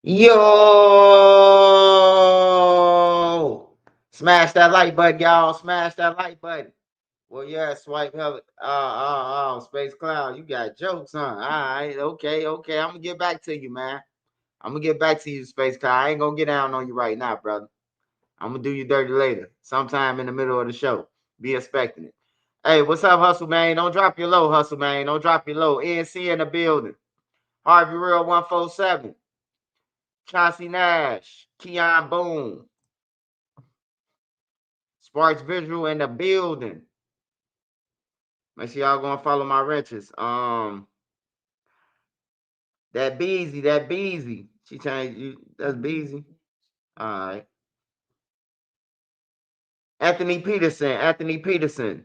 Yo! Smash that like button, y'all. Smash that like button. Well, yeah, swipe hell. Space Cloud, you got jokes, huh? All right, okay. I'm gonna get back to you, man. I'm gonna get back to you, Space Cloud. I ain't gonna get down on you right now, brother. I'm gonna do you dirty later, sometime in the middle of the show. Be expecting it. Hey, what's up, Hustle Man? Don't drop your low, Hustle Man. Don't drop your low. NC in the building. Harvey Real 147. Chauncey Nash. Keon Boone. Sparks Visual in the building. Make sure y'all gonna follow my wrenches. That Beezy. She changed you. That's Beezy. All right. Anthony Peterson.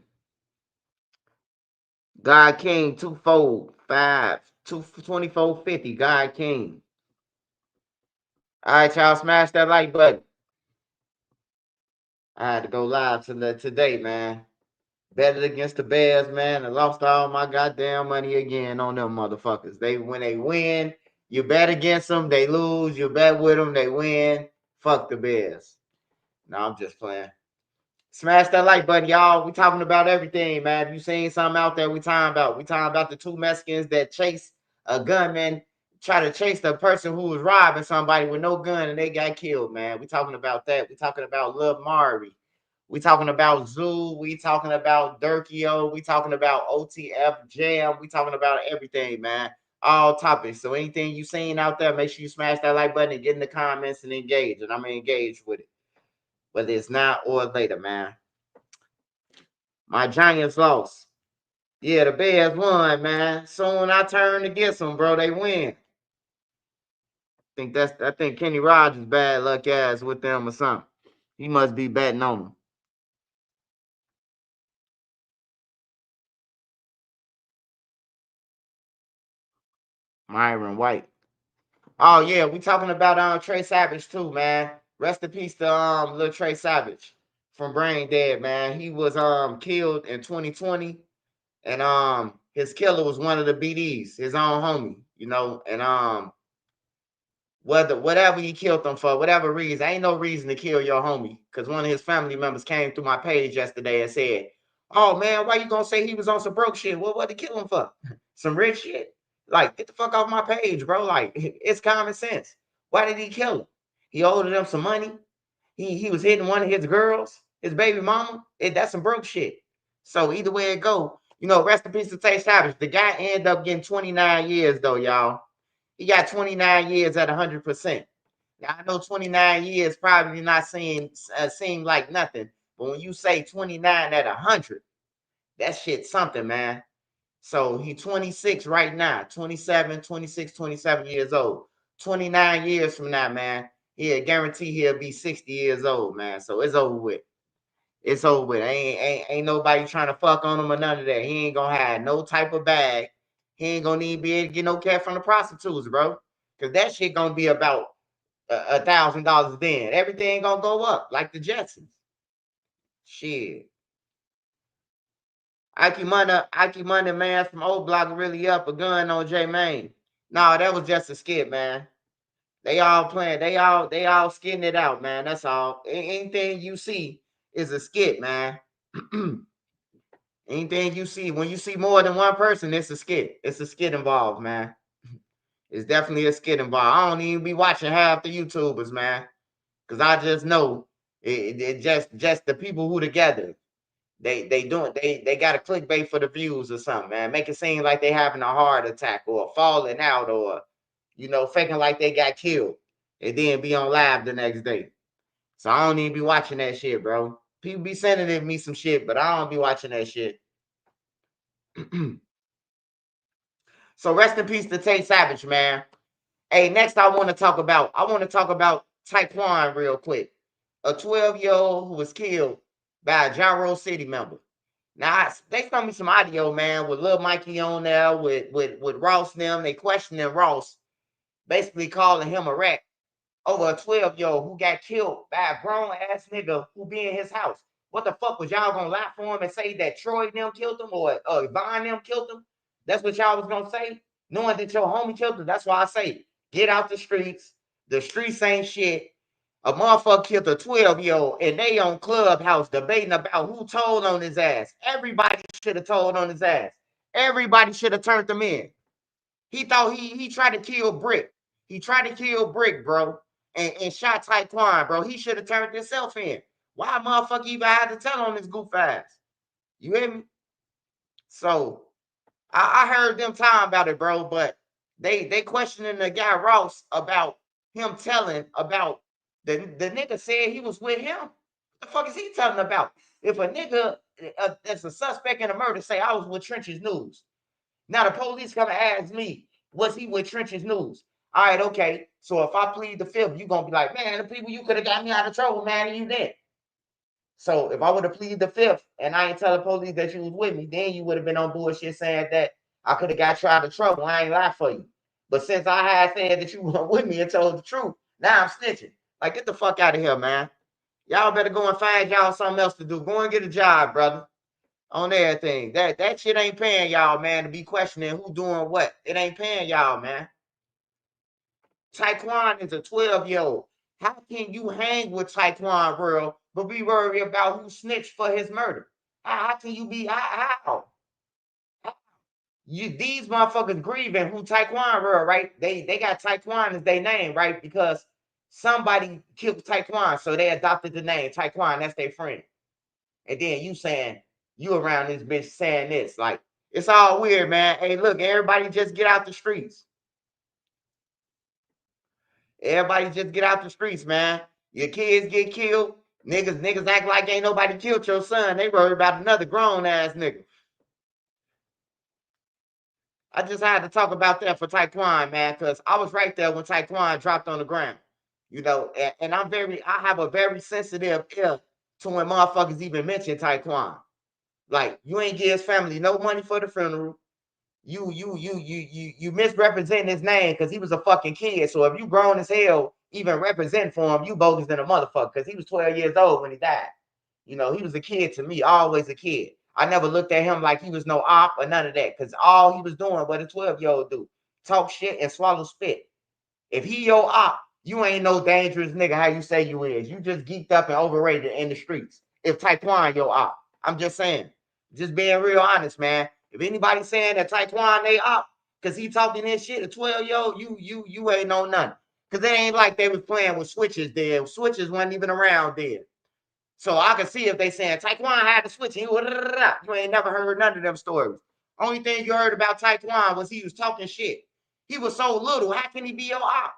God King, twofold, 2450. God King. All right, y'all, smash that like button. I had to go live today, man. Betted against the Bears, man. I lost all my goddamn money again on them motherfuckers. When they win, you bet against them. They lose, you bet with them. They win. Fuck the Bears. No, I'm just playing. Smash that like button, y'all. We talking about everything, man. If you seen something out there, we talking about. We talking about the two Mexicans that chase a gunman, try to chase the person who was robbing somebody with no gun and they got killed, man. We talking about that. We talking about Lil Mari. We talking about Zoo. We talking about Durkio. We talking about OTF Jam. We talking about everything, man. All topics. So anything you seen out there, make sure you smash that like button and get in the comments and engage. And I'm gonna engage with it, whether it's now or later, man. My Giants lost. Yeah, the Bears won, man. Soon I turn to get them, bro. They win. I think Kenny Rogers bad luck ass with them or something. He must be betting on them. Myron White. Oh yeah, we talking about Trey Savage too, man. Rest in peace to little Trey Savage from Brain Dead, man. He was killed in 2020, and his killer was one of the BDs, his own homie, and whatever he killed them for, whatever reason, ain't no reason to kill your homie. Because one of his family members came through my page yesterday and said, "Oh man, why you gonna say he was on some broke shit? What to kill him for? Some rich shit? Like, get the fuck off my page, bro. Like, it's common sense. Why did he kill him? He owed them some money. He was hitting one of his girls, his baby mama. That's some broke shit. So either way it go, rest in peace to Tay Savage. The guy ended up getting 29 years though, y'all. He got 29 years at 100%. Now I know 29 years probably not seem like nothing, but when you say 29 at 100, that shit something, man. So he 26 right now, 27, 26, 27 years old. 29 years from now, man, he'll guarantee he'll be 60 years old, man. So it's over with. It's over with. Ain't nobody trying to fuck on him or none of that. He ain't gonna have no type of bag. He ain't gonna need to be able to get no cash from the prostitutes, bro. Cause that shit gonna be about $1,000 then. Everything gonna go up like the Jetsons. Shit. Ike Money, man, from Old Block really up a gun on J Main. No, that was just a skit, man. They all playing. They all skidding it out, man. That's all. Anything you see is a skit, man. Anything you see, when you see more than one person, it's a skit. It's a skit involved, man. It's definitely a skit involved. I don't even be watching half the YouTubers, man, because I just know it just the people who together. They got a clickbait for the views or something, man. Make it seem like they having a heart attack or falling out or faking like they got killed and then be on live the next day. So I don't even be watching that shit, bro. People be sending me some shit, but I don't be watching that shit. So rest in peace to Tay Savage, man. Hey, next I want to talk about Taekwon real quick. A 12-year-old who was killed by a Gyro City member. Now they sent me some audio, man, with Lil Mikey on there, with Ross and them. They questioning Ross, basically calling him a rat over a 12-year-old who got killed by a grown ass nigga who be in his house. What the fuck was y'all gonna lie for him and say that Troy them killed him or Yvonne them killed him? That's what y'all was gonna say, knowing that your homie killed him. That's why I say get out the streets, The streets ain't shit. A motherfucker killed a 12-year-old and they on Clubhouse debating about who told on his ass. Everybody should have told on his ass. Everybody should have turned him in. He thought he tried to kill Brick. He tried to kill Brick, bro, and shot Taekwon, bro. He should have turned himself in. Why motherfucker even had to tell on his goof ass? You hear me? So I heard them talking about it, bro, but they questioning the guy Ross about him telling about the nigga said he was with him. What the fuck is he telling about? If a nigga that's a suspect in a murder say I was with Trench's News, now the police come and ask me, was he with Trench's News? All right, okay. So if I plead the fifth, you gonna be like, man, the people you could have got me out of trouble, man, and you did. So if I would have pleaded the fifth and I ain't tell the police that you was with me, then you would have been on bullshit saying that I could have got you out of trouble. I ain't lie for you. But since I had said that you weren't with me and told the truth, now I'm snitching. Like, get the fuck out of here, man. Y'all better go and find y'all something else to do. Go and get a job, brother. On everything. That shit ain't paying y'all, man, to be questioning who doing what. It ain't paying y'all, man. Taekwon is a 12-year-old. How can you hang with Taekwon, bro, but be worried about who snitched for his murder? How can you be how? These motherfuckers grieving who Taekwon were, right? They got Taekwon as their name, right? Because somebody killed Taekwon, so they adopted the name Taekwon. That's their friend. And then you saying you around this bitch saying this, like it's all weird, man. Hey, look, everybody just get out the streets. Everybody just get out the streets, man. Your kids get killed. Niggas act like ain't nobody killed your son. They worry about another grown ass nigga. I just had to talk about that for Taekwon, man, because I was right there when Taekwon dropped on the ground. You know, and I have a very sensitive ear to when motherfuckers even mention Taekwon. Like, you ain't give his family no money for the funeral. You misrepresenting his name because he was a fucking kid. So if you grown as hell, even represent for him, you bogus than a motherfucker because he was 12 years old when he died. You know, he was a kid to me, always a kid. I never looked at him like he was no op or none of that because all he was doing what a 12-year-old do, talk shit and swallow spit. If he your op, you ain't no dangerous nigga how you say you is. You just geeked up and overrated in the streets. If Taekwon your op, I'm just saying, just being real honest, man. If anybody saying that Taekwon they op, cause he talking this shit, a 12-year-old, you ain't know nothing. Cause it ain't like they was playing with switches there. Switches wasn't even around there. So I can see if they saying Taekwon had the switch. You ain't never heard none of them stories. Only thing you heard about Taekwon was he was talking shit. He was so little. How can he be your op?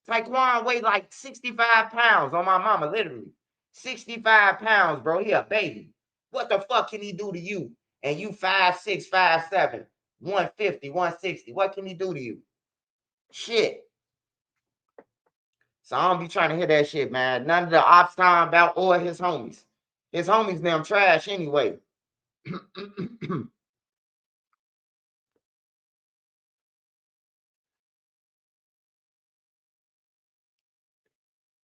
Taekwon weighed like 65 pounds on my mama, literally. 65 pounds, bro. He a baby. What the fuck can he do to you? And you 5'6", 5'7", 150, 160. What can he do to you? Shit. So I don't be trying to hear that shit, man. None of the ops talking about or his homies. His homies them trash anyway.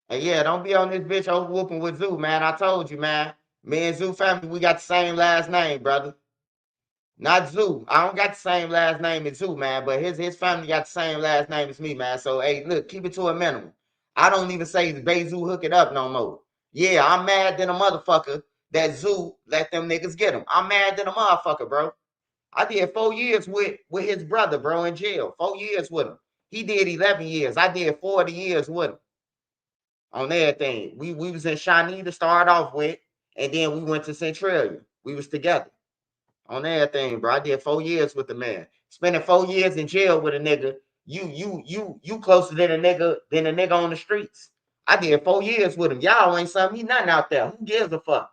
And yeah, don't be on this bitch over whooping with Zoo, man. I told you, man. Me and Zoo family, we got the same last name, brother. Not Zoo. I don't got the same last name as Zoo, man, but his family got the same last name as me, man. So hey, look, keep it to a minimum. I don't even say Zoo hook it up no more. Yeah, I'm mad than a motherfucker that Zoo let them niggas get him. I'm mad than a motherfucker, bro. I did 4 years with his brother, bro, in jail. 4 years with him. He did 11 years. I did 40 years with him on everything. We was in Shawnee to start off with, and then we went to Centralia. We was together on everything, bro. I did 4 years with the man. Spending 4 years in jail with a nigga, you closer than a nigga on the streets. I did 4 years with him. Y'all ain't something. He nothing out there. Who gives a fuck?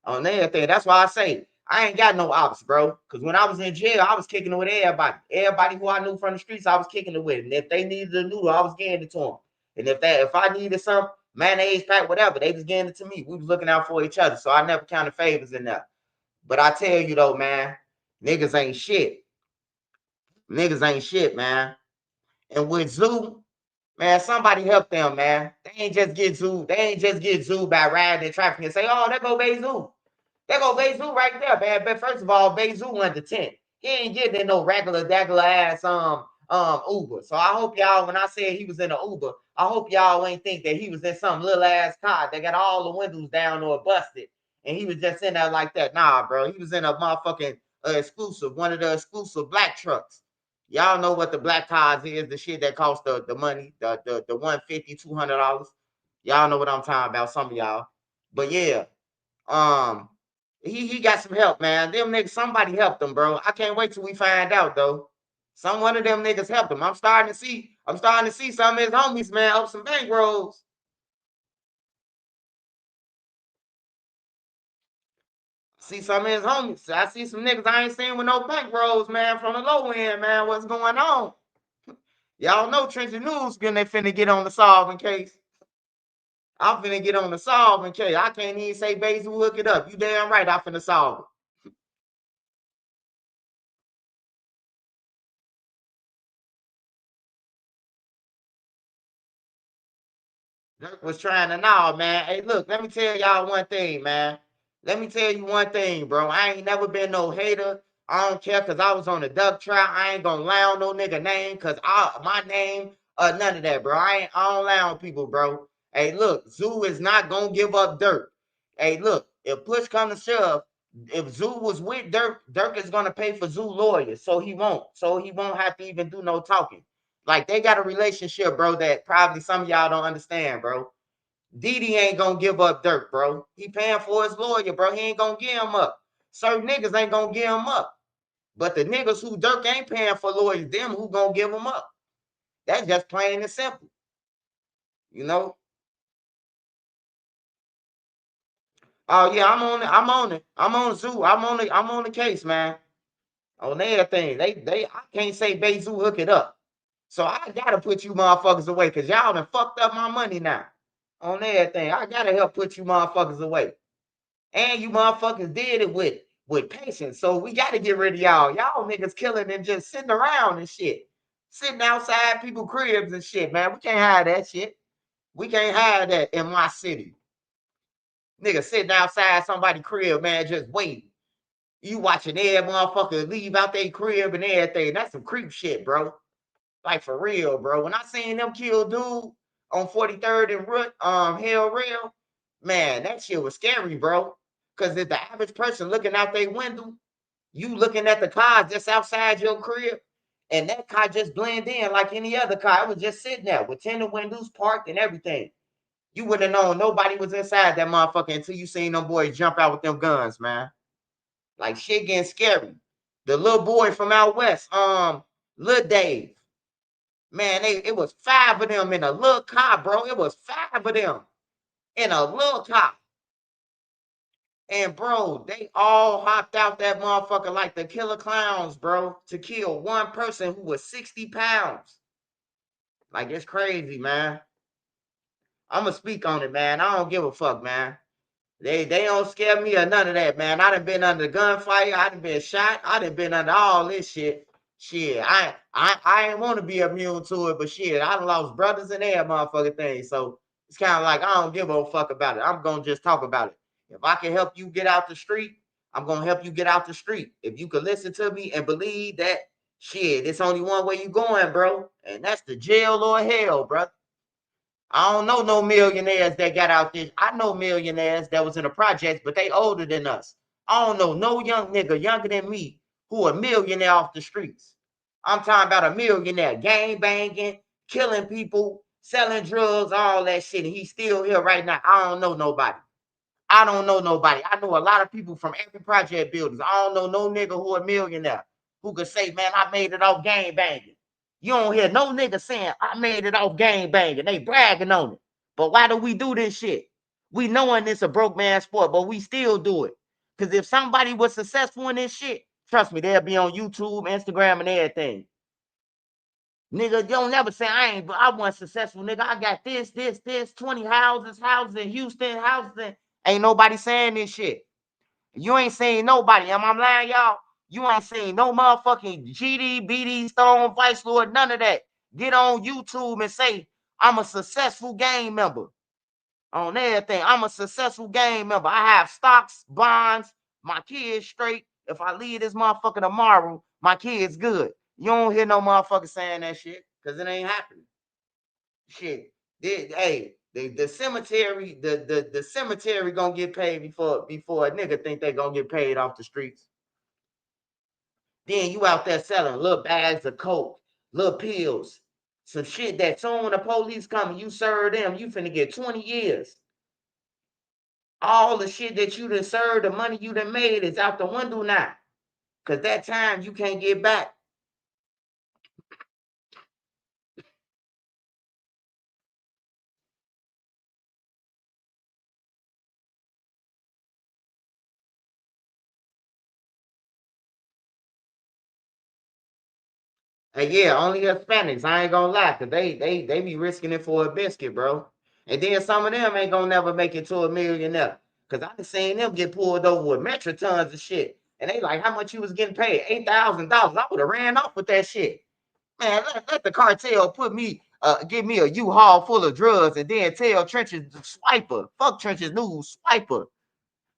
On everything. That's why I say I ain't got no ops, bro. Because when I was in jail, I was kicking it with everybody. Everybody who I knew from the streets, I was kicking it with. And if they needed a noodle, I was getting it to them. And if I needed some mayonnaise pack, whatever, they was getting it to me. We was looking out for each other. So I never counted favors in there. But I tell you though, man, niggas ain't shit. Niggas ain't shit, man. And with Zoo, man, somebody help them, man. They ain't just get Zoo. They ain't just get Zoo by riding in traffic and say, oh, there go Bay Zoo. There go Bezu right there, man. But first of all, Bezu went to 10. He ain't getting in no regular ass Uber. So I hope y'all, when I said he was in an Uber, I hope y'all ain't think that he was in some little ass car that got all the windows down or busted, and he was just in there like that. Nah, bro, he was in a motherfucking exclusive, one of the exclusive black trucks. Y'all know what the black cars is, the shit that costs the money, the $150, $200. Y'all know what I'm talking about, some of y'all. But yeah, um, he got some help, man. Them niggas, somebody helped him, bro. I can't wait till we find out though. Some one of them niggas helped him. I'm starting to see some of his homies, man, up some bankrolls. See some of his homies. I see some niggas I ain't seen with no bankrolls, man, from the low end, man. What's going on? Y'all know Trenton News when they finna get on the solving case. I'm finna get on the solving case. I can't even say Basil hook it up. You damn right I finna solve it. Dirk was trying to know, man. Hey, look, let me tell y'all one thing, man. Let me tell you one thing, bro. I ain't never been no hater. I don't care because I was on the duck trial. I ain't gonna lie on no nigga name because my name, none of that, bro. I don't lie on people, bro. Hey, look, Zoo is not gonna give up Dirk. Hey, look, if push come to shove, if Zoo was with Dirk, Dirk is gonna pay for Zoo lawyers, so he won't. So he won't have to even do no talking. Like they got a relationship, bro, that probably some of y'all don't understand, bro. Didi ain't gonna give up Dirk, bro. He paying for his lawyer, bro. He ain't gonna give him up. Certain niggas ain't gonna give him up. But the niggas who Dirk ain't paying for lawyers, them who gonna give him up. That's just plain and simple. You know? Oh yeah, I'm on it. I'm on it. I'm on Zoo. I'm on the case, man. On everything. I can't say Bezu hook it up. So I gotta put you motherfuckers away because y'all done fucked up my money now. On everything. I gotta help put you motherfuckers away. And you motherfuckers did it with patience. So we gotta get rid of y'all. Y'all niggas killing and just sitting around and shit. Sitting outside people cribs and shit, man. We can't hide that shit. We can't hide that in my city. Nigga sitting outside somebody crib, man, just waiting. You watching every motherfucker leave out their crib and everything. That's some creep shit, bro. Like for real, bro. When I seen them kill dude on 43rd and Root, Hell Rail, man, that shit was scary, bro. Cause if the average person looking out their window, you looking at the car just outside your crib, and that car just blend in like any other car. It was just sitting there with tinted windows parked and everything. You wouldn't have known nobody was inside that motherfucker until you seen them boys jump out with them guns, man. Like shit getting scary. The little boy from out west, Lil Dave. Man, it was five of them in a little car, bro. It was five of them in a little car. And bro, they all hopped out that motherfucker like the killer clowns, bro, to kill one person who was 60 pounds. Like it's crazy, man. I'ma speak on it, man. I don't give a fuck, man. They don't scare me or none of that, man. I done been under gunfire. I done been shot. I done been under all this shit. Shit, I ain't want to be immune to it, but shit, I done lost brothers in there, motherfucking thing. So it's kind of like I don't give a fuck about it. I'm gonna just talk about it. If I can help you get out the street, I'm gonna help you get out the street. If you can listen to me and believe that, shit, it's only one way you going, bro, and that's the jail or hell, bro. I don't know no millionaires that got out there. I know millionaires that was in the projects, but they older than us. I don't know no young nigga younger than me who a millionaire off the streets. I'm talking about a millionaire, gang banging, killing people, selling drugs, all that shit. And he's still here right now. I don't know nobody. I don't know nobody. I know a lot of people from every project buildings. I don't know no nigga who a millionaire who could say, man, I made it off gang banging. You don't hear no nigga saying, I made it off gang banging. They bragging on it. But why do we do this shit? We knowing it's a broke man sport, but we still do it. Because if somebody was successful in this shit, trust me, they'll be on YouTube, Instagram, and everything. Nigga, you don't never say I wasn't successful, nigga. I got this, 20 houses in Houston, houses in. Ain't nobody saying this shit. You ain't seen nobody. Am I lying, y'all? You ain't seen no motherfucking GD, BD, Stone, Vice Lord, none of that. Get on YouTube and say, I'm a successful game member. On everything, I'm a successful game member. I have stocks, bonds, my kids straight. If I leave this motherfucker tomorrow, my kids good. You don't hear no motherfucker saying that shit because it ain't happening. Shit. Hey, the cemetery, the cemetery gonna get paid before a nigga think they gonna get paid off the streets. Then you out there selling little bags of coke, little pills, some shit that soon when the police come and you serve them, you finna get 20 years. All the shit that you done served, the money you done made is out the window now. Cause that time you can't get back. And yeah, only Hispanics. I ain't gonna lie, cause they be risking it for a biscuit, bro. And then some of them ain't gonna never make it to a millionaire. Cause I done seen them get pulled over with metric tons of shit. And they like, how much you was getting paid? $8,000. I would have ran off with that shit. Man, let the cartel put me, give me a U-Haul full of drugs and then tell Trenches swiper. Fuck Trenches News, swiper.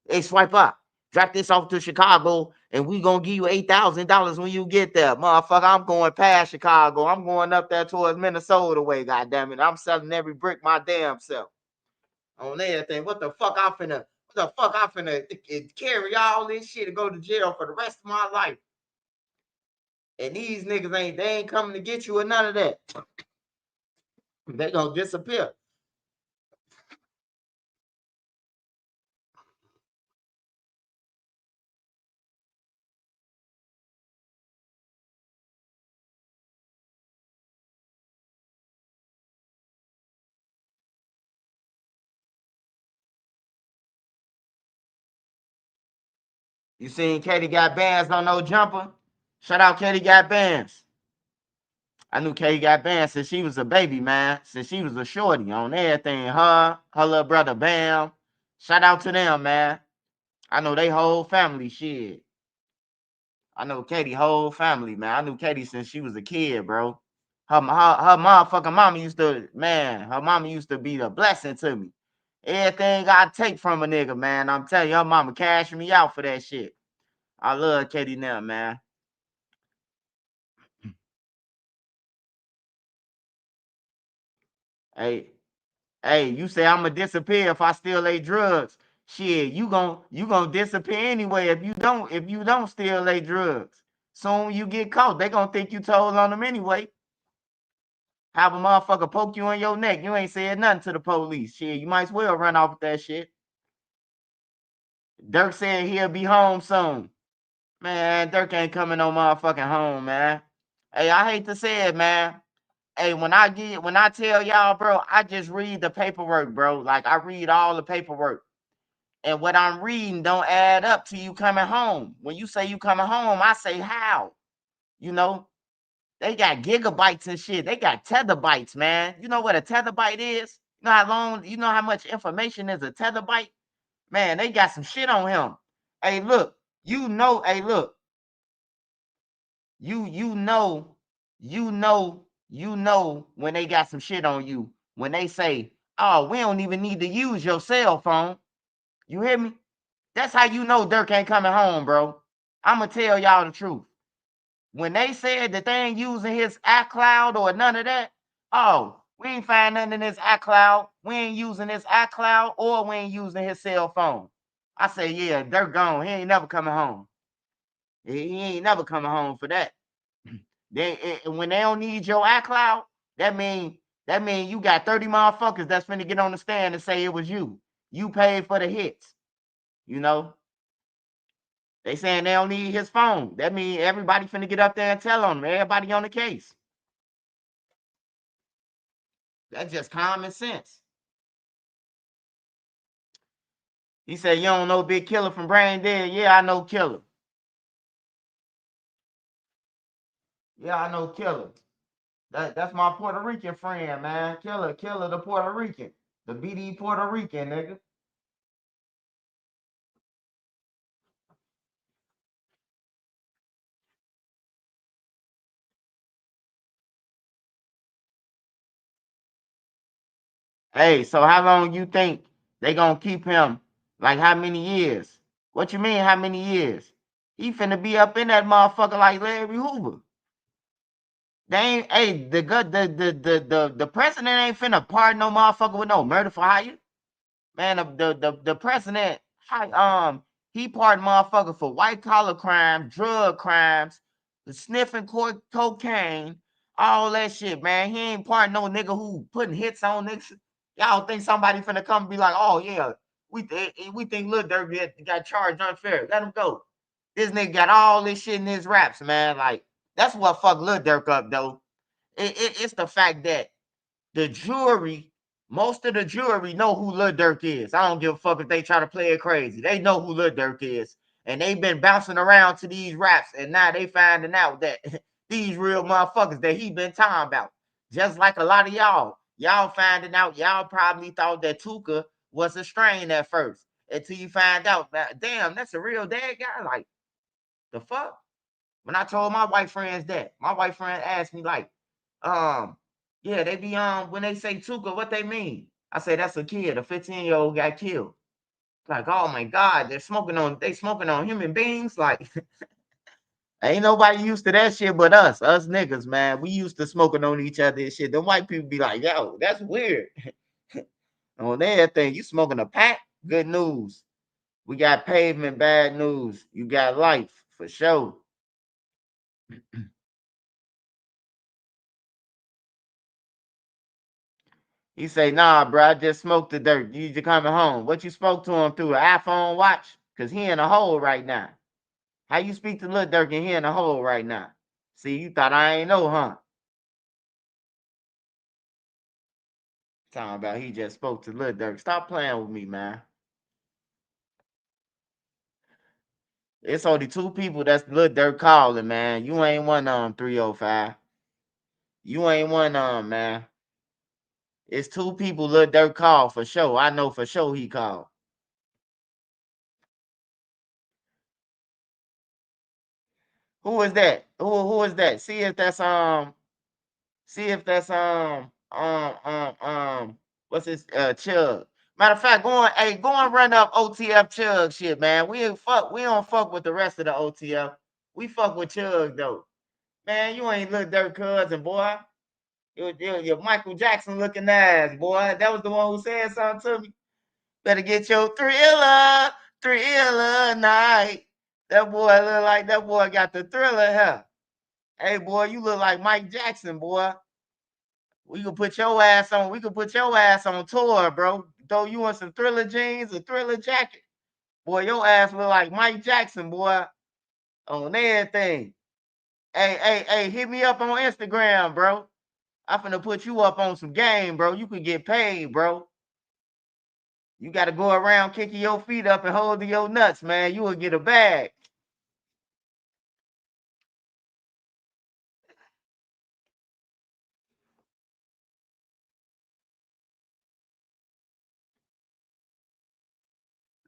Hey, swipe up. Drop this off to Chicago, and we gonna give you $8,000 when you get there, motherfucker. I'm going past Chicago. I'm going up there towards Minnesota way. Goddamn it, I'm selling every brick my damn self on everything. What the fuck I finna? What the fuck I finna carry all this shit and go to jail for the rest of my life? And these niggas ain't coming to get you or none of that. They gonna disappear. You seen Katie got bands on no jumper? Shout out Katie got bands. I knew Katie got bands since she was a baby, man. Since she was a shorty on everything. Her little brother Bam. Shout out to them, man. I know they whole family shit. I know Katie whole family, man. I knew Katie since she was a kid, bro. Her motherfucking mama used to, man, her mama used to be a blessing to me. Everything I take from a nigga, man. I'm telling you, her mama cashing me out for that shit. I love Katie now, man. Hey, hey, you say I'm gonna disappear if I still ate drugs. Shit, you gonna disappear anyway if you don't still ate drugs. Soon you get caught, they gonna think you told on them anyway. Have a motherfucker poke you in your neck. You ain't said nothing to the police. Shit, you might as well run off with that shit. Dirk said he'll be home soon. Man, Dirk ain't coming no motherfucking home, man. Hey, I hate to say it, man. Hey, when I tell y'all, bro, I just read the paperwork, bro. Like I read all the paperwork. And what I'm reading don't add up to you coming home. When you say you coming home, I say how. You know, they got gigabytes and shit. They got terabytes, man. You know what a terabyte is? You know how long, you know how much information is a terabyte? Man, they got some shit on him. Hey, look, hey, look, you know, you know when they got some shit on you. When they say, oh, we don't even need to use your cell phone. You hear me? That's how you know Dirk ain't coming home, bro. I'ma tell y'all the truth. When they said that they ain't using his iCloud or none of that, oh, we ain't find nothing in his iCloud. We ain't using his iCloud or we ain't using his cell phone. I say, yeah, Dirk gone. He ain't never coming home. He ain't never coming home for that. When they don't need your iCloud, that mean you got 30 motherfuckers that's finna get on the stand and say it was you. You paid for the hits, you know. They saying they don't need his phone. That means everybody finna get up there and tell on him. Everybody on the case. That's just common sense. He said, you don't know Big Killer from Brain Dead? Yeah, I know Killer. Yeah, I know Killer. That's my Puerto Rican friend, man. Killer the Puerto Rican. The BD Puerto Rican, nigga. Hey, so how long you think they gonna keep him? Like how many years? What you mean how many years? He finna be up in that motherfucker like Larry Hoover. They ain't hey the president ain't finna pardon no motherfucker with no murder for hire. Man, the president he pardoned motherfucker for white collar crimes, drug crimes, the sniffing cocaine, all that shit, man. He ain't pardon no nigga who putting hits on niggas. Y'all think somebody finna come and be like, oh yeah, we think Lil Durk got charged unfair. Let him go. This nigga got all this shit in his raps, man. Like, that's what fucked Lil Durk up, though. It's the fact that the jury, most of the jury know who Lil Durk is. I don't give a fuck if they try to play it crazy. They know who Lil Durk is. And they've been bouncing around to these raps, and now they finding out that these real motherfuckers that he been talking about. Just like a lot of y'all. Y'all finding out, y'all probably thought that Tuka was a strain at first. Until you find out that, damn, that's a real dead guy. Like, the fuck? When I told my white friends that, my white friend asked me, like, um, yeah, they be when they say Tuka, what they mean? I say that's a kid, a 15-year-old got killed. Like, oh my God, they smoking on human beings. Like, ain't nobody used to that shit but us niggas, man. We used to smoking on each other and shit. The white people be like, yo, that's weird. On their thing, you smoking a pack? Good news. We got pavement, bad news. You got life for sure. He say, nah, bro, I just smoked the dirt. You coming home. What you spoke to him through an iPhone watch? Cause he in a hole right now. How you speak to Lil Durk and he in a hole right now? See, you thought I ain't know, huh? Talking about he just spoke to Lil Durk. Stop playing with me, man. It's only two people that's Lil Durk calling, man. You ain't one of them, 305. You ain't one of them, man. It's two people Lil Durk called for sure. I know for sure he called. Who is that? Who is that? See if that's what's this Chug. Matter of fact, go and run up OTF Chug shit, man. We don't fuck with the rest of the OTF. We fuck with Chug though. Man, you ain't Lil Durk cousin, boy. You're Michael Jackson looking ass, boy. That was the one who said something to me. Better get your thriller night. That boy look like that boy got the thriller hair. Hey boy, you look like Mike Jackson, boy. We could put your ass on. We could put your ass on tour, bro. Throw you in some Thriller jeans, a Thriller jacket. Boy, your ass look like Mike Jackson, boy, on everything. Hey, hit me up on Instagram, bro. I'm finna put you up on some game, bro. You could get paid, bro. You got to go around kicking your feet up and holding your nuts, man. You will get a bag.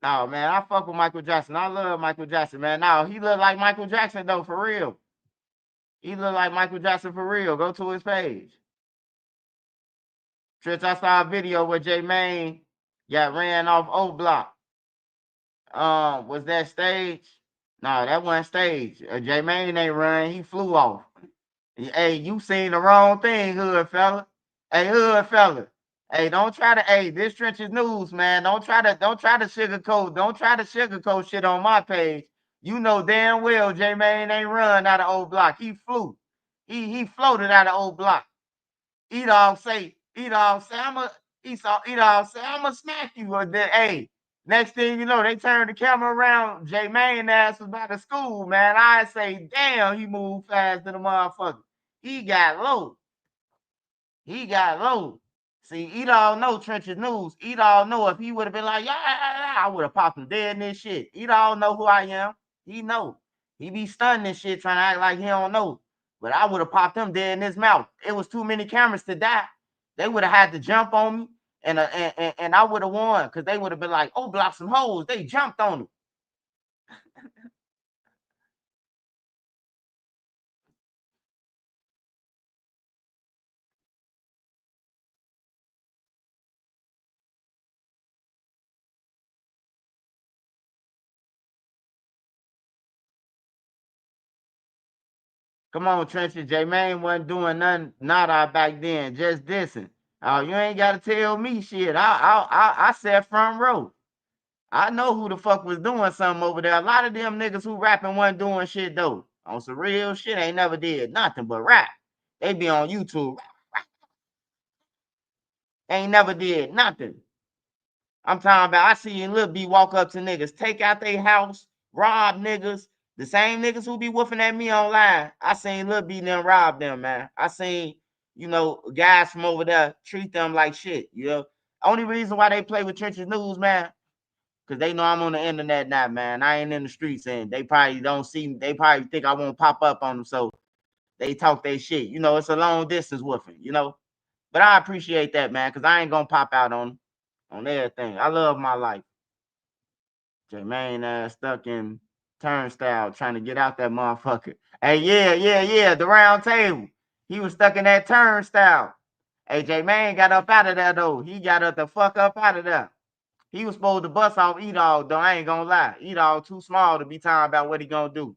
No, man, I fuck with Michael Jackson. I love Michael Jackson, man. No, he look like Michael Jackson though, for real. He look like Michael Jackson for real. Go to his page. Trish, I saw a video where J Main got ran off O Block. Was that stage? No, that wasn't stage. J Main ain't run. He flew off. Hey, you seen the wrong thing, hood fella. Hey, hood fella. Hey, don't try to. Hey, this trenches news, man. Don't try to sugarcoat. Don't try to sugarcoat shit on my page. You know damn well J Main ain't run out of O Block. He flew. He floated out of O Block. Edom say, Edom say, I'ma smack you. Or then, hey, next thing you know, they turn the camera around. J Main ass was by the school, man. I say, damn, he moved fast to the motherfucker. He got low. He got low. See, Edom know Trenches News. Edom know if he would have been like, yeah, I would have popped him dead in this shit. Edom know who I am. He know. He be stunned and shit, trying to act like he don't know. But I would have popped him dead in his mouth. It was too many cameras to die. They would have had to jump on me, and I would have won because they would have been like, oh, block some holes. They jumped on him. Come on, Trencher. J-Mane wasn't doing nothing nada back then, just dissing. Oh, you ain't gotta tell me shit. I sat front row. I know who the fuck was doing something over there. A lot of them niggas who rapping wasn't doing shit though. On some real shit, ain't never did nothing but rap. They be on YouTube. Ain't never did nothing. I'm talking about I seen Lil B walk up to niggas, take out their house, rob niggas. The same niggas who be woofing at me online. I seen Lil B them rob them, man. I seen, guys from over there treat them like shit, Only reason why they play with Trenches News, man, because they know I'm on the internet now, man. I ain't in the streets, and they probably don't see me. They probably think I won't pop up on them, so they talk their shit. It's a long distance woofing, But I appreciate that, man, because I ain't gonna pop out on everything. I love my life. J-Mane stuck in turnstile trying to get out that motherfucker. Hey, yeah, the round table. He was stuck in that turnstile. Hey, J-Mane got up out of there, though. He got up the fuck up out of there. He was supposed to bust off E-Dog, though. I ain't gonna lie. E-Dog too small to be talking about what he gonna do.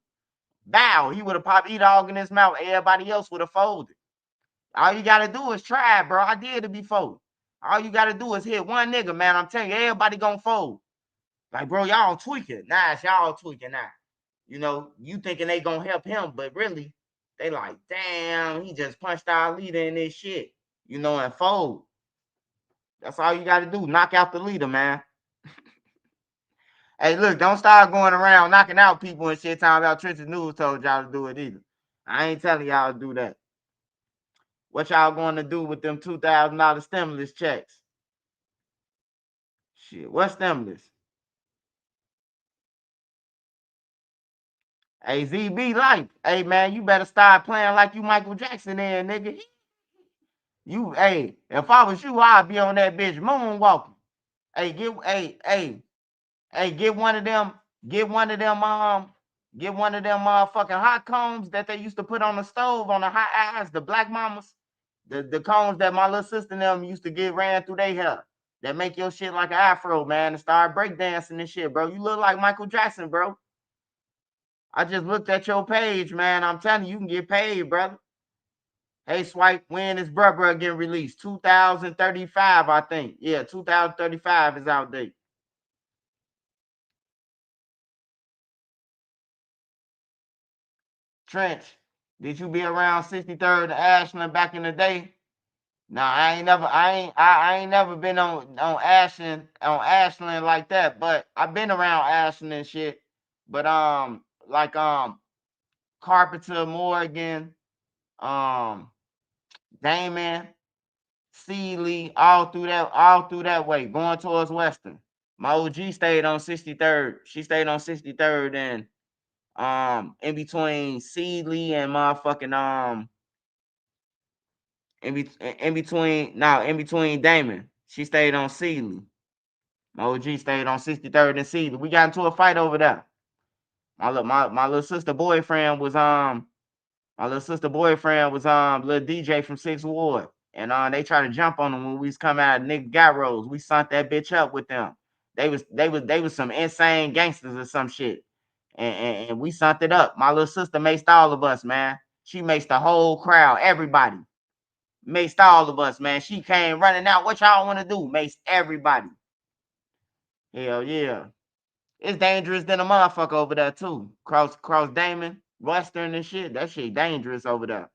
Bow, he would have popped E-Dog in his mouth. Everybody else would have folded. All you gotta do is try, bro. I did it before. All you gotta do is hit one nigga, man. I'm telling you, everybody gonna fold. Like, bro, y'all tweaking. Nah, it's y'all tweaking now. You thinking they gonna help him, but really, they like, damn, he just punched our leader in this shit. And fold. That's all you gotta do. Knock out the leader, man. Hey, look, don't start going around knocking out people and shit talking about Trenches News told y'all to do it either. I ain't telling y'all to do that. What y'all going to do with them $2,000 stimulus checks? Shit, what stimulus? Hey, ZB Life. Hey, man, you better start playing like you Michael Jackson then, nigga. If I was you, I'd be on that bitch moonwalking. Hey, get one of them, get one of them motherfucking hot combs that they used to put on the stove on the hot eyes, the black mamas. The combs that my little sister and them used to get ran through their hair. That make your shit like an afro, man, and start breakdancing and shit, bro. You look like Michael Jackson, bro. I just looked at your page, man. I'm telling you, you can get paid, brother. Hey, Swipe, when is Bruh getting released? 2035, I think. Yeah, 2035 is out date. Trench, did you be around 63rd and Ashland back in the day? Nah, I ain't never been on Ashland like that, but I've been around Ashland and shit. But like Carpenter, Morgan, um Damon, Sealy, all through that way, going towards Western. My OG stayed on 63rd. She stayed on 63rd and in between Sealy and motherfucking in between Damon. She stayed on Sealy. My OG stayed on 63rd and Sealy. We got into a fight over there. My little sister boyfriend was little DJ from 6th Ward. And they tried to jump on him when we was coming out of Nick Garros. We sunk that bitch up with them. They was some insane gangsters or some shit. And we sunk it up. My little sister maced all of us, man. She maced the whole crowd, everybody. Maced all of us, man. She came running out. What y'all want to do? Maced everybody. Hell yeah. It's dangerous than a motherfucker over there too. Cross Damon, Western and shit. That shit dangerous over there.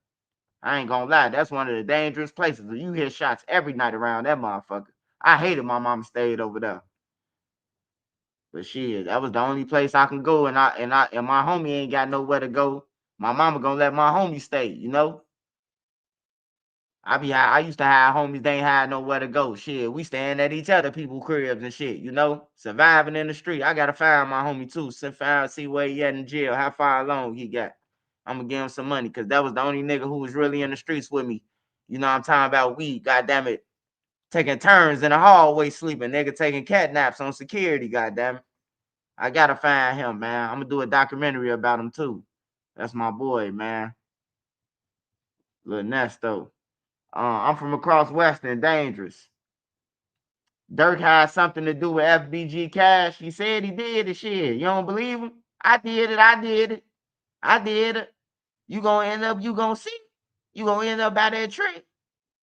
I ain't gonna lie. That's one of the dangerous places. You hear shots every night around that motherfucker. I hated my mama stayed over there. But shit, that was the only place I can go, and my homie ain't got nowhere to go. My mama gonna let my homie stay. I used to have homies, they ain't had nowhere to go. Shit, we staying at each other people cribs and shit. Surviving in the street. I gotta find my homie too. See where he at in jail, how far along he got. I'm gonna give him some money because that was the only nigga who was really in the streets with me. I'm talking about weed, goddamn it. Taking turns in the hallway sleeping, nigga taking cat naps on security, goddamn it. I gotta find him, man. I'm gonna do a documentary about him too. That's my boy, man. Lil Nesto. I'm from across Western, dangerous. Dirk had something to do with FBG Cash. He said he did the shit. You don't believe him? I did it. I did it. You gonna end up, you gonna see. You gonna end up by that tree.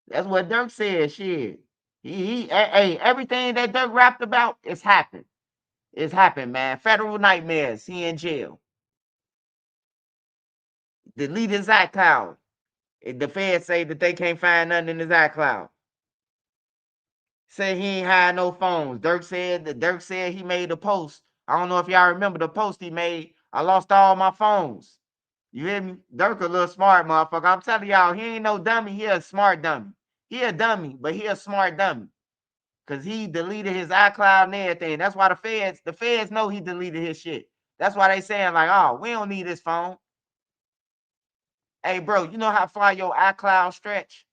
That's what Dirk said. Shit. Hey, everything that Dirk rapped about, it's happened. It's happened, man. Federal nightmares. He in jail. Delete his iCloud. The feds say that they can't find nothing in his iCloud. Say he ain't had no phones. Dirk said he made a post. I don't know if y'all remember the post he made. I lost all my phones. You hear me? Dirk a little smart motherfucker. I'm telling y'all, he ain't no dummy. He a smart dummy. He a dummy, but he a smart dummy. Cause he deleted his iCloud and everything. That's why the feds know he deleted his shit. That's why they saying like, oh, we don't need his phone. Hey, bro, you know how far your iCloud stretch?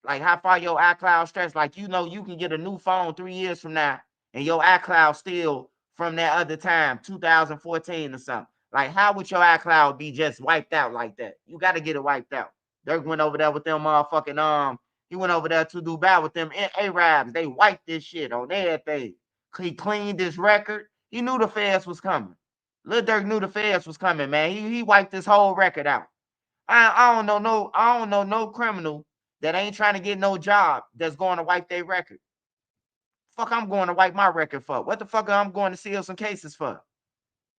Like how far your iCloud stretch? Like you know, you can get a new phone 3 years from now, and your iCloud still from that other time, 2014 or something. Like how would your iCloud be just wiped out like that? You got to get it wiped out. Dirk went over there with them motherfucking He went over there to Dubai with them Arabs. They wiped this shit on everything. He cleaned this record. He knew the feds was coming. Lil Durk knew the feds was coming, man. He wiped this whole record out. I don't know no criminal that ain't trying to get no job that's going to wipe their record. Fuck, I'm going to wipe my record for. What the fuck I'm going to seal some cases for?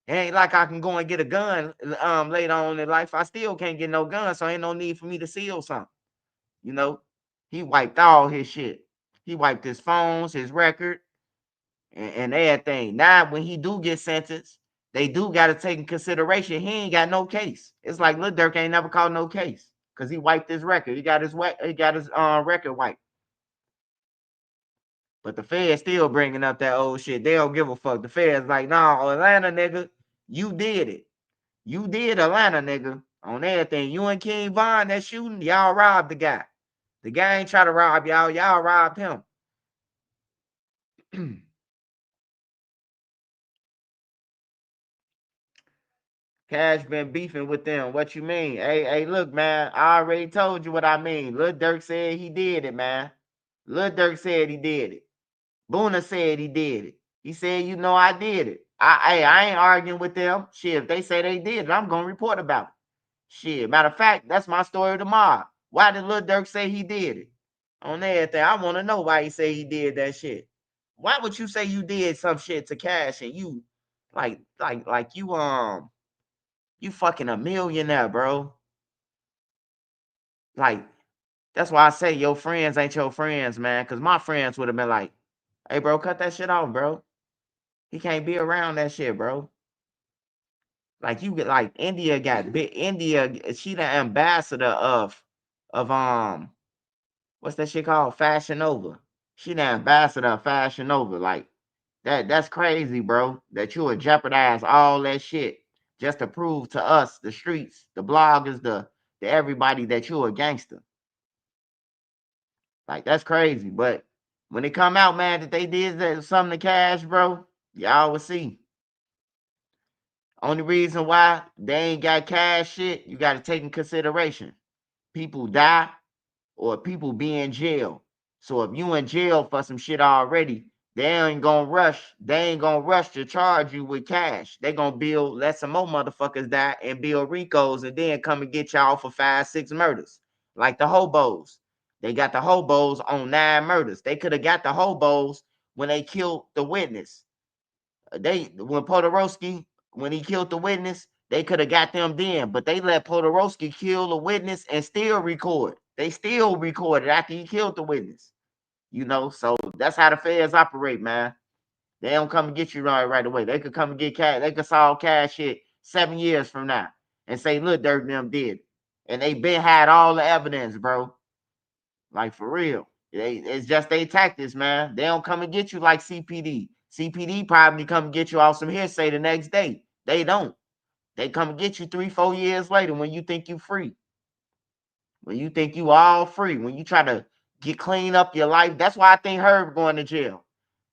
It ain't like I can go and get a gun later on in life. I still can't get no gun, so ain't no need for me to seal something. You know, he wiped all his shit. He wiped his phones, his record, and everything. Now, when he do get sentenced, they do got to take in consideration he ain't got no case. It's like Lil Durk ain't never caught no case because he wiped his record. He got his record wiped. But the feds still bringing up that old shit. They don't give a fuck. The feds like, nah, Atlanta nigga, you did it. You did Atlanta nigga on everything. You and King Von that shooting, y'all robbed the guy. The guy ain't try to rob y'all. Y'all robbed him. Cash been beefing with them. What you mean? Hey, look, man. I already told you what I mean. Lil Durk said he did it, man. Lil Durk said he did it. Boona said he did it. He said, you know, I did it. I ain't arguing with them. Shit, if they say they did it, I'm gonna report about it. Shit. Matter of fact, that's my story tomorrow. Why did Lil Durk say he did it? On everything. I want to know why he say he did that shit. Why would you say you did some shit to Cash and you like you fucking a millionaire, bro? Like, that's why I say your friends ain't your friends, man. Cause my friends would have been like, hey, bro, cut that shit off, bro. He can't be around that shit, bro. Like you get like India got big India, she the ambassador of what's that shit called? Fashion Nova. She the ambassador of Fashion Nova. Like that's crazy, bro. That you would jeopardize all that shit just to prove to us, the streets, the bloggers, the everybody that you a gangster. Like that's crazy. But when it come out, man, that they did that something to Cash, bro, y'all will see. Only reason why they ain't got Cash shit, you got to take in consideration. People die or people be in jail. So if you in jail for some shit already, they ain't gonna rush. They ain't gonna rush to charge you with Cash. They gonna let some more motherfuckers die and build Ricos and then come and get y'all for 5, 6 murders. Like the hobos. They got the hobos on 9 murders. They could have got the hobos when they killed the witness. When Podorowski, when he killed the witness, they could have got them then, but they let Podorowski kill the witness and still record. They still recorded after he killed the witness. You know, so that's how the feds operate, man. They don't come and get you right away. They could come and get Cash. They could solve Cash shit 7 years from now and say, look, Dirk them did. And they been had all the evidence, bro. Like for real. It's just they tactics, man. They don't come and get you like CPD. CPD probably come and get you off some hearsay the next day. They don't. They come and get you 3, 4 years later when you think you free. When you think you all free. When you try to get clean up your life. That's why I think Herb going to jail.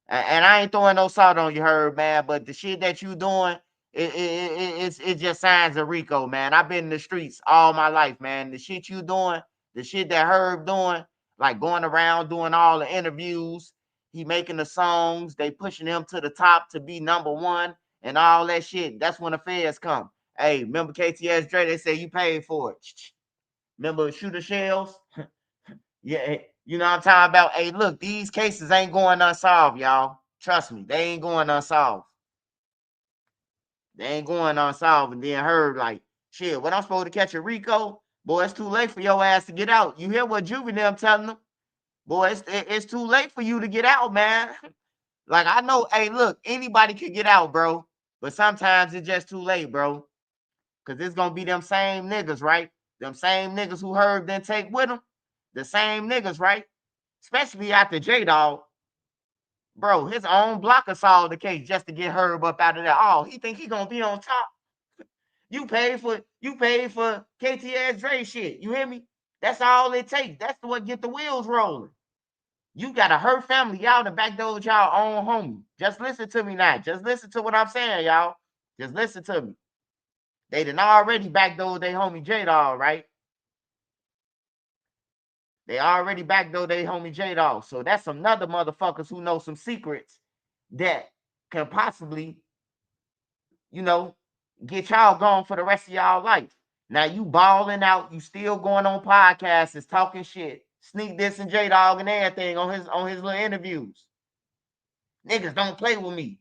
And I ain't throwing no salt on you, Herb, man. But the shit that you doing, it just signs of Rico, man. I've been in the streets all my life, man. The shit you doing, the shit that Herb doing, like going around doing all the interviews, he making the songs, they pushing him to the top to be #1 and all that shit. That's when the feds come. Hey, remember KTS Dre? They say you paid for it. Remember shooter shells? Yeah, you know what I'm talking about? Hey, look, these cases ain't going unsolved, y'all. Trust me, they ain't going unsolved. They ain't going unsolved. And then heard like, shit, when I'm supposed to catch a Rico, boy, it's too late for your ass to get out. You hear what Juvenile telling them? Boy, it's too late for you to get out, man. Like I know, hey, look, anybody could get out, bro. But sometimes it's just too late, bro. Cause it's gonna be them same niggas, right? Them same niggas who Herb then take with them. The same niggas, right? Especially after J Dog. Bro, his own blocker solved the case just to get Herb up out of there. Oh, he think he gonna be on top. You paid for KTS Dre shit. You hear me? That's all it takes. That's what get the wheels rolling. You got a hurt family. Y'all the backdoor y'all own homie. Just listen to me now. Just listen to what I'm saying, y'all. Just listen to me. They done already backdoored their homie J Dog, right? They already backdoored their homie J Dog. So that's another motherfuckers who know some secrets that can possibly, you know, get y'all going for the rest of y'all life. Now you balling out, you still going on podcasts, is talking shit, sneak this and J Dog and everything on his little interviews. Niggas don't play with me.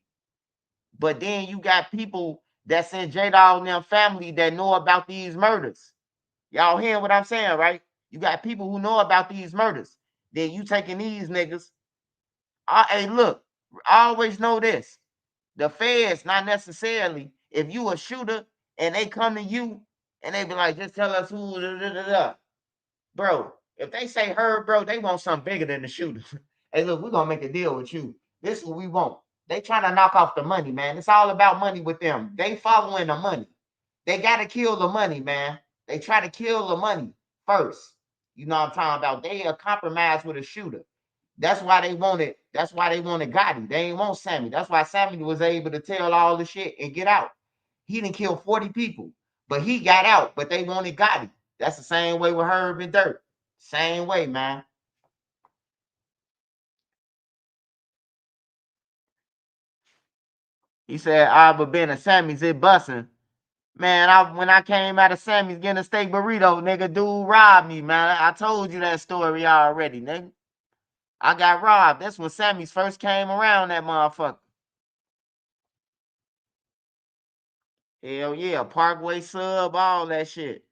But then you got people that's in J Dog and them family that know about these murders. Y'all hearing what I'm saying, right? You got people who know about these murders. Then you taking these niggas. Hey, look, I always know this. The feds, not necessarily, if you a shooter and they come to you and they be like, just tell us who, da, da, da, da. Bro, if they say her, bro, they want something bigger than the shooter. Hey, look, we're gonna make a deal with you. This is what we want. They trying to knock off the money, man. It's all about money with them. They following the money. They gotta kill the money, man. They try to kill the money first. You know what I'm talking about? They are compromised with a shooter. That's why they wanted. That's why they wanted Gotti. They ain't want Sammy. That's why Sammy was able to tell all the shit and get out. He didn't kill 40 people, but he got out. But they wanted Gotti. That's the same way with Herb and Dirt. Same way, man. He said, I've been a Sammy's it bussin'. Man, when I came out of Sammy's getting a steak burrito, nigga, dude robbed me, man. I told you that story already, nigga. I got robbed. That's when Sammy's first came around that motherfucker. Hell yeah, Parkway Sub, all that shit.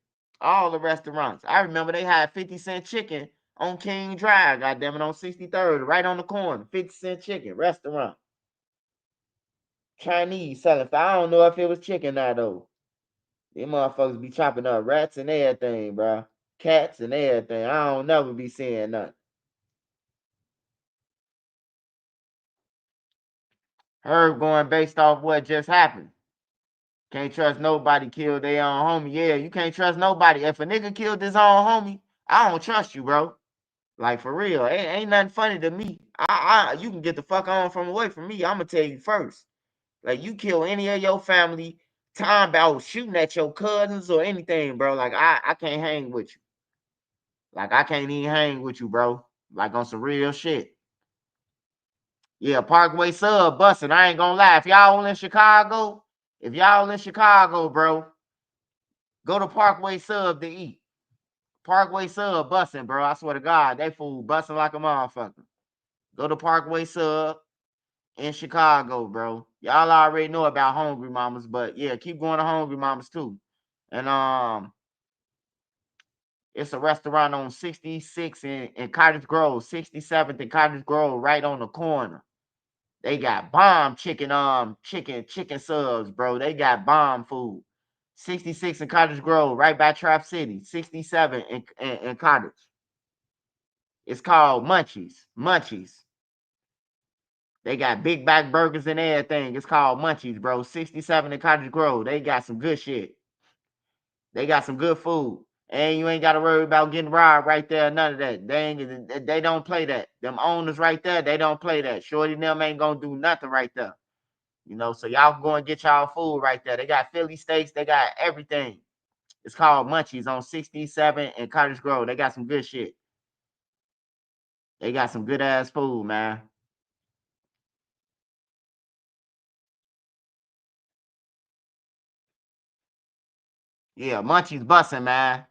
All the restaurants. I remember they had 50-cent chicken on King Drive, goddamn it, on 63rd, right on the corner. 50-cent chicken restaurant. Chinese selling. I don't know if it was chicken now though. Them motherfuckers be chopping up rats and everything, bro. Cats and everything. I don't never be seeing nothing. Herb going based off what just happened. Can't trust nobody killed their own homie. Yeah, you can't trust nobody. If a nigga killed his own homie, I don't trust you, bro. Like for real. Ain't nothing funny to me. You can get the fuck on from away from me. I'ma tell you first. Like you kill any of your family, time about shooting at your cousins or anything, bro. Like I can't hang with you. Like I can't even hang with you, bro. Like on some real shit. Yeah, Parkway Sub busting. I ain't gonna lie. If y'all in Chicago, bro, go to Parkway Sub to eat. Parkway Sub busting, bro. I swear to God, they food busting like a motherfucker. Go to Parkway Sub in Chicago, bro. Y'all already know about Hungry Mamas, but yeah, keep going to Hungry Mamas too. And it's a restaurant on 66 in Cottage Grove, 67th and Cottage Grove, right on the corner. They got bomb chicken subs, bro. They got bomb food. 66 in Cottage Grove, right by Trap City. 67 in Cottage. It's called Munchies. Munchies. They got big back burgers and everything. It's called Munchies, bro. 67 in Cottage Grove. They got some good shit. They got some good food. And you ain't got to worry about getting robbed right there. None of that. They don't play that. Them owners right there, they don't play that. Shorty and them ain't going to do nothing right there. You know, so y'all can go and get y'all food right there. They got Philly steaks. They got everything. It's called Munchies on 67 and Cottage Grove. They got some good shit. They got some good ass food, man. Yeah, Munchies busting, man.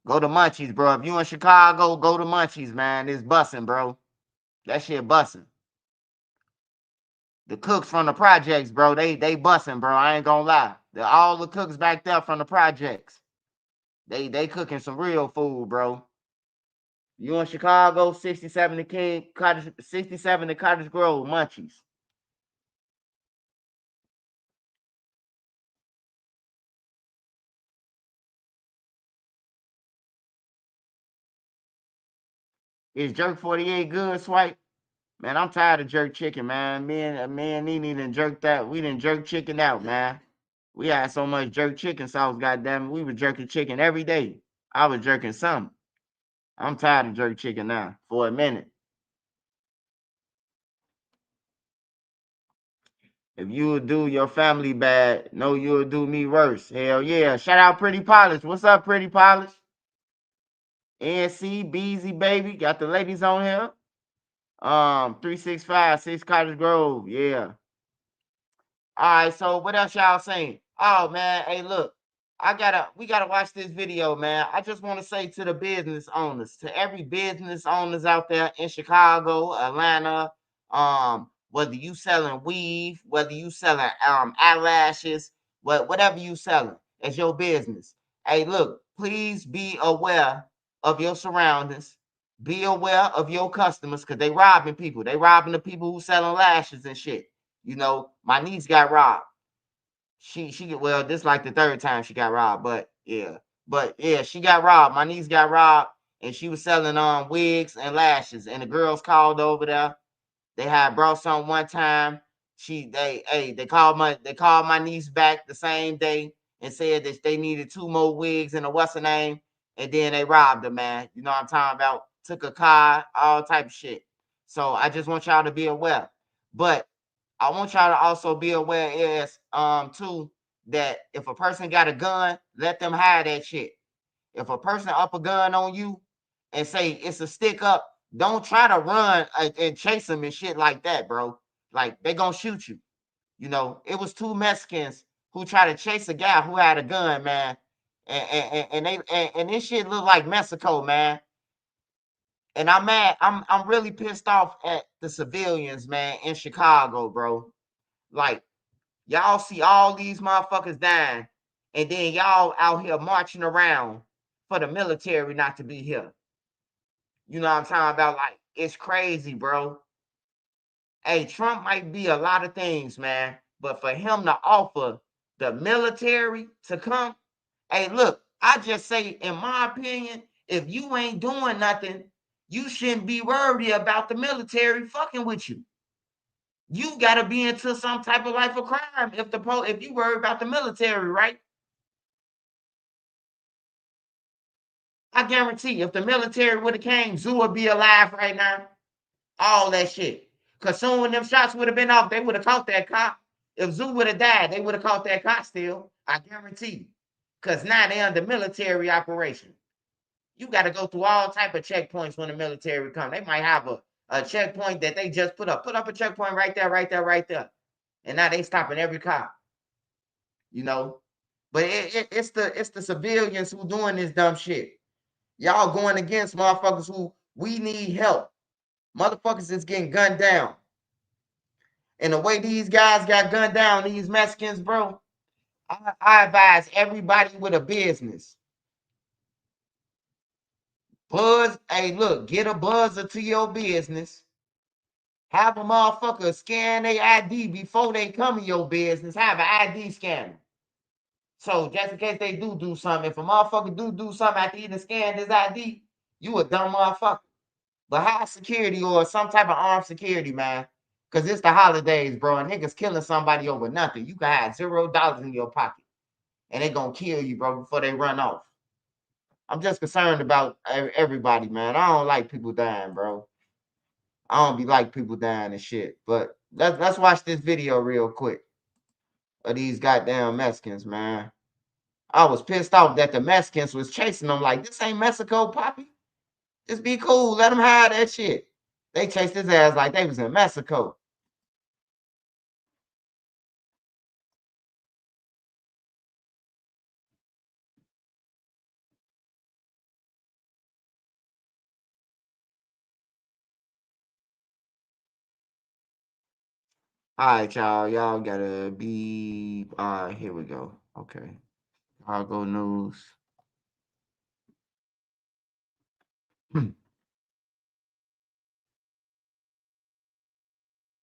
Go to Munchies, bro. If you in Chicago, go to Munchies, man. It's busting, bro. That shit busting. The cooks from the projects, bro, they busting, bro. I ain't gonna lie. All the cooks back there from the projects. They cooking some real food, bro. You in Chicago, 67 to King Cottage, 67 to Cottage Grove, Munchies. Is Jerk 48 good, Swipe? Man, I'm tired of jerk chicken, man. Me and Nene done jerked that. We done jerk chicken out, man. We had so much jerk chicken sauce, goddamn it. We were jerking chicken every day. I was jerking some. I'm tired of jerk chicken now for a minute. If you would do your family bad, no, you would do me worse. Hell yeah. Shout out Pretty Polish. What's up, Pretty Polish? NC, Beezy, baby. Got the ladies on here. 365, 6 Cottage Grove. Yeah. All right, so what else y'all saying? Oh man, hey, look, we gotta watch this video, man. I just want to say to the business owners, to every business owners out there in Chicago, Atlanta, whether you selling weave, whether you selling eyelashes, whatever you selling as your business. Hey, look, please be aware of your surroundings. Be aware of your customers because they robbing people. They robbing the people who selling lashes and shit. You know, my niece got robbed. She well, this like the third time she got robbed, but yeah, she got robbed. My niece got robbed, and she was selling wigs and lashes, and the girls called over there. They had brought some one time. They called my niece back the same day and said that they needed 2 more wigs and a what's her name, and then they robbed her, man. You know what I'm talking about? Took a car, all type of shit. So I just want y'all to be aware. But I want y'all to also be aware is too that if a person got a gun, let them hide that shit. If a person up a gun on you and say it's a stick up, don't try to run and chase them and shit like that, bro. Like they gonna shoot you. You know, it was 2 Mexicans who tried to chase a guy who had a gun, man. And this shit look like Mexico, man. And I'm mad. I'm really pissed off at the civilians, man, in Chicago, bro. Like y'all see all these motherfuckers dying, and then y'all out here marching around for the military not to be here. You know what I'm talking about? Like, it's crazy, bro. Hey, Trump might be a lot of things, man, but for him to offer the military to come, hey, look, I just say, in my opinion, if you ain't doing nothing, you shouldn't be worried about the military fucking with you. You got to be into some type of life of crime if you worry about the military, right? I guarantee if the military would have came, Zoo would be alive right now. All that shit. Cause soon when them shots would have been off, they would have caught that cop. If Zoo would have died, they would have caught that cop still. I guarantee you. Cause now they under military operation. You got to go through all type of checkpoints when the military come. They might have a checkpoint that they just put up. Put up a checkpoint right there, right there, right there. And now they stopping every cop. You know. But it's the civilians who doing this dumb shit. Y'all going against motherfuckers who we need help. Motherfuckers is getting gunned down. And the way these guys got gunned down, these Mexicans, bro, I advise everybody with a business. Buzz, hey, look, get a buzzer to your business. Have a motherfucker scan their ID before they come in your business. Have an ID scanner. So just in case they do something, if a motherfucker do something after he done scanned his ID, you a dumb motherfucker. But high security or some type of armed security, man. Because it's the holidays, bro, and niggas killing somebody over nothing. You can have $0 in your pocket, and they gonna kill you, bro, before they run off. I'm just concerned about everybody, man. I don't like people dying, bro. I don't be like people dying and shit. But let's watch this video real quick of these goddamn Mexicans, man. I was pissed off that the Mexicans was chasing them like this ain't Mexico, Poppy. Just be cool. Let them hide that shit. They chased his ass like they was in Mexico. All right, y'all. Y'all gotta be. All right, here we go. Okay. Chicago news.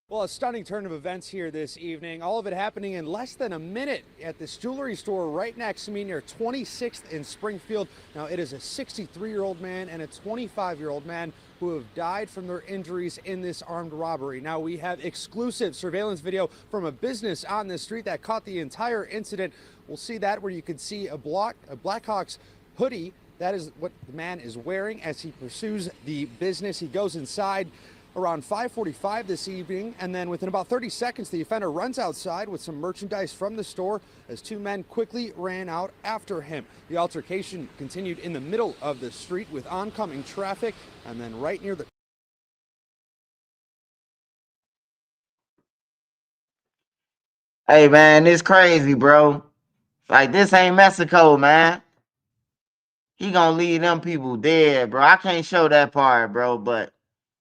Well, a stunning turn of events here this evening. All of it happening in less than a minute at this jewelry store right next to me near 26th in Springfield. Now, it is a 63-year-old man and a 25-year-old man who have died from their injuries in this armed robbery. Now, we have exclusive surveillance video from a business on this street that caught the entire incident. We'll see that where you can see a Blackhawks hoodie. That is what the man is wearing as he pursues the business. He goes inside around 5:45 this evening, and then within about 30 seconds, the offender runs outside with some merchandise from the store as two men quickly ran out after him. The altercation continued in the middle of the street with oncoming traffic, and then right near the... Hey, man, it's crazy, bro. Like, this ain't Mexico, man. He gonna leave them people dead, bro. I can't show that part, bro, but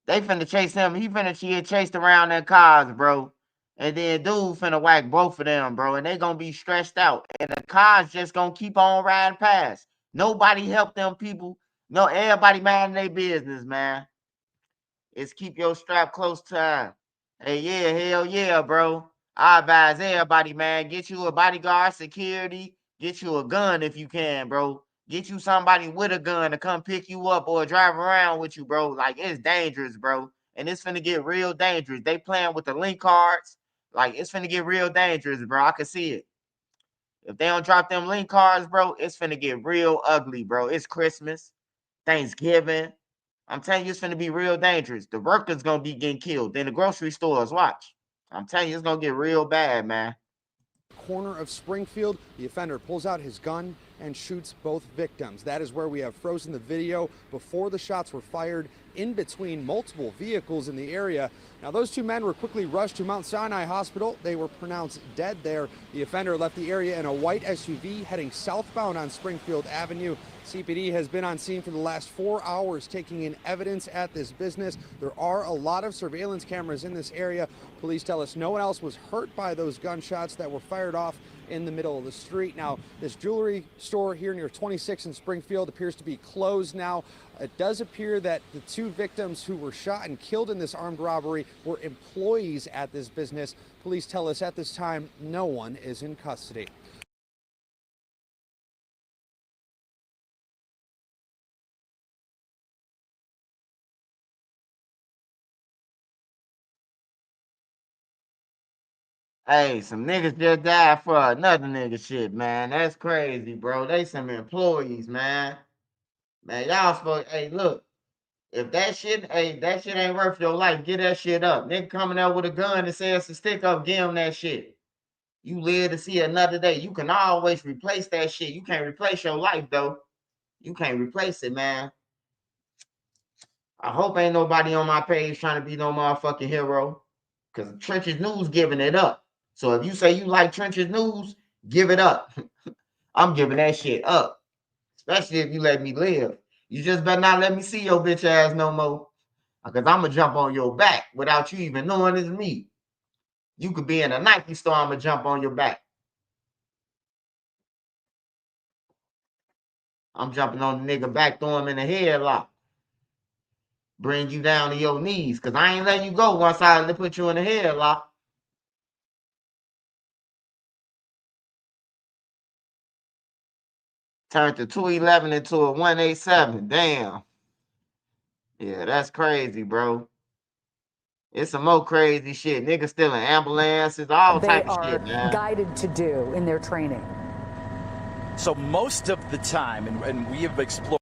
they finna chase him. He finna get chased around their cars, bro. And then dude finna whack both of them, bro. And they gonna be stressed out. And the cars just gonna keep on riding past. Nobody help them people. No, everybody minding their business, man. It's keep your strap close to him. Hey, yeah, hell yeah, bro. I advise everybody, man. Get you a bodyguard, security. Get you a gun if you can, bro. Get you somebody with a gun to come pick you up or drive around with you, bro. Like, it's dangerous, bro. And it's finna get real dangerous. They playing with the link cards. Like, it's finna get real dangerous, bro. I can see it. If they don't drop them link cards, bro, it's finna get real ugly, bro. It's Christmas, Thanksgiving. I'm telling you, it's gonna be real dangerous. The workers gonna be getting killed. Then the grocery stores, watch. I'm telling you, it's gonna get real bad, man. corner of Springfield, the offender pulls out his gun and shoots both victims. That is where we have frozen the video before the shots were fired in between multiple vehicles in the area. Now, those two men were quickly rushed to Mount Sinai Hospital. They were pronounced dead there. The offender left the area in a white SUV heading southbound on Springfield Avenue. CPD has been on scene for the last 4 hours taking in evidence at this business. There are a lot of surveillance cameras in this area. Police tell us no one else was hurt by those gunshots that were fired off in the middle of the street. Now, this jewelry store here near 26 in Springfield appears to be closed now. It does appear that the two victims who were shot and killed in this armed robbery were employees at this business. Police tell us at this time no one is in custody. Hey, some niggas just died for another nigga shit, man. That's crazy, bro. They some employees, man. Man, y'all supposed, hey, look, if that shit ain't worth your life, get that shit up. Nigga coming out with a gun and says to stick up, give him that shit. You live to see another day. You can always replace that shit. You can't replace your life, though. You can't replace it, man. I hope ain't nobody on my page trying to be no motherfucking hero. Because Trenches News giving it up. So if you say you like Trenches News, give it up. I'm giving that shit up. Especially if you let me live. You just better not let me see your bitch ass no more. Because I'm going to jump on your back without you even knowing it's me. You could be in a Nike store, I'm going to jump on your back. I'm jumping on the nigga back, throw him in the headlock. Bring you down to your knees. Because I ain't letting you go once I put you in the headlock. Turned to 211 into a 187. Damn. Yeah, that's crazy, bro. It's some more crazy shit. Niggas stealing ambulances, all type of shit, man. Guided to do in their training. So most of the time, and we have explored.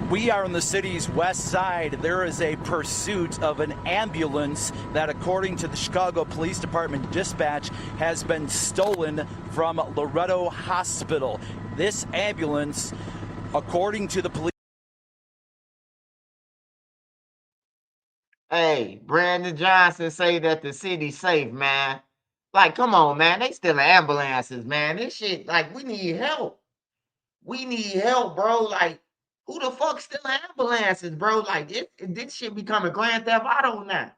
We are on the city's west side. There is a pursuit of an ambulance that, according to the Chicago Police Department dispatch, has been stolen from Loretto Hospital. This ambulance, according to the police. Hey, Brandon Johnson say that the city's safe, man. Like, come on, man. They stealing ambulances, man. This shit, like, we need help. We need help, bro. Like, Who the fuck still ambulances, bro? Like this shit becoming Grand Theft Auto now.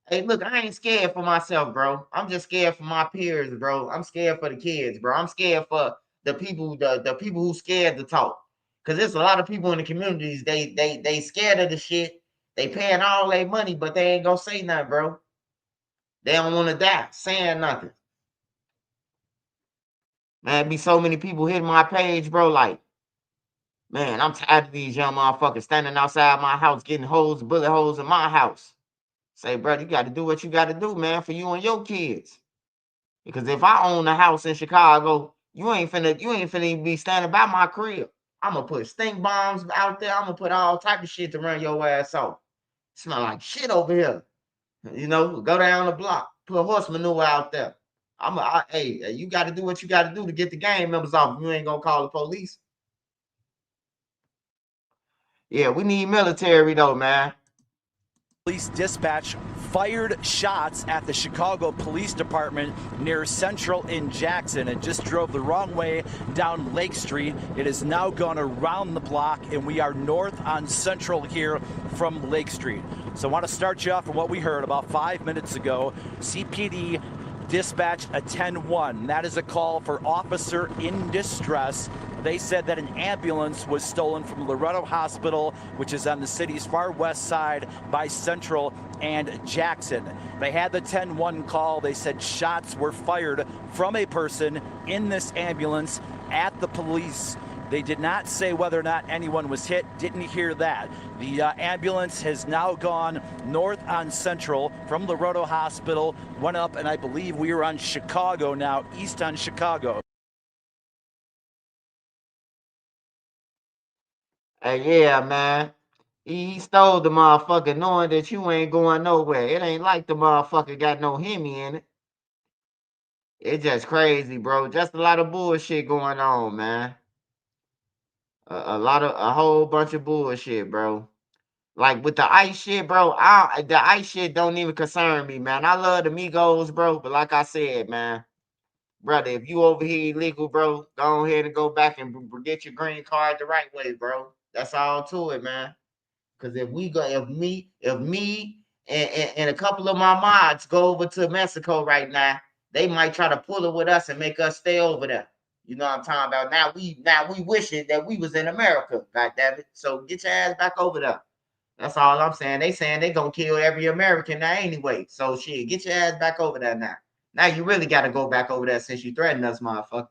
Hey, look, I ain't scared for myself, bro. I'm just scared for my peers, bro. I'm scared for the kids, bro. I'm scared for the people, the people who scared to talk. Cause there's a lot of people in the communities, they scared of the shit. They paying all their money, but they ain't gonna say nothing, bro. They don't want to die saying nothing. Man, be so many people hitting my page, bro. Like, man, I'm tired of these young motherfuckers standing outside my house getting holes, bullet holes in my house. Say, bro, you got to do what you got to do, man, for you and your kids. Because if I own a house in Chicago, you ain't finna be standing by my crib. I'm gonna put stink bombs out there. I'm gonna put all type of shit to run your ass off. Smell like shit over here. You know, go down the block, put horse manure out there. Hey, you got to do what you got to do to get the gang members off. You ain't gonna call the police. Yeah, we need military though, man. Police dispatch fired shots at the Chicago Police Department near Central in Jackson. It just drove the wrong way down Lake Street. It has now gone around the block, and we are north on Central here from Lake Street. So I want to start you off with what we heard about 5 minutes ago. CPD dispatched a 10-1. That is a call for officer in distress. They said that an ambulance was stolen from Loretto Hospital, which is on the city's far west side by Central and Jackson. They had the 10-1 call. They said shots were fired from a person in this ambulance at the police. They did not say whether or not anyone was hit. Didn't hear that. The ambulance has now gone north on Central from Loretto Hospital, went up, and I believe we are on Chicago now, east on Chicago. Hey, yeah, man. He stole the motherfucker knowing that you ain't going nowhere. It ain't like the motherfucker got no Hemi in it. It's just crazy, bro. Just a lot of bullshit going on, man. A whole bunch of bullshit, bro. Like with the ICE shit, bro. The ICE shit don't even concern me, man. I love the Migos, bro. But like I said, man, brother, if you over here illegal, bro, go ahead and go back and get your green card the right way, bro. That's all to it, man. Because if me and a couple of my mods go over to Mexico right now, they might try to pull it with us and make us stay over there. You know what I'm talking about? Now we wishing that we was in America, goddammit. So get your ass back over there. That's all I'm saying. They saying they gonna kill every American now anyway. So shit, get your ass back over there now. Now you really gotta go back over there since you threatened us, motherfucker.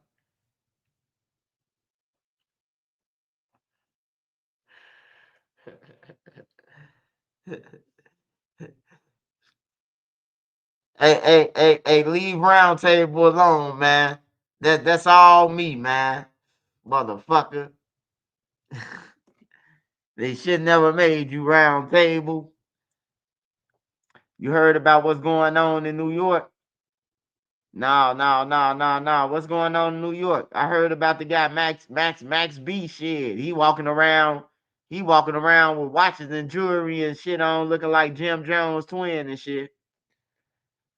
Hey, leave round table alone, man. That's all me, man. Motherfucker. They should never made you round table. You heard about what's going on in New York? No. What's going on in New York? I heard about the guy Max B shit. He walking around with watches and jewelry and shit on, looking like Jim Jones' twin and shit.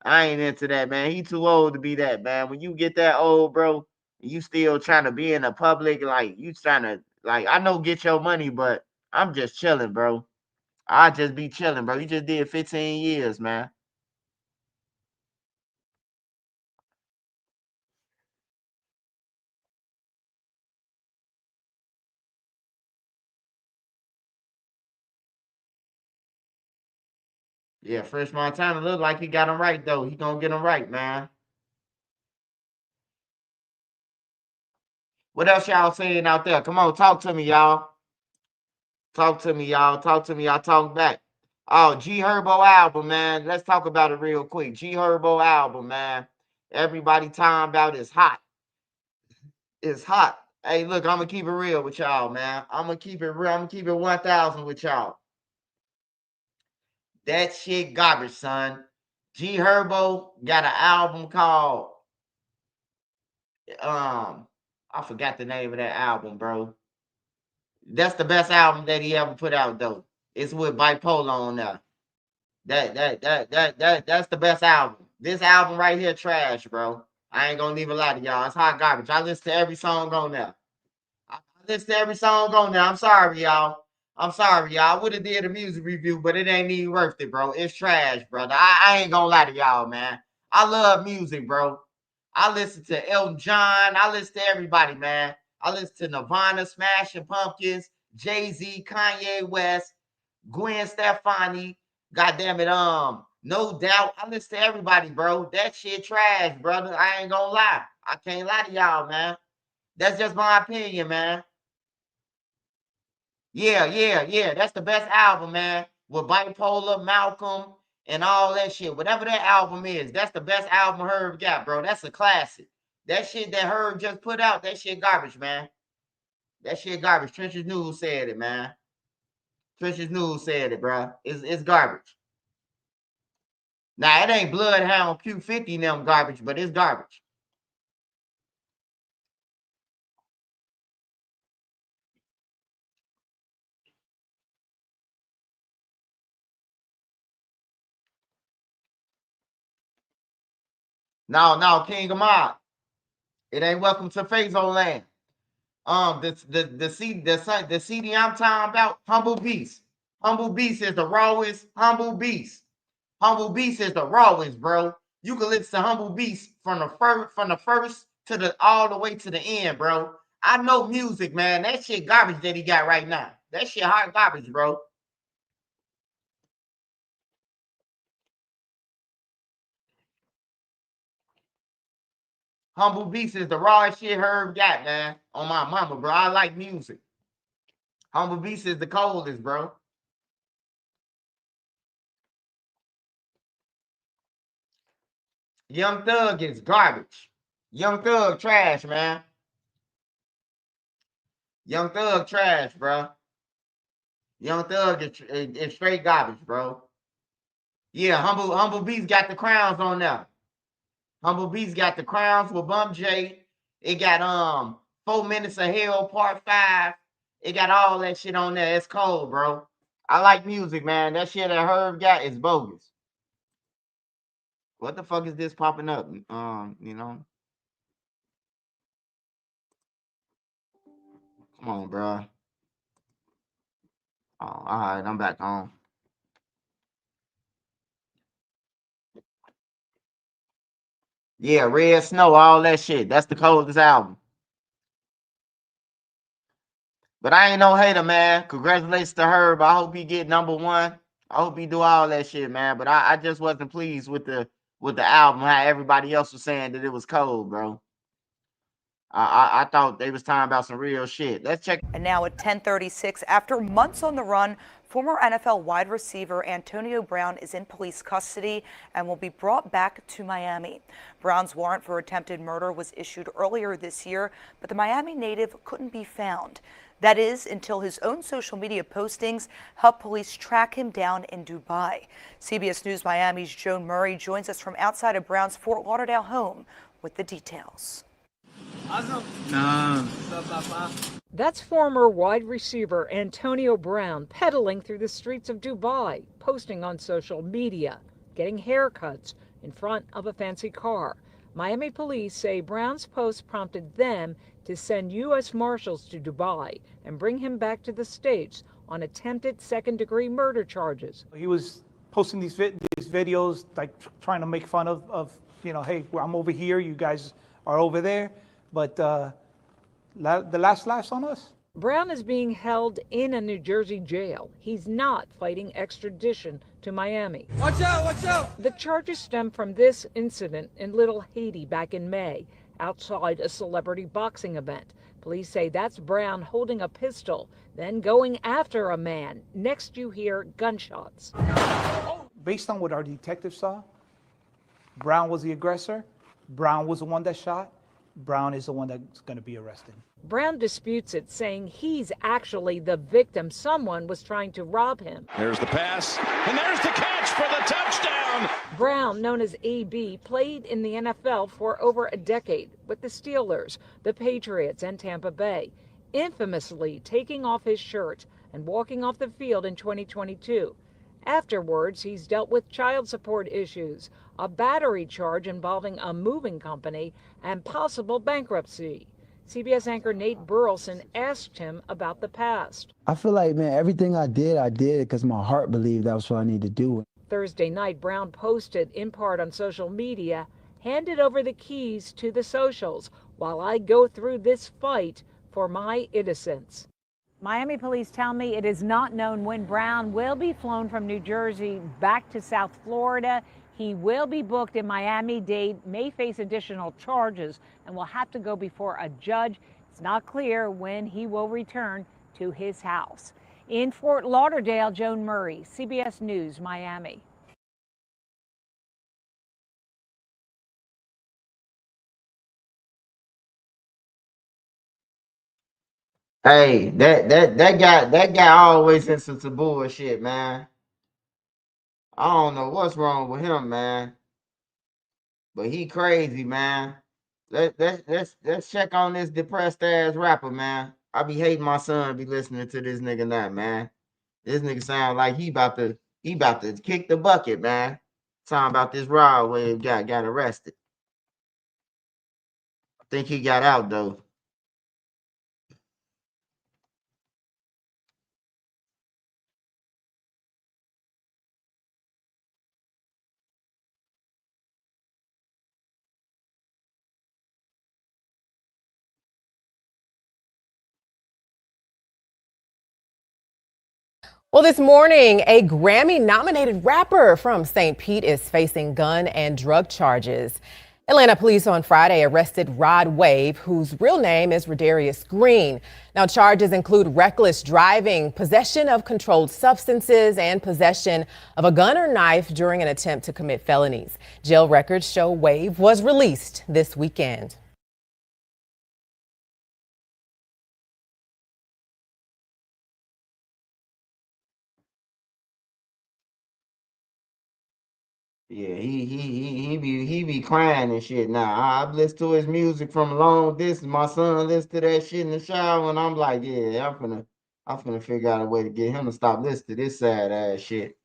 I ain't into that, man. He too old to be that, man. When you get that old, bro, you still trying to be in the public, like you trying to, like, I know get your money, but I'm just chilling, bro. I just be chilling, bro. You just did 15 years, man. Yeah, Fresh Montana look like he got him right though. He gonna get him right, man. What else y'all saying out there? Come on, talk to me, y'all. Talk to me, y'all. Talk to me. Y'all talk back. Oh, G Herbo album, man. Let's talk about it real quick. G Herbo album, man. Everybody talking about it's hot. It's hot. Hey, look, I'm gonna keep it real with y'all, man. I'm gonna keep it real. I'm gonna keep it 1,000 with y'all. That shit garbage, son. G Herbo got an album called I forgot the name of that album, bro. That's the best album that he ever put out, though. It's with Bipolar on there. That's the best album. This album right here, trash, bro. I ain't gonna leave a lie to y'all. It's hot garbage. I listen to every song on there. I I listen to every song on there. I'm sorry, y'all. I'm sorry, y'all. I would have did a music review, but it ain't even worth it, bro. It's trash, brother. I ain't gonna lie to y'all, man. I love music, bro. I listen to Elton John. I listen to everybody, man. I listen to Nirvana, Smashing Pumpkins, Jay-Z, Kanye West, Gwen Stefani. Goddamn it, No Doubt. I listen to everybody, bro. That shit trash, brother. I ain't gonna lie. I can't lie to y'all, man. That's just my opinion, man. Yeah. That's the best album, man. With Bipolar, Malcolm, and all that shit. Whatever that album is, that's the best album Herb got, bro. That's a classic. That shit that Herb just put out, that shit garbage, man. That shit garbage. Trenches News said it, man. Trenches News said it, bro. It's garbage. Now, it ain't Bloodhound Q50 and them garbage, but it's garbage. No, King of Mod. It ain't Welcome to Phaso Land. The CD I'm talking about, Humble Beast. Humble Beast is the rawest. Humble Beast. Humble Beast is the rawest, bro. You can listen to Humble Beast from the first to the all the way to the end, bro. I know music, man. That shit garbage that he got right now. That shit hot garbage, bro. Humble Beast is the rawest shit Herb got, man. On my mama, bro. I like music. Humble Beast is the coldest, bro. Young Thug is garbage. Young Thug trash, man. Young Thug trash, bro. Young Thug is straight garbage, bro. Yeah, Humble Beast got the crowns on there. Humble Beast got the crowns with Bump J. It got 4 Minutes of Hell Part 5. It got all that shit on there. It's cold, bro. I like music, man. That shit that Herb got is bogus. What the fuck is this popping up? You know. Come on, bro. Oh, all right, I'm back on. Yeah, Red Snow, all that shit. That's the coldest album. But I ain't no hater, man. Congratulations to Herb. I hope he get #1. I hope he do all that shit, man. But I just wasn't pleased with the album. How everybody else was saying that it was cold, bro. I thought they was talking about some real shit. Let's check. And now at 10:36, after months on the run, former NFL wide receiver Antonio Brown is in police custody and will be brought back to Miami. Brown's warrant for attempted murder was issued earlier this year, but the Miami native couldn't be found. That is, until his own social media postings helped police track him down in Dubai. CBS News Miami's Joan Murray joins us from outside of Brown's Fort Lauderdale home with the details. That's former wide receiver Antonio Brown pedaling through the streets of Dubai, posting on social media, getting haircuts in front of a fancy car. Miami police say Brown's post prompted them to send U.S. Marshals to Dubai and bring him back to the States on attempted second-degree murder charges. He was posting these videos, like trying to make fun of hey, I'm over here, you guys are over there. But the last laugh's on us. Brown is being held in a New Jersey jail. He's not fighting extradition to Miami. Watch out, watch out! The charges stem from this incident in Little Haiti back in May, outside a celebrity boxing event. Police say that's Brown holding a pistol, then going after a man. Next you hear gunshots. Based on what our detectives saw, Brown was the aggressor. Brown was the one that shot. Brown is the one that's going to be arrested. Brown disputes it, saying he's actually the victim. Someone was trying to rob him. There's the pass, and there's the catch for the touchdown. Brown, known as AB, played in the NFL for over a decade with the Steelers, the Patriots, and Tampa Bay, infamously taking off his shirt and walking off the field in 2022. Afterwards, he's dealt with child support issues, a battery charge involving a moving company, and possible bankruptcy. CBS anchor Nate Burleson asked him about the past. I feel like, man, everything I did because my heart believed that was what I need to do. Thursday night, Brown posted, in part on social media, handed over the keys to the socials while I go through this fight for my innocence. Miami police tell me it is not known when Brown will be flown from New Jersey back to South Florida. He will be booked in Miami-Dade, may face additional charges, and will have to go before a judge. It's not clear when he will return to his house. In Fort Lauderdale, Joan Murray, CBS News, Miami. Hey, that guy always into some bullshit, man. I don't know what's wrong with him, man. But he crazy, man. Let's check on this depressed ass rapper, man. I be hating my son be listening to this nigga now, man. This nigga sound like he about to kick the bucket, man. Talking about this Rod Wave got arrested. I think he got out though. Well, this morning, a Grammy-nominated rapper from St. Pete is facing gun and drug charges. Atlanta police on Friday arrested Rod Wave, whose real name is Rodarius Green. Now, charges include reckless driving, possession of controlled substances, and possession of a gun or knife during an attempt to commit felonies. Jail records show Wave was released this weekend. Yeah, he be crying and shit now. I've listened to his music from a long distance. My son listens to that shit in the shower, and I'm like, yeah, I'm finna figure out a way to get him to stop listening to this sad ass shit.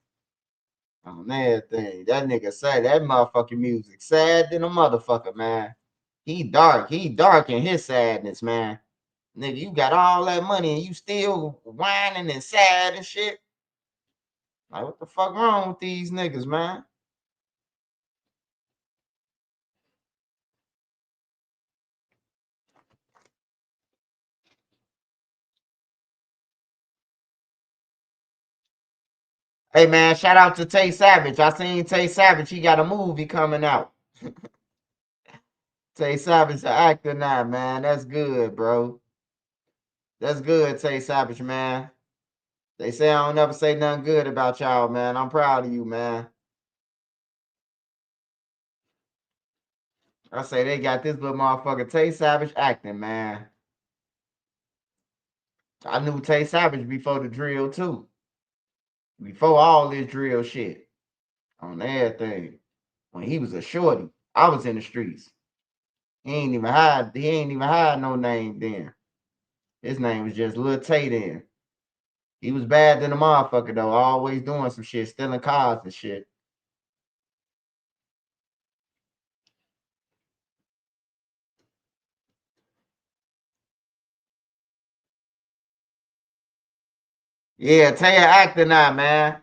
On everything. That nigga say that motherfucking music sad than a motherfucker, man. He dark in his sadness, man. Nigga, you got all that money and you still whining and sad and shit. Like, what the fuck wrong with these niggas, man? Hey man, shout out to Tay Savage. I seen Tay Savage. He got a movie coming out. Tay Savage, an actor now, man. That's good, bro. That's good, Tay Savage, man. They say I don't never say nothing good about y'all, man. I'm proud of you, man. I say they got this little motherfucker Tay Savage acting, man. I knew Tay Savage before the drill too. Before all this drill shit. On everything. When he was a shorty, I was in the streets. He ain't even had no name then. His name was just Lil Tay then. He was bad than a motherfucker though, always doing some shit, stealing cars and shit. Yeah, Tay an actor now, man.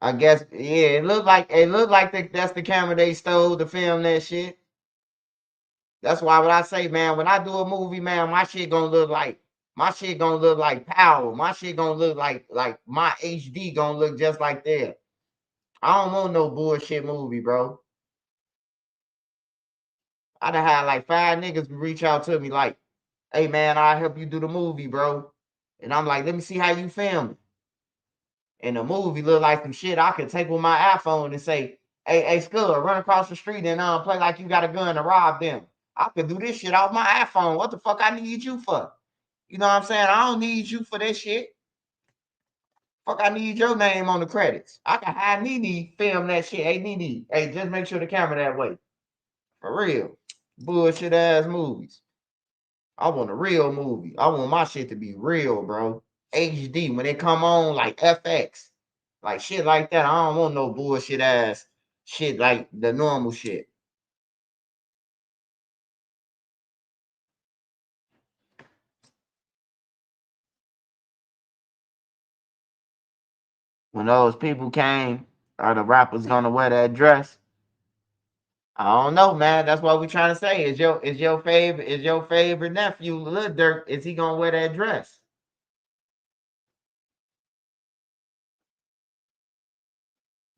I guess, yeah, it looked like that's the camera they stole to film that shit. That's why when I say, man, when I do a movie, man, my shit gonna look like Power. My shit gonna look like my HD gonna look just like that. I don't want no bullshit movie, bro. I done had like 5 niggas reach out to me like, hey man, I'll help you do the movie, bro. And I'm like, let me see how you film it. And the movie look like some shit I could take with my iPhone and say, hey, Scudder, run across the street and play like you got a gun to rob them. I could do this shit off my iPhone. What the fuck I need you for? You know what I'm saying? I don't need you for this shit. Fuck, I need your name on the credits. I can have Nene film that shit. Hey, Nene, hey, just make sure the camera that way. For real. Bullshit ass movies. I want a real movie. I want my shit to be real, bro. HD when they come on like FX, like shit like that. I don't want no bullshit ass shit like the normal shit. when those people came, are the rappers gonna wear that dress? I don't know, man. That's what we trying to say. Is your favorite nephew Lil Durk? Is he gonna wear that dress?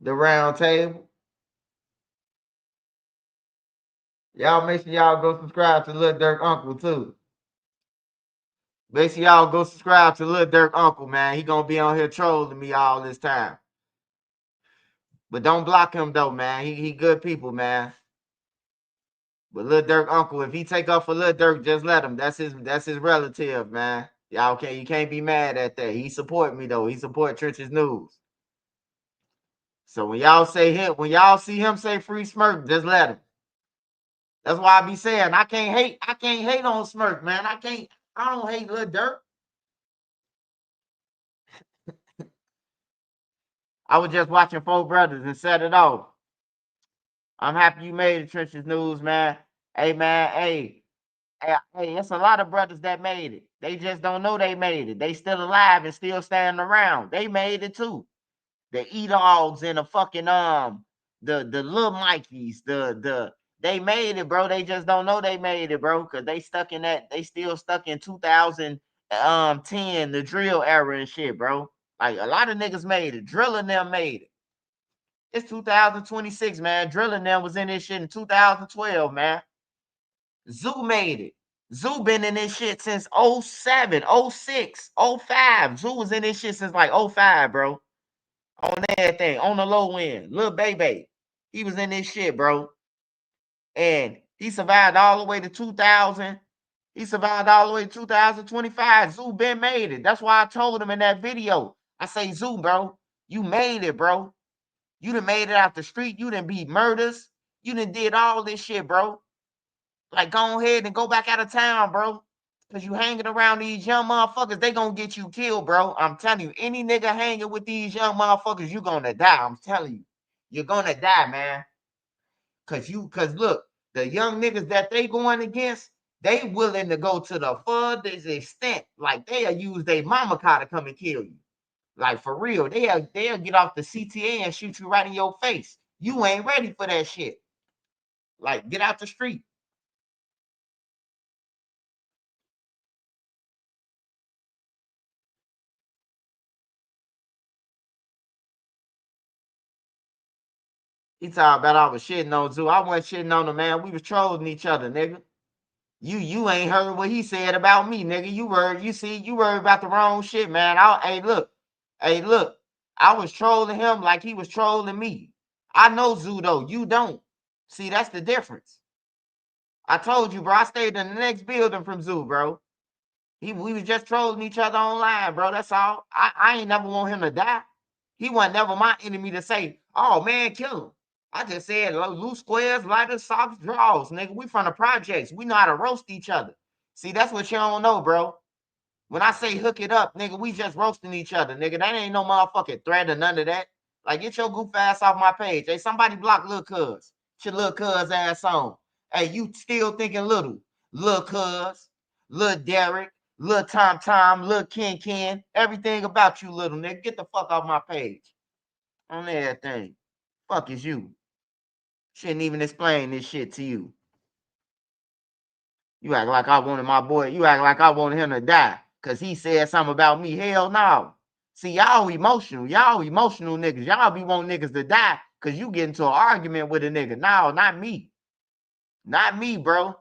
The round table. Y'all make sure y'all go subscribe to Lil Durk Uncle too. Make sure y'all go subscribe to Lil Durk Uncle, man. He gonna be on here trolling me all this time. But don't block him though, man. He good people, man. But Lil Durk Uncle, if he take up for Lil Durk, just let him. That's his relative, man. Y'all you can't be mad at that. He support me though. He support Trenches News. So when y'all see him say free Smirk, just let him. That's why I be saying I can't hate on Smirk, man. I don't hate Lil Durk. I was just watching Four Brothers and set it off. I'm happy you made it, Trenches News, man. Hey, man, hey, it's a lot of brothers that made it. They just don't know they made it. They still alive and still standing around. They made it too. The E-Dogs and the fucking the little Mikeys, they made it, bro. They just don't know they made it, bro, because they still stuck in 2010, the drill era and shit, bro. Like a lot of niggas made it. Drilling them made it. It's 2026, man. Drilling them was in this shit in 2012, man. Zoo made it. Zoo been in this shit since 07, 06, 05. Zoo was in this shit since like 05, bro. On everything, on the low end. Lil Baby, he was in this shit, bro. And he survived all the way to 2000. He survived all the way to 2025. Zoo been made it. That's why I told him in that video. I say, Zoo, bro, you made it, bro. You done made it out the street. You done beat murders. You done did all this shit, bro. Like, go ahead and go back out of town, bro. Because you hanging around these young motherfuckers, they gonna get you killed, bro. I'm telling you, any nigga hanging with these young motherfuckers, you gonna die. I'm telling you. You're gonna die, man. Cause look, the young niggas that they going against, they willing to go to the furthest extent. Like, they'll use their mama car to come and kill you. Like, for real. They'll get off the CTA and shoot you right in your face. You ain't ready for that shit. Like, get out the street. He talking about I was shitting on Zoo. I wasn't shitting on him, man. We was trolling each other, nigga. You ain't heard what he said about me, nigga. You worried about the wrong shit, man. Hey, look. I was trolling him like he was trolling me. I know Zoo, though. You don't. See, that's the difference. I told you, bro. I stayed in the next building from Zoo, bro. We was just trolling each other online, bro. That's all. I ain't never want him to die. He wasn't never my enemy to say, oh, man, kill him. I just said loose squares, lighters, socks, draws, nigga. We from the projects. We know how to roast each other. See, that's what you don't know, bro. When I say hook it up, nigga, we just roasting each other, nigga. That ain't no motherfucking threat or none of that. Like, get your goof ass off my page. Hey, somebody block Lil Cuz. Get your Lil Cuz ass on. Hey, you still thinking little. Lil Cuz, Lil Derek, Lil Tom, Lil Ken. Everything about you, little nigga. Get the fuck off my page. On everything. Fuck is you. Shouldn't even explain this shit to you. You act like I wanted my boy. You act like I wanted him to die because he said something about me. Hell no. See, y'all emotional. Y'all emotional niggas. Y'all be wanting niggas to die because you get into an argument with a nigga. No, not me. Not me, bro.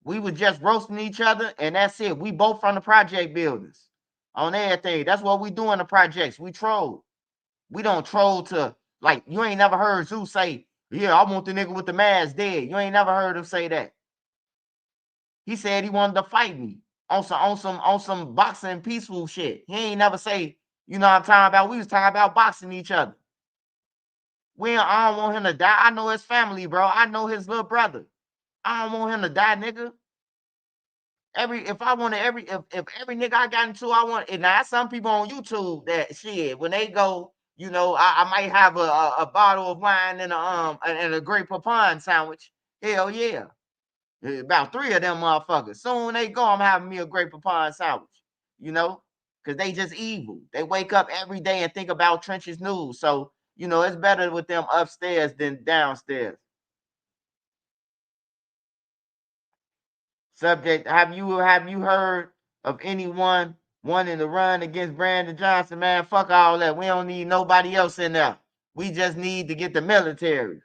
We was just roasting each other, and that's it. We both from the project buildings. On everything. That's what we do in the projects. We troll. We don't troll to, like, you ain't never heard Zeus say, yeah, I want the nigga with the mask dead. You ain't never heard him say that. He said he wanted to fight me on some boxing peaceful shit. He ain't never say, you know what I'm talking about? We was talking about boxing each other. I don't want him to die. I know his family, bro. I know his little brother. I don't want him to die, nigga. If every nigga I got into, I want. And now some people on YouTube that shit when they go, you know, I might have a bottle of wine and a great pecan sandwich. Hell yeah. About 3 of them motherfuckers. Soon they go, I'm having me a great pecan sandwich. You know? because they just evil. They wake up every day and think about Trenches News. So, you know, it's better with them upstairs than downstairs. Subject, have you heard of anyone wanting to run against Brandon Johnson? Man, fuck all that. We don't need nobody else in there. We just need to get the military.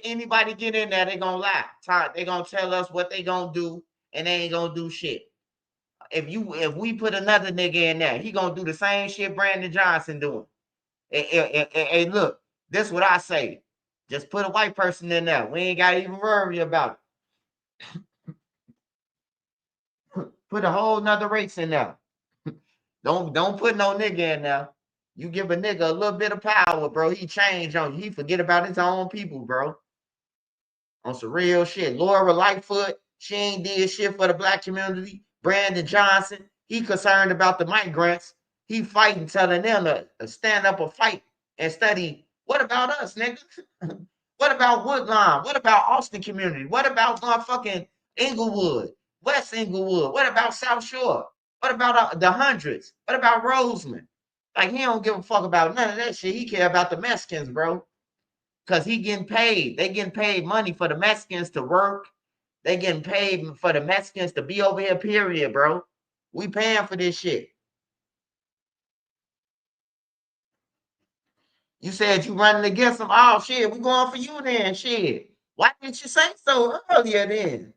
Anybody get in there, they gonna lie. They gonna tell us what they gonna do, and they ain't gonna do shit. If we put another nigga in there, he gonna do the same shit Brandon Johnson doing. Hey, look, this is what I say. Just put a white person in there. We ain't gotta even worry about it. Put a whole nother race in there. Don't put no nigga in there. You give a nigga a little bit of power, bro. He change on you. He forget about his own people, bro. On some real shit. Laura Lightfoot, she ain't did shit for the black community. Brandon Johnson, he concerned about the migrants. He fighting, telling them to stand up or fight and study. What about us, nigga? What about Woodlawn? What about Austin community? What about motherfucking Inglewood? West Inglewood? What about South Shore? What about the hundreds? What about Roseman? Like, he don't give a fuck about none of that shit. He care about the Mexicans, bro. Because he getting paid. They getting paid money for the Mexicans to work. They getting paid for the Mexicans to be over here, period, bro. We paying for this shit. You said you running against them. Oh, shit, we going for you then, shit. Why didn't you say so earlier then?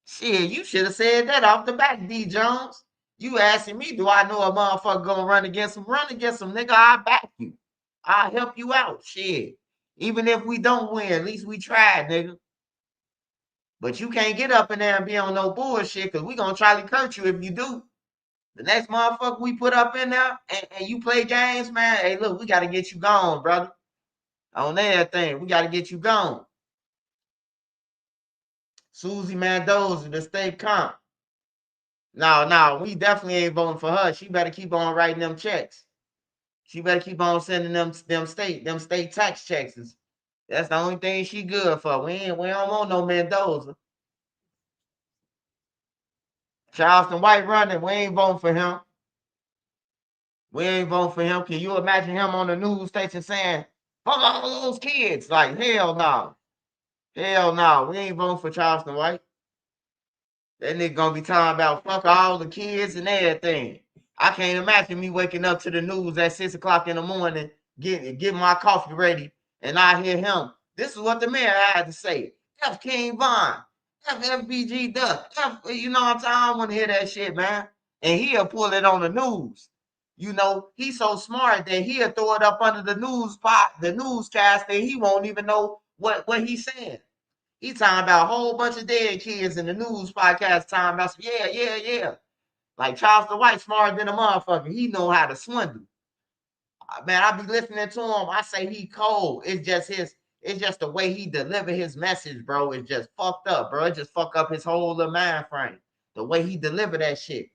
Shit, you should have said that off the back, D. Jones. You asking me, do I know a motherfucker gonna run against him? Run against him, nigga. I'll back you. I'll help you out, shit. Even if we don't win, at least we tried, nigga. But you can't get up in there and be on no bullshit, because we gonna Charlie Kirk you if you do. The next motherfucker we put up in there and you play games, man, hey, look, we got to get you gone, brother. On everything, we got to get you gone. Susie Mendoza, the state comp. No, we definitely ain't voting for her. She better keep on writing them checks. She better keep on sending them state tax checks. That's the only thing she good for. We don't want no Mendoza. Charleston White running, we ain't voting for him. We ain't voting for him. Can you imagine him on the news station saying, fuck all those kids? Like, hell no. Hell no. We ain't voting for Charleston White. That nigga gonna be talking about fuck all the kids and everything. I can't imagine me waking up to the news at 6 o'clock in the morning, getting my coffee ready, and I hear him. This is what the mayor had to say. F King Von, F FBG Duck, you know what I'm saying? I don't want to hear that shit, man. And he'll pull it on the news. You know, he's so smart that he'll throw it up under the newscast, and he won't even know what he's saying. He talking about a whole bunch of dead kids in the news podcast talking about, yeah. Like Charleston White smarter than a motherfucker. He know how to swindle. Man, I be listening to him. I say he cold. It's just the way he deliver his message, bro. It's just fucked up, bro. It just fuck up his whole little mind frame. The way he deliver that shit.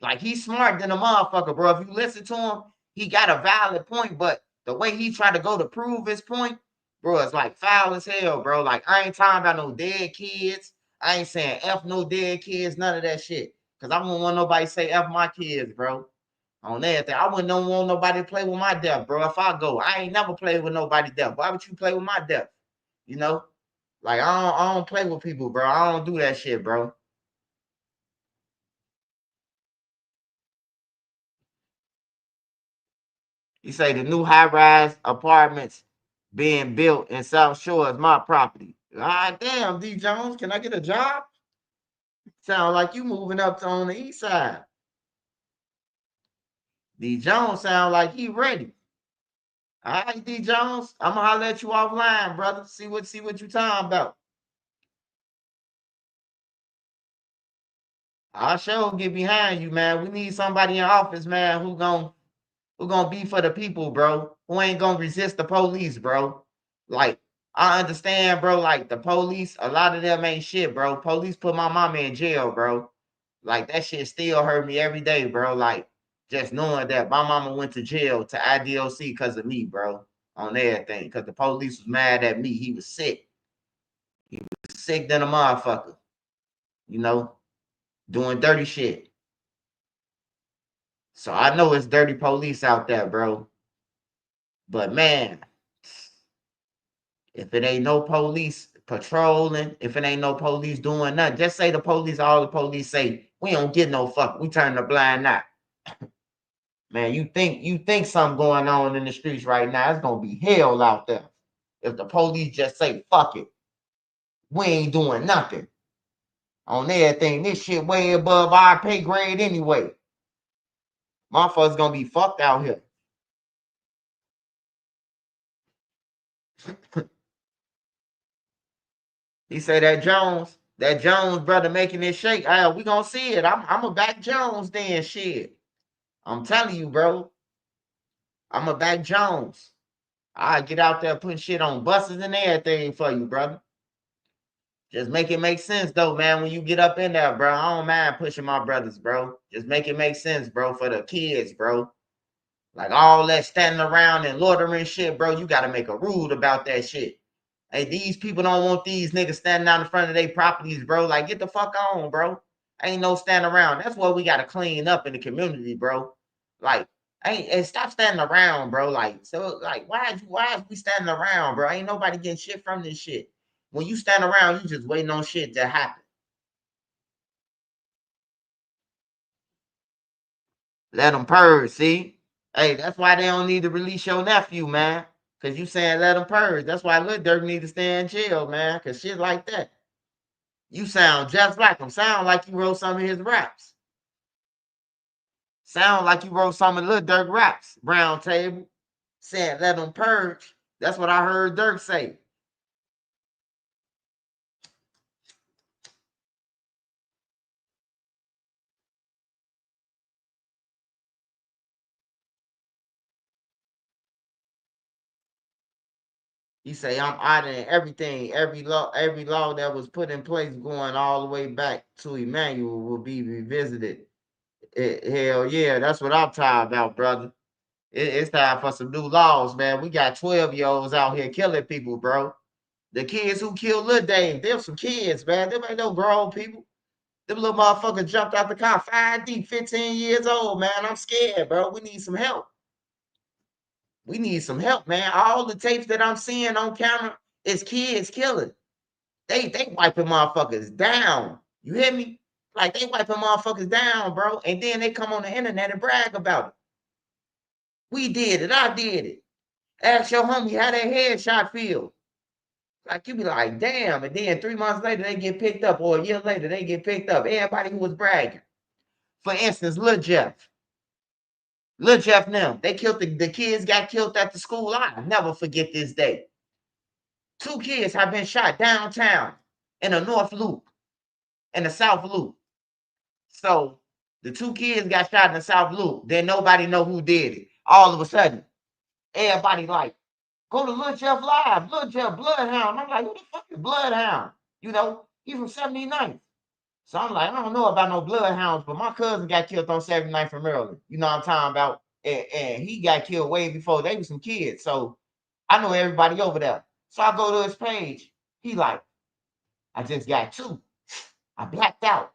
Like, he's smarter than a motherfucker, bro. If you listen to him, he got a valid point, but the way he tried to go to prove his point, bro, it's like foul as hell, bro. Like, I ain't talking about no dead kids. I ain't saying F no dead kids, none of that shit. Because I wouldn't want nobody to say F my kids, bro. On everything. I wouldn't want nobody to play with my death, bro. If I go, I ain't never played with nobody's death. Why would you play with my death? You know? Like, I don't play with people, bro. I don't do that shit, bro. You say the new high-rise apartments being built in South Shore is my property. Ah, damn, D. Jones, can I get a job? Sound like you moving up on the east side. D. Jones sound like he ready. All right, D. Jones, I'm gonna holler at you offline, brother. See what you talking about. I'll sure get behind you, man. We need somebody in office, man, who gonna be for the people, bro. Who ain't gonna resist the police, bro. Like, I understand, bro. Like, the police, a lot of them ain't shit, bro. Police put my mama in jail, bro. Like, that shit still hurt me every day, bro. Like, just knowing that my mama went to jail to IDOC because of me, bro. On everything. Because the police was mad at me. He was sick. He was sick than a motherfucker. You know? Doing dirty shit. So I know it's dirty police out there, bro. But man, if it ain't no police patrolling, if it ain't no police doing nothing, just say the police, all the police say, we don't get no fuck. We turn the blind eye. Man, you think something going on in the streets right now, it's gonna be hell out there. If the police just say, fuck it, we ain't doing nothing. On everything, this shit way above our pay grade anyway. Motherfuckers gonna be fucked out here. He say that Jones brother making this shake. We gonna see it. I'm a back Jones then, shit. I'm telling you, bro. I'm a back Jones. I get out there putting shit on buses and everything for you, brother. Just make it make sense, though, man. When you get up in there, bro, I don't mind pushing my brothers, bro. Just make it make sense, bro, for the kids, bro. Like all that standing around and loitering shit, bro. You got to make a rule about that shit. Hey, these people don't want these niggas standing out in front of their properties, bro. Like, get the fuck on, bro. Ain't no standing around. That's what we got to clean up in the community, bro. Like, and stop standing around, bro. Like, so, like, why is we standing around, bro? Ain't nobody getting shit from this shit. When you stand around, you just waiting on shit to happen. Let them purge, see? Hey, that's why they don't need to release your nephew, man. Because you saying let him purge. That's why Lil Durk need to stay in jail, man. Because shit like that. You sound just like him. Sound like you wrote some of his raps. Sound like you wrote some of Lil Durk raps. Brown Table. Saying let him purge. That's what I heard Durk say. He say I'm auditing everything, every law that was put in place going all the way back to Emmanuel will be revisited. Hell yeah, that's what I'm talking about, brother. It's time for some new laws, man. We got 12-year-olds out here killing people, bro. The kids who killed Lil Dave, them some kids, man. Them ain't no grown people. Them little motherfuckers jumped out the car 5 deep, 15 years old, man. I'm scared, bro. We need some help. We need some help, man. All the tapes that I'm seeing on camera is kids killing. They wiping motherfuckers down. You hear me? Like they wiping motherfuckers down, bro. And then they come on the internet and brag about it. We did it. I did it. Ask your homie how that headshot feel. Like you be like, damn. And then 3 months later they get picked up, or a year later they get picked up. Everybody who was bragging. For instance, Lil Jeff. Lil Jeff now. They killed the kids got killed at the school. I'll never forget this day. 2 kids have been shot downtown in the North Loop and the South Loop. So the 2 kids got shot in the South Loop. Then nobody know who did it. All of a sudden, everybody like, go to Lil Jeff Live, Lil Jeff Bloodhound. I'm like, who the fuck is Bloodhound? You know, he from 79th. So I'm like, I don't know about no Bloodhounds, but my cousin got killed on 79th from Maryland. You know what I'm talking about? And he got killed way before they were some kids. So I know everybody over there. So I go to his page. He like, I just got 2. I blacked out.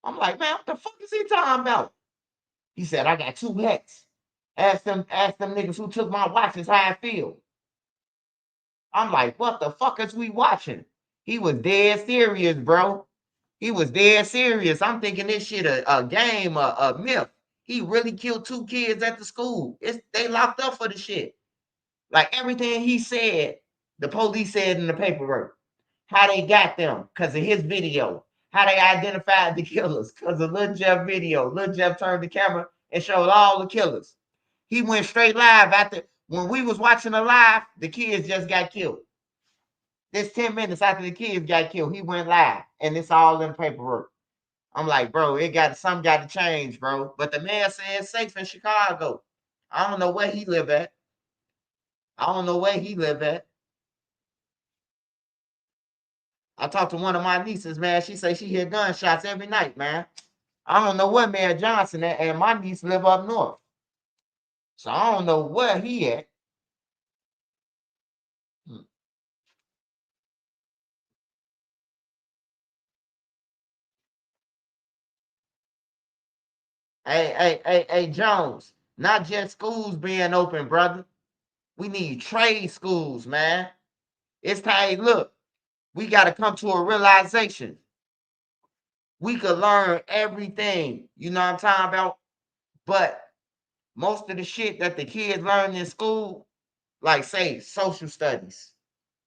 I'm like, man, what the fuck is he talking about? He said, I got 2 hats. Ask them niggas who took my watches how I feel. I'm like, what the fuck is we watching? He was dead serious, bro. He was dead serious. I'm thinking this shit a game, a myth. He really killed 2 kids at the school. They locked up for the shit. Like everything he said, the police said in the paperwork. How they got them because of his video. How they identified the killers because of Lil Jeff video. Lil Jeff turned the camera and showed all the killers. He went straight live after when we was watching the live. The kids just got killed. This 10 minutes after the kids got killed, he went live, and it's all in paperwork. I'm like, bro, something got to change, bro. But the man said it's safe in Chicago. I don't know where he live at. I talked to one of my nieces, man. She say she hear gunshots every night, man. I don't know where Mayor Johnson at, and my niece live up north. So I don't know where he at. Hey, Jones, not just schools being open, brother. We need trade schools, man. It's time, look, we got to come to a realization. We could learn everything, you know what I'm talking about? But most of the shit that the kids learn in school, like say social studies,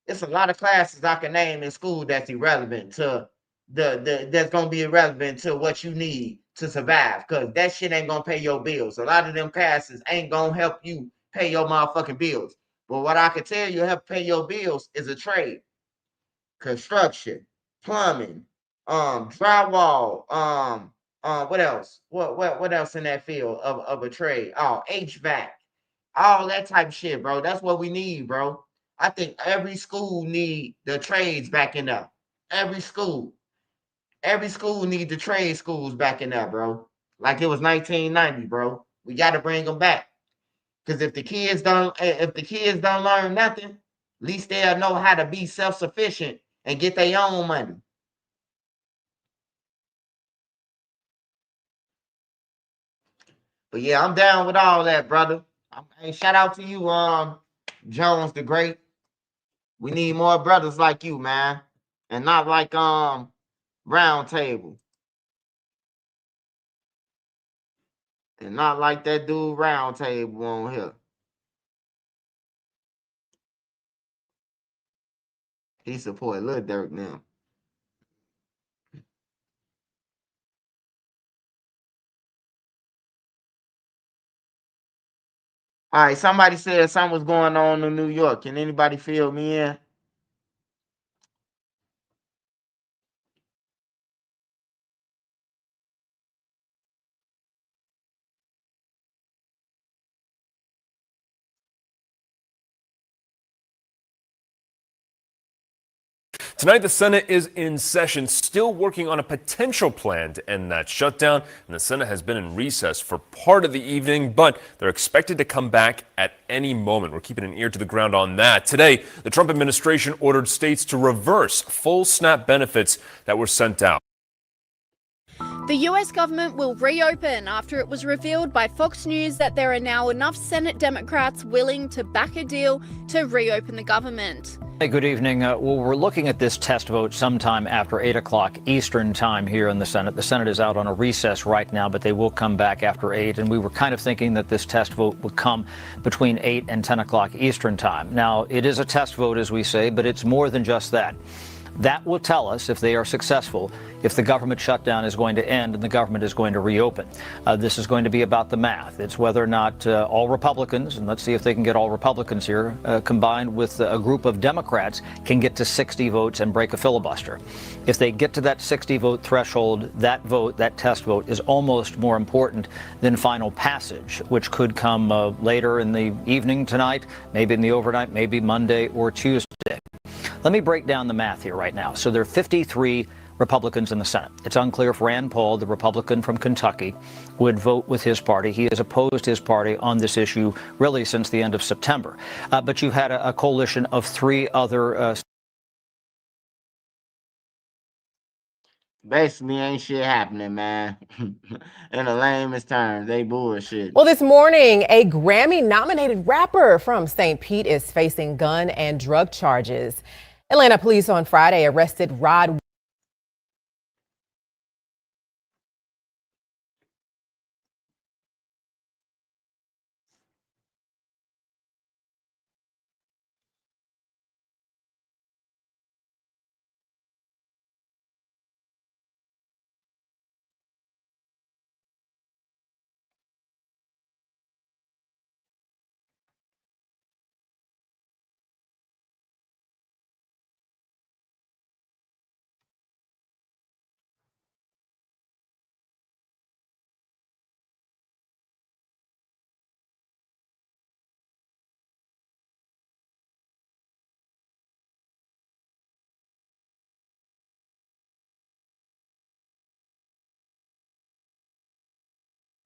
it's a lot of classes I can name in school that's irrelevant to that's gonna be irrelevant to what you need to survive, because that shit ain't gonna pay your bills. A lot of them classes ain't gonna help you pay your motherfucking bills. But what I can tell you help pay your bills is a trade. Construction, plumbing, drywall, what else? What else in that field of a trade? Oh, HVAC, all that type of shit, bro. That's what we need, bro. I think every school need the trades back in there. Every school need the trade schools back in there, bro. Like it was 1990, bro. We got to bring them back. Because if the kids don't learn nothing, at least they'll know how to be self-sufficient and get their own money. But yeah, I'm down with all that, brother. Hey, shout out to you, Jones the Great. We need more brothers like you, man, and not like Round Table, and not like that dude Round Table on here. He support Lil Durk now. All right, somebody said something was going on in New York. Can anybody fill me in? Tonight, the Senate is in session, still working on a potential plan to end that shutdown. And the Senate has been in recess for part of the evening, but they're expected to come back at any moment. We're keeping an ear to the ground on that. Today, the Trump administration ordered states to reverse full SNAP benefits that were sent out. The US government will reopen after it was revealed by Fox News that there are now enough Senate Democrats willing to back a deal to reopen the government. Hey, good evening. Well, we're looking at this test vote sometime after 8 o'clock Eastern time here in the Senate. The Senate is out on a recess right now, but they will come back after 8. And we were kind of thinking that this test vote would come between 8 and 10 o'clock Eastern time. Now, it is a test vote, as we say, but it's more than just that. That will tell us, if they are successful, if the government shutdown is going to end and the government is going to reopen. This is going to be about the math. It's whether or not all Republicans, and let's see if they can get all Republicans here, combined with a group of Democrats, can get to 60 votes and break a filibuster. If they get to that 60 vote threshold, that vote, that test vote, is almost more important than final passage, which could come later in the evening tonight, maybe in the overnight, maybe Monday or Tuesday. Let me break down the math here right now. So there are 53 Republicans in the Senate. It's unclear if Rand Paul, the Republican from Kentucky, would vote with his party. He has opposed his party on this issue really since the end of September. But you've had a coalition of 3 other Basically, ain't shit happening, man. In the lamest terms, they bullshit. Well, this morning, a Grammy-nominated rapper from St. Pete is facing gun and drug charges. Atlanta police on Friday arrested Rod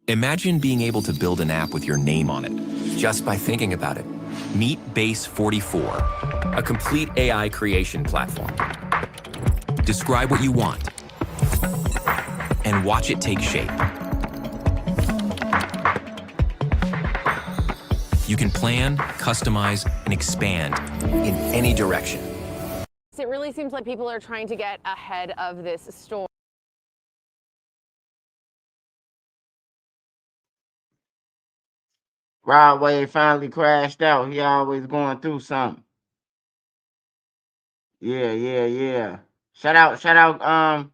Imagine being able to build an app with your name on it, just by thinking about it. Meet Base 44, a complete AI creation platform. Describe what you want, and watch it take shape. you can plan, customize, and expand in any direction. It really seems like people are trying to get ahead of this storm. Rod Wave finally crashed out. He always going through something. Yeah. Shout out,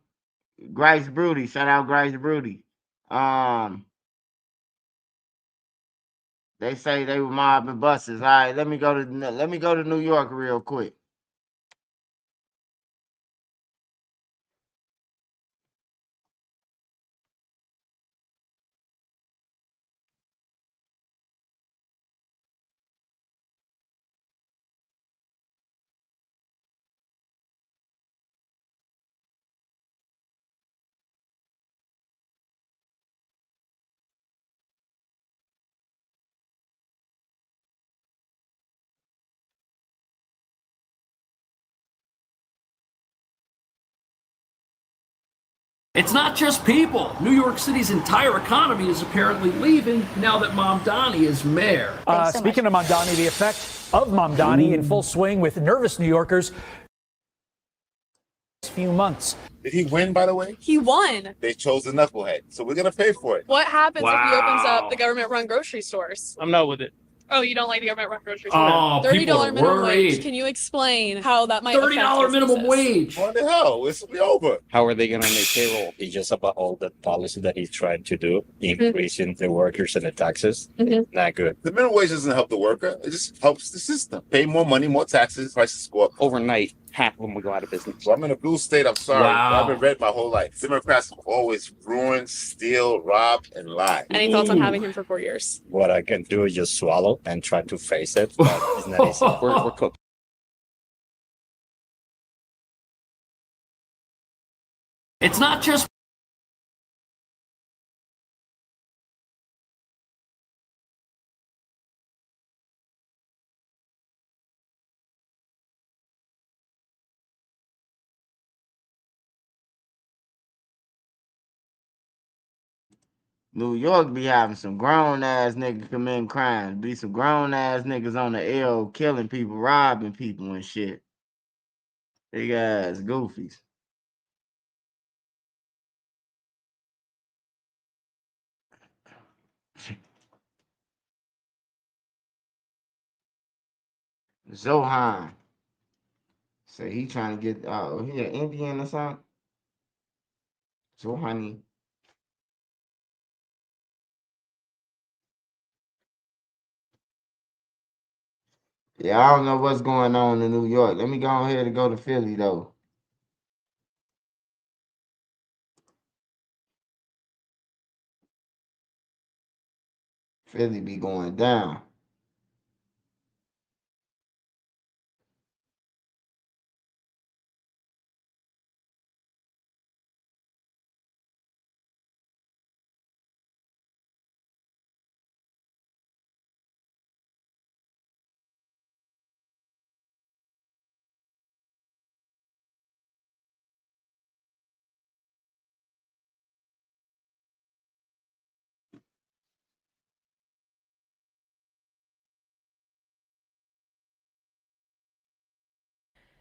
Grice Broody. Shout out Grice Broody. They say they were mobbing buses. All right, let me go to New York real quick. It's not just people. New York City's entire economy is apparently leaving now that Mamdani is mayor. Speaking of Mamdani, the effect of Mamdani in full swing with nervous New Yorkers. Few months. Did he win, by the way? He won. They chose the knucklehead, so we're gonna pay for it. What happens if he opens up the government-run grocery stores? I'm not with it. Oh, you don't like the government-run grocery Oh, stores? people are $30 minimum worried. wage. Can you explain how that might affect $30 minimum wage. What the hell? It's over. How are they going to make payroll? It's just about all the policy that he's trying to do, increasing the workers and the taxes. Not good. The minimum wage doesn't help the worker. It just helps the system. Pay more money, more taxes, prices go up. Overnight, half of them will go out of business. So I'm in a blue state. I'm sorry. Wow. I've been red my whole life. Democrats always ruin, steal, rob, and lie. Any thoughts on having him for 4 years? What I can do is just swallow and try to face it, but it's not easy. We're cooked. It's not just New York be having some grown ass niggas committing crimes. Be some grown ass niggas on the L killing people, robbing people and shit. Big ass goofies. Zohan. So he trying to get he an Indian or something? Zohani. Yeah, I don't know what's going on in New York. Let me go ahead and go to Philly though. Philly be going down.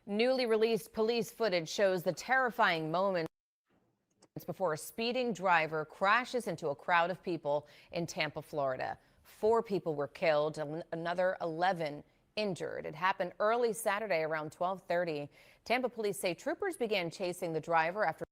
Newly released police footage shows the terrifying moments before a speeding driver crashes into a crowd of people in Tampa, Florida. 4 people were killed and another 11 injured. It happened early Saturday around 12:30. Tampa police say troopers began chasing the driver after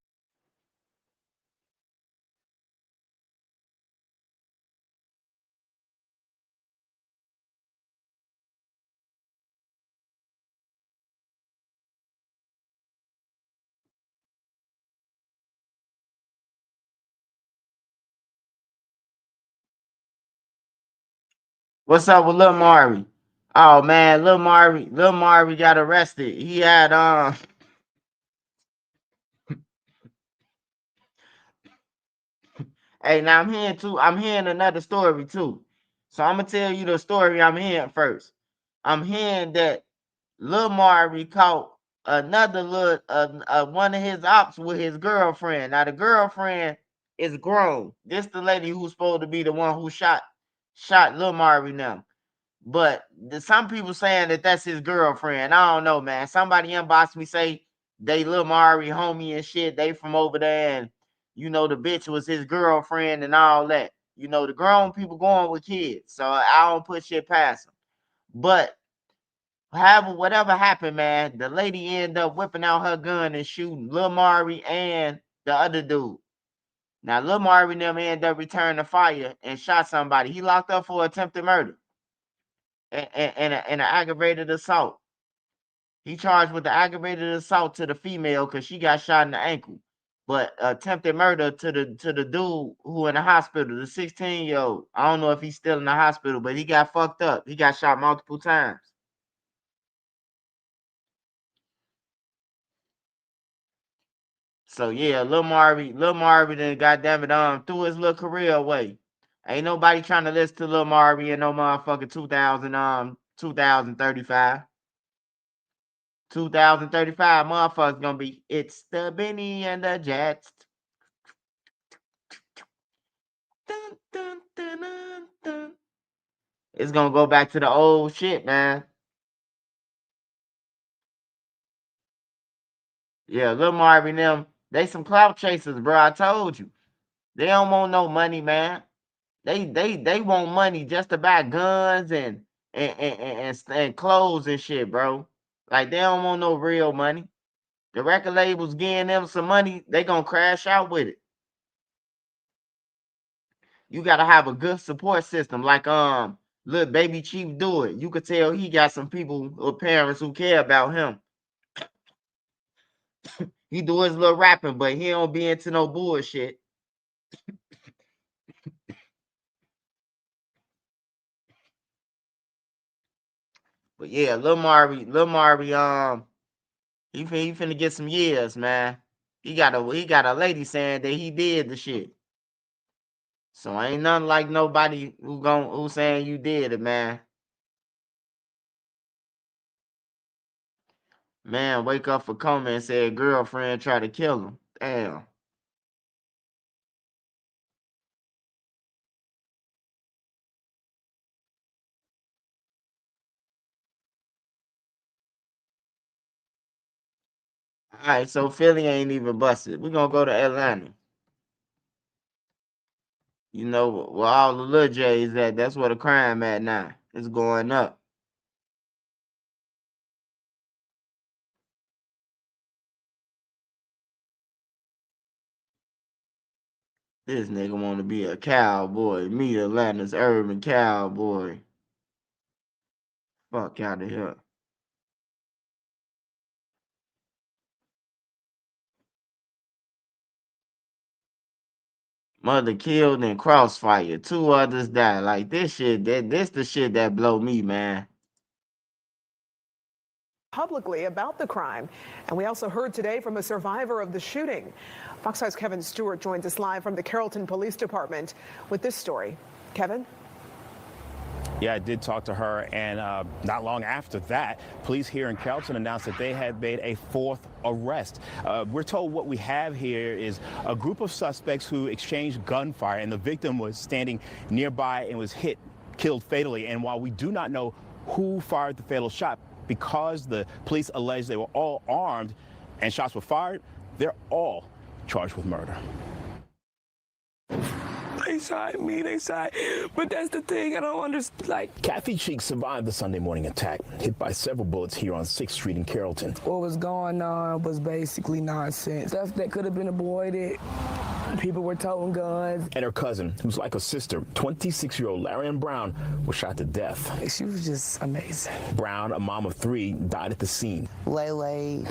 What's up with Lil Mari? Oh man, Lil Mari got arrested. He had Hey, now I'm hearing another story too. So I'm gonna tell you the story I'm hearing first. I'm hearing that Lil Mari caught another one of his ops with his girlfriend. Now the girlfriend is grown. This the lady who's supposed to be the one who shot Lil Mari now. But some people saying that that's his girlfriend. I don't know, man. Somebody inboxed me say they Lil Mari homie and shit. They from over there, and you know the bitch was his girlfriend and all that. You know the grown people going with kids, so I don't put shit past them. But whatever happened, man, the lady ended up whipping out her gun and shooting Lil Mari and the other dude. Now Lil Mari and them ended up returning the fire and shot somebody. He locked up for attempted murder and an aggravated assault. He charged with the aggravated assault to the female because she got shot in the ankle, but attempted murder to the dude who in the hospital, the 16-year-old. I don't know if he's still in the hospital, but he got fucked up. He got shot multiple times. So yeah, Lil Mari then goddamn it threw his little career away. Ain't nobody trying to listen to Lil Mari in no motherfucking 2035. 2035 motherfuckers gonna be it's the Benny and the Jets. Dun, dun, dun, dun, dun. It's gonna go back to the old shit, man. Yeah, Lil Mari and them, they some clout chasers, bro. I told you. They don't want no money, man. They want money just to buy guns and clothes and shit, bro. Like they don't want no real money. The record labels giving them some money, they gonna crash out with it. You gotta have a good support system, like Lil Baby Chief do it. You could tell he got some people or parents who care about him. He do his little rapping, but he don't be into no bullshit. But yeah, Lil Mari, he finna get some years, man. He got a lady saying that he did the shit. So ain't nothing like nobody who saying you did it, man. Man, wake up for coma and said girlfriend tried to kill him. Damn. All right, so Philly ain't even busted. We're gonna go to Atlanta. You know, where all the little J's at, that's where the crime at now. It's going up. This nigga want to be a cowboy. Meet Atlanta's urban cowboy. Fuck out of here. Mother killed in crossfire. 2 others died. Like this shit, this the shit that blow me, man. Publicly about the crime. And we also heard today from a survivor of the shooting. Fox 5's Kevin Stewart joins us live from the Carrollton Police Department with this story. Kevin? Yeah, I did talk to her, and not long after that, police here in Carrollton announced that they had made a 4th arrest. We're told what we have here is a group of suspects who exchanged gunfire, and the victim was standing nearby and was killed fatally. And while we do not know who fired the fatal shot, because the police allege they were all armed and shots were fired, they're all charged with murder. They shot me, but that's the thing I don't understand. Like, Kathy Cheek survived the Sunday morning attack, hit by several bullets here on 6th Street in Carrollton. What was going on was basically nonsense. Stuff that could have been avoided. People were toting guns. And her cousin, who's like a sister, 26-year-old Larian Brown, was shot to death. She was just amazing. Brown, a mom of 3, died at the scene. Lele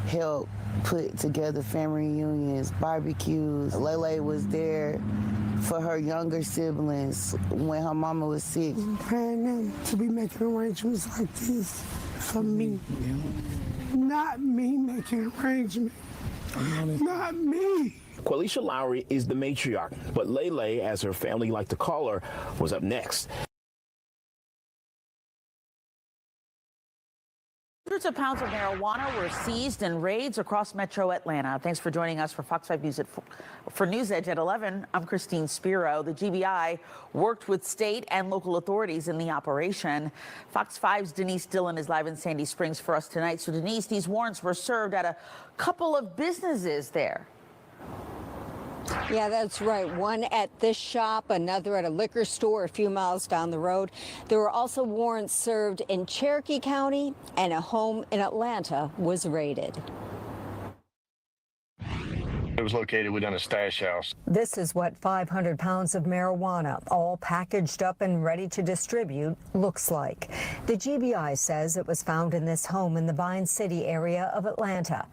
helped put together family reunions, barbecues. Lele was there for her younger siblings when her mama was sick. I'm praying them to be making arrangements like this for me. Not me making arrangements. Not me. Qualisha Lowry is the matriarch, but Lele, as her family liked to call her, was up next. Hundreds of pounds of marijuana were seized in raids across metro Atlanta. Thanks for joining us for Fox 5 News for News Edge at 11. I'm Christine Spiro. The GBI worked with state and local authorities in the operation. Fox 5's Denise Dillon is live in Sandy Springs for us tonight. So Denise, these warrants were served at a couple of businesses there. Yeah, that's right. One at this shop, another at a liquor store a few miles down the road. There were also warrants served in Cherokee County, and a home in Atlanta was raided. It was located within a stash house. This is what 500 pounds of marijuana, all packaged up and ready to distribute, looks like. The GBI says it was found in this home in the Vine City area of Atlanta.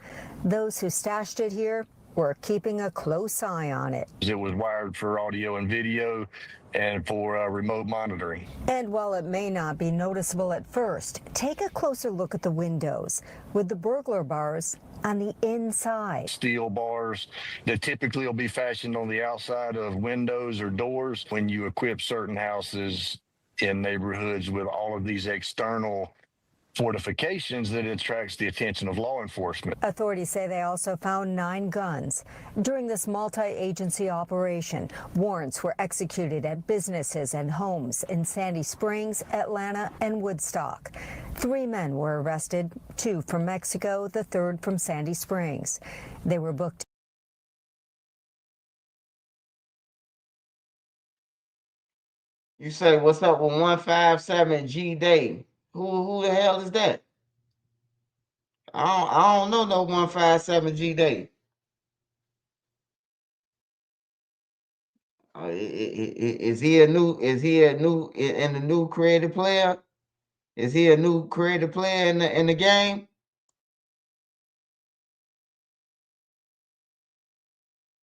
Those who stashed it here we're keeping a close eye on it. It was wired for audio and video and for remote monitoring. And while it may not be noticeable at first, take a closer look at the windows with the burglar bars on the inside. Steel bars that typically will be fashioned on the outside of windows or doors. When you equip certain houses in neighborhoods with all of these external fortifications, that attracts the attention of law enforcement. Authorities say they also found 9 guns. During this multi-agency operation, warrants were executed at businesses and homes in Sandy Springs, Atlanta, and Woodstock. 3 men were arrested, 2 from Mexico, the 3rd from Sandy Springs. They were booked. You say, what's up with 157 G Day? Who the hell is that? I don't know no 157 G Day. Is he a new in the new creative player? Is he a new creative player in the game?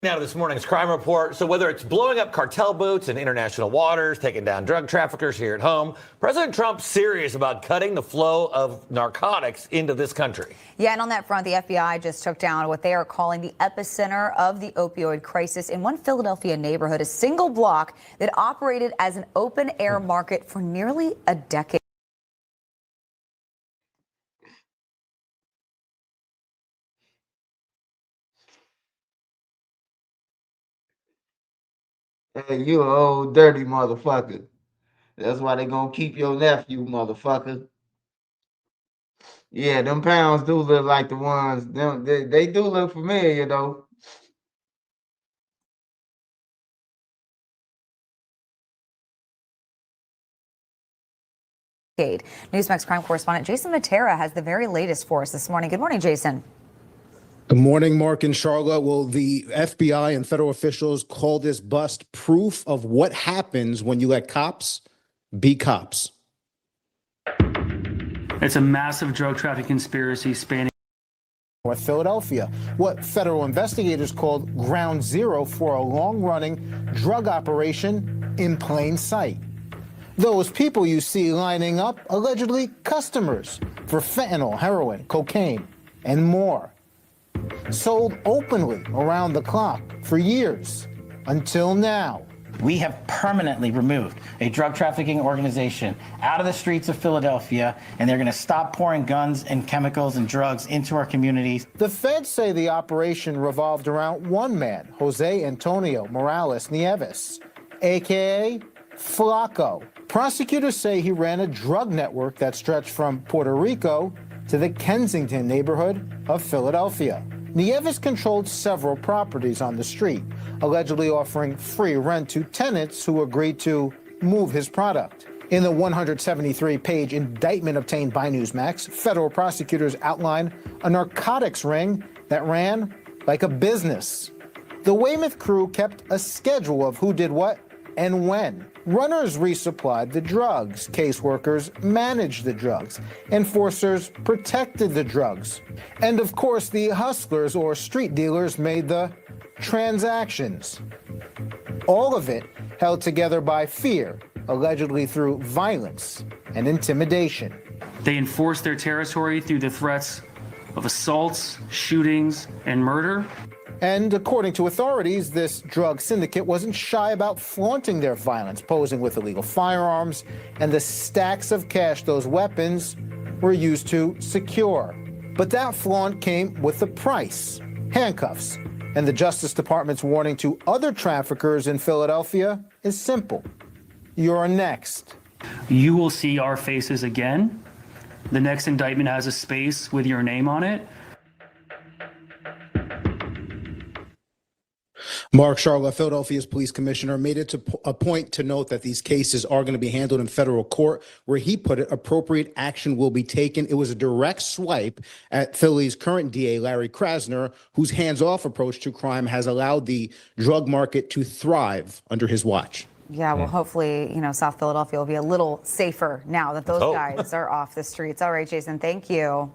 Now to this morning's crime report. So whether it's blowing up cartel boots in international waters, taking down drug traffickers here at home, President Trump's serious about cutting the flow of narcotics into this country. Yeah, and on that front, the FBI just took down what they are calling the epicenter of the opioid crisis in one Philadelphia neighborhood, a single block that operated as an open-air market for nearly a decade. Hey, you an old dirty motherfucker. That's why they gonna keep your nephew, motherfucker. Yeah, them pounds do look like the ones. They do look familiar though. Newsmax crime correspondent Jason Matera has the very latest for us this morning. Good morning, Jason. Good morning, Mark and Charlotte. Well, the FBI and federal officials call this bust proof of what happens when you let cops be cops. It's a massive drug trafficking conspiracy spanning North Philadelphia, what federal investigators called ground zero for a long-running drug operation in plain sight. Those people you see lining up, allegedly customers for fentanyl, heroin, cocaine, and more. Sold openly around the clock for years, until now. We have permanently removed a drug trafficking organization out of the streets of Philadelphia, and they're going to stop pouring guns and chemicals and drugs into our communities. The feds say the operation revolved around one man, Jose Antonio Morales Nieves, a.k.a. Flaco. Prosecutors say he ran a drug network that stretched from Puerto Rico to the Kensington neighborhood of Philadelphia. Nieves controlled several properties on the street, allegedly offering free rent to tenants who agreed to move his product. In the 173-page indictment obtained by Newsmax, federal prosecutors outline a narcotics ring that ran like a business. The Weymouth crew kept a schedule of who did what and when. Runners resupplied the drugs. Caseworkers managed the drugs. Enforcers protected the drugs. And of course, the hustlers or street dealers made the transactions. All of it held together by fear, allegedly through violence and intimidation. They enforced their territory through the threats of assaults, shootings, and murder. And according to authorities, this drug syndicate wasn't shy about flaunting their violence, posing with illegal firearms and the stacks of cash those weapons were used to secure. But that flaunt came with a price, handcuffs. And the Justice Department's warning to other traffickers in Philadelphia is simple. You're next. You will see our faces again. The next indictment has a space with your name on it. Mark Charlotte, Philadelphia's police commissioner, made it a point to note that these cases are going to be handled in federal court, where he put it, appropriate action will be taken. It was a direct swipe at Philly's current DA, Larry Krasner, whose hands-off approach to crime has allowed the drug market to thrive under his watch. Yeah, well, hopefully, South Philadelphia will be a little safer now that those guys are off the streets. All right, Jason, thank you.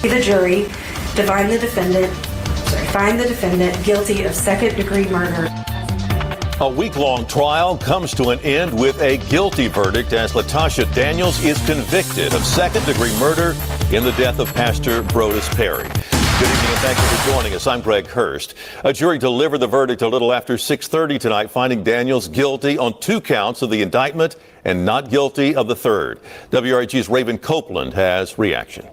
The jury to find the defendant guilty of second-degree murder. A week-long trial comes to an end with a guilty verdict as Latasha Daniels is convicted of second-degree murder in the death of Pastor Brodus Perry. Good evening and thank you for joining us. I'm Greg Hurst. A jury delivered the verdict a little after 6:30 tonight, finding Daniels guilty on 2 counts of the indictment and not guilty of the third. WREG's Raven Copeland has reaction.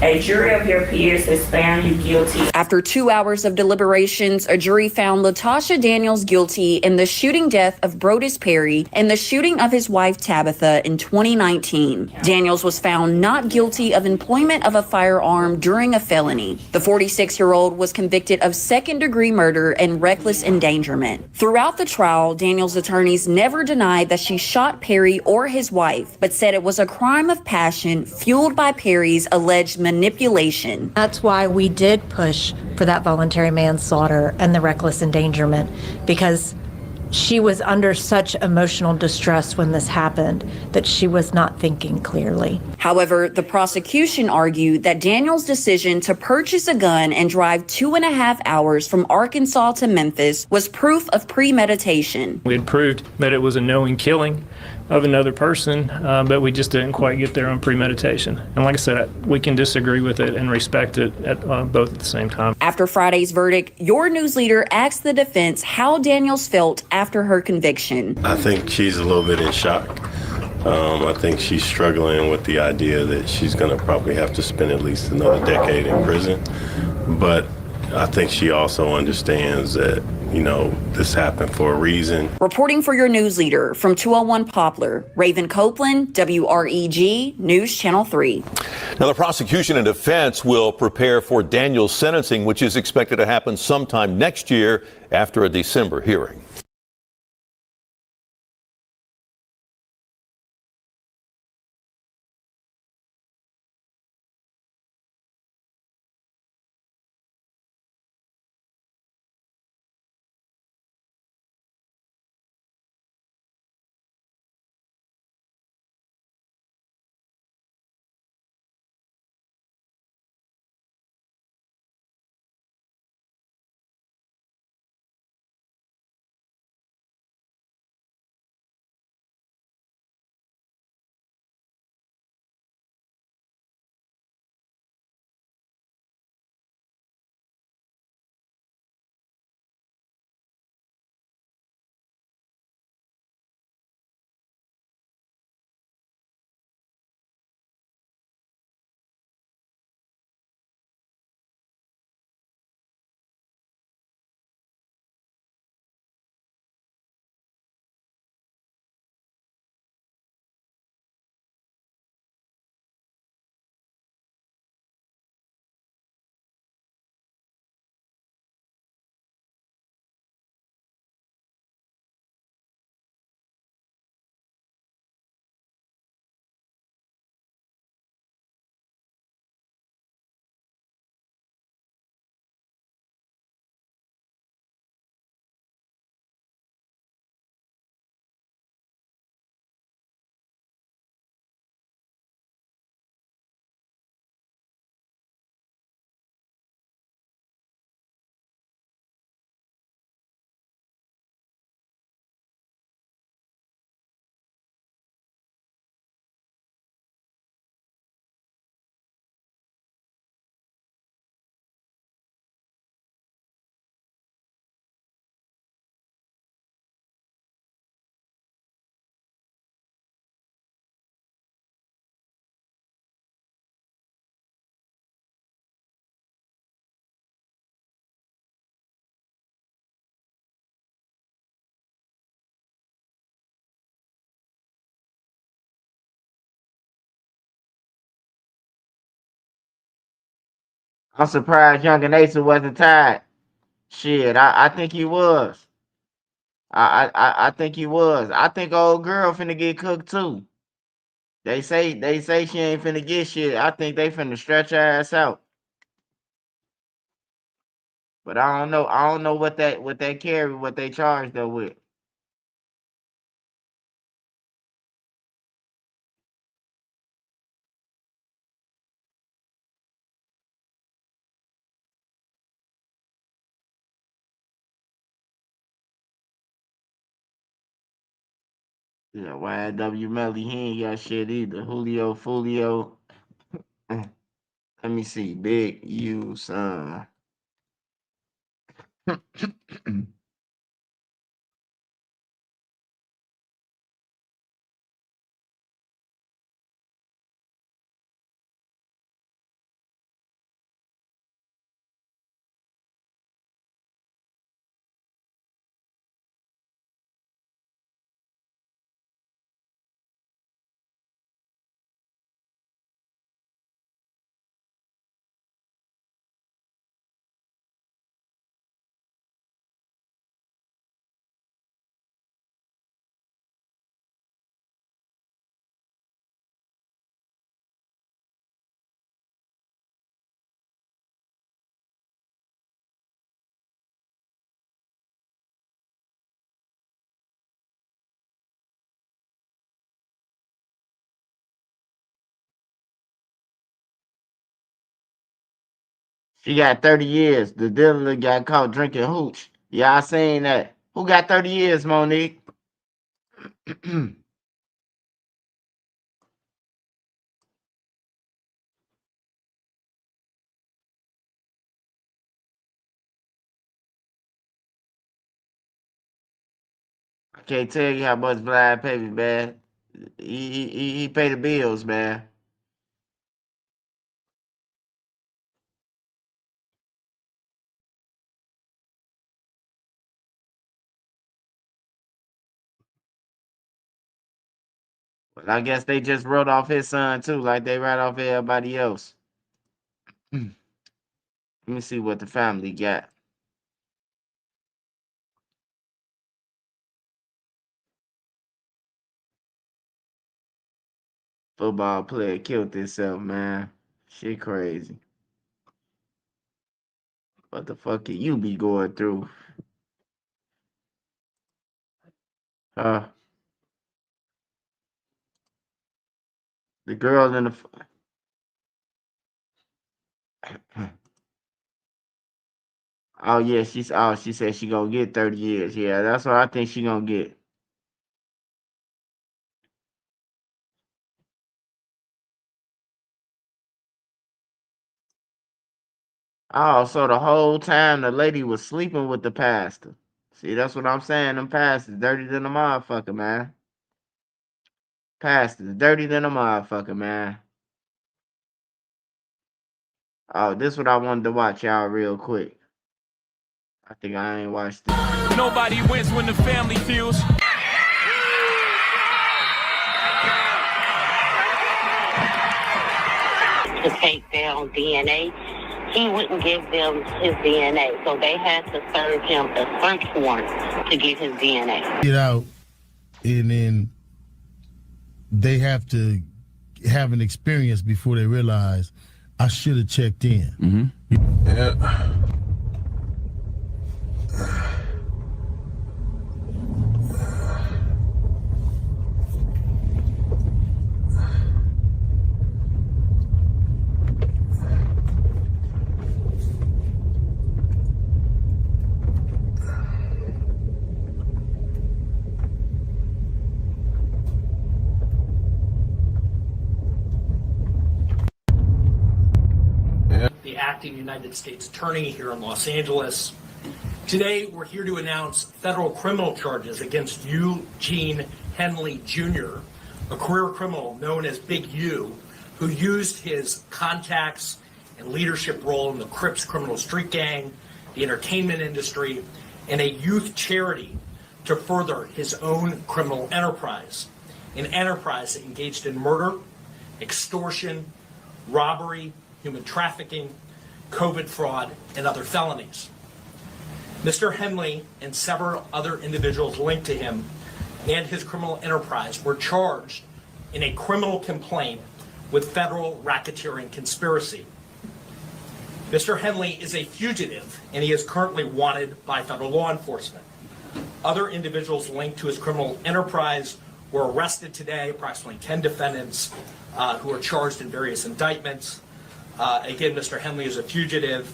A jury of your peers has found you guilty. After 2 hours of deliberations, a jury found Latasha Daniels guilty in the shooting death of Brodus Perry and the shooting of his wife Tabitha in 2019. Daniels was found not guilty of employment of a firearm during a felony. The 46-year-old was convicted of second-degree murder and reckless endangerment. Throughout the trial, Daniels' attorneys never denied that she shot Perry or his wife, but said it was a crime of passion fueled by Perry's alleged manipulation. That's why we did push for that voluntary manslaughter and the reckless endangerment, because she was under such emotional distress when this happened that she was not thinking clearly. However, the prosecution argued that Daniels' decision to purchase a gun and drive 2.5 hours from Arkansas to Memphis was proof of premeditation. We had proved that it was a knowing killing of another person, but we just didn't quite get there on premeditation. And like I said, we can disagree with it and respect it both at the same time. After Friday's verdict, your news leader asked the defense how Daniels felt after her conviction. I think she's a little bit in shock. I think she's struggling with the idea that she's going to probably have to spend at least another decade in prison. But I think she also understands that, this happened for a reason. Reporting for your news leader from 201 Poplar, Raven Copeland, WREG News Channel 3. Now, the prosecution and defense will prepare for Daniels' sentencing, which is expected to happen sometime next year after a December hearing. I'm surprised Young and Asa wasn't tied. Shit, I think he was. I think he was. I think old girl finna get cooked too. They say she ain't finna get shit. I think they finna stretch her ass out. But I don't know. I don't know what they carry, what they charge though with. Yeah, YW Melly, he ain't got shit either. Julio Fulio. Let me see. Big U son. She got 30 years. The dealer got caught drinking hooch. Yeah, I seen that. Who got 30 years, Monique? I can't tell you how much Vlad paid me, man. He paid the bills, man. But I guess they just wrote off his son too, like they write off everybody else. Let me see what the family got. Football player killed himself, man. Shit crazy. What the fuck can you be going through? The girl in the oh yeah, she said she gonna get 30 years. Yeah, that's what I think she gonna get. Oh, so the whole time the lady was sleeping with the pastor. See, that's what I'm saying. Them pastors dirty than a motherfucker, man. Pastors dirty than a motherfucker, man. Oh, this what I wanted to watch y'all real quick. I think I ain't watched this. Nobody wins when the family feels. To take down DNA, he wouldn't give them his DNA, so they had to serve him a search warrant to get his DNA. Get out, and then they have to have an experience before they realize I should have checked in. Yeah. The acting United States Attorney here in Los Angeles. Today, we're here to announce federal criminal charges against Eugene Henley Jr., a career criminal known as Big U, who used his contacts and leadership role in the Crips criminal street gang, the entertainment industry, and a youth charity to further his own criminal enterprise, an enterprise that engaged in murder, extortion, robbery, human trafficking, COVID fraud, and other felonies. Mr. Henley and several other individuals linked to him and his criminal enterprise were charged in a criminal complaint with federal racketeering conspiracy. Mr. Henley is a fugitive and he is currently wanted by federal law enforcement. Other individuals linked to his criminal enterprise were arrested today, approximately 10 defendants who are charged in various indictments. Again, Mr. Henley is a fugitive.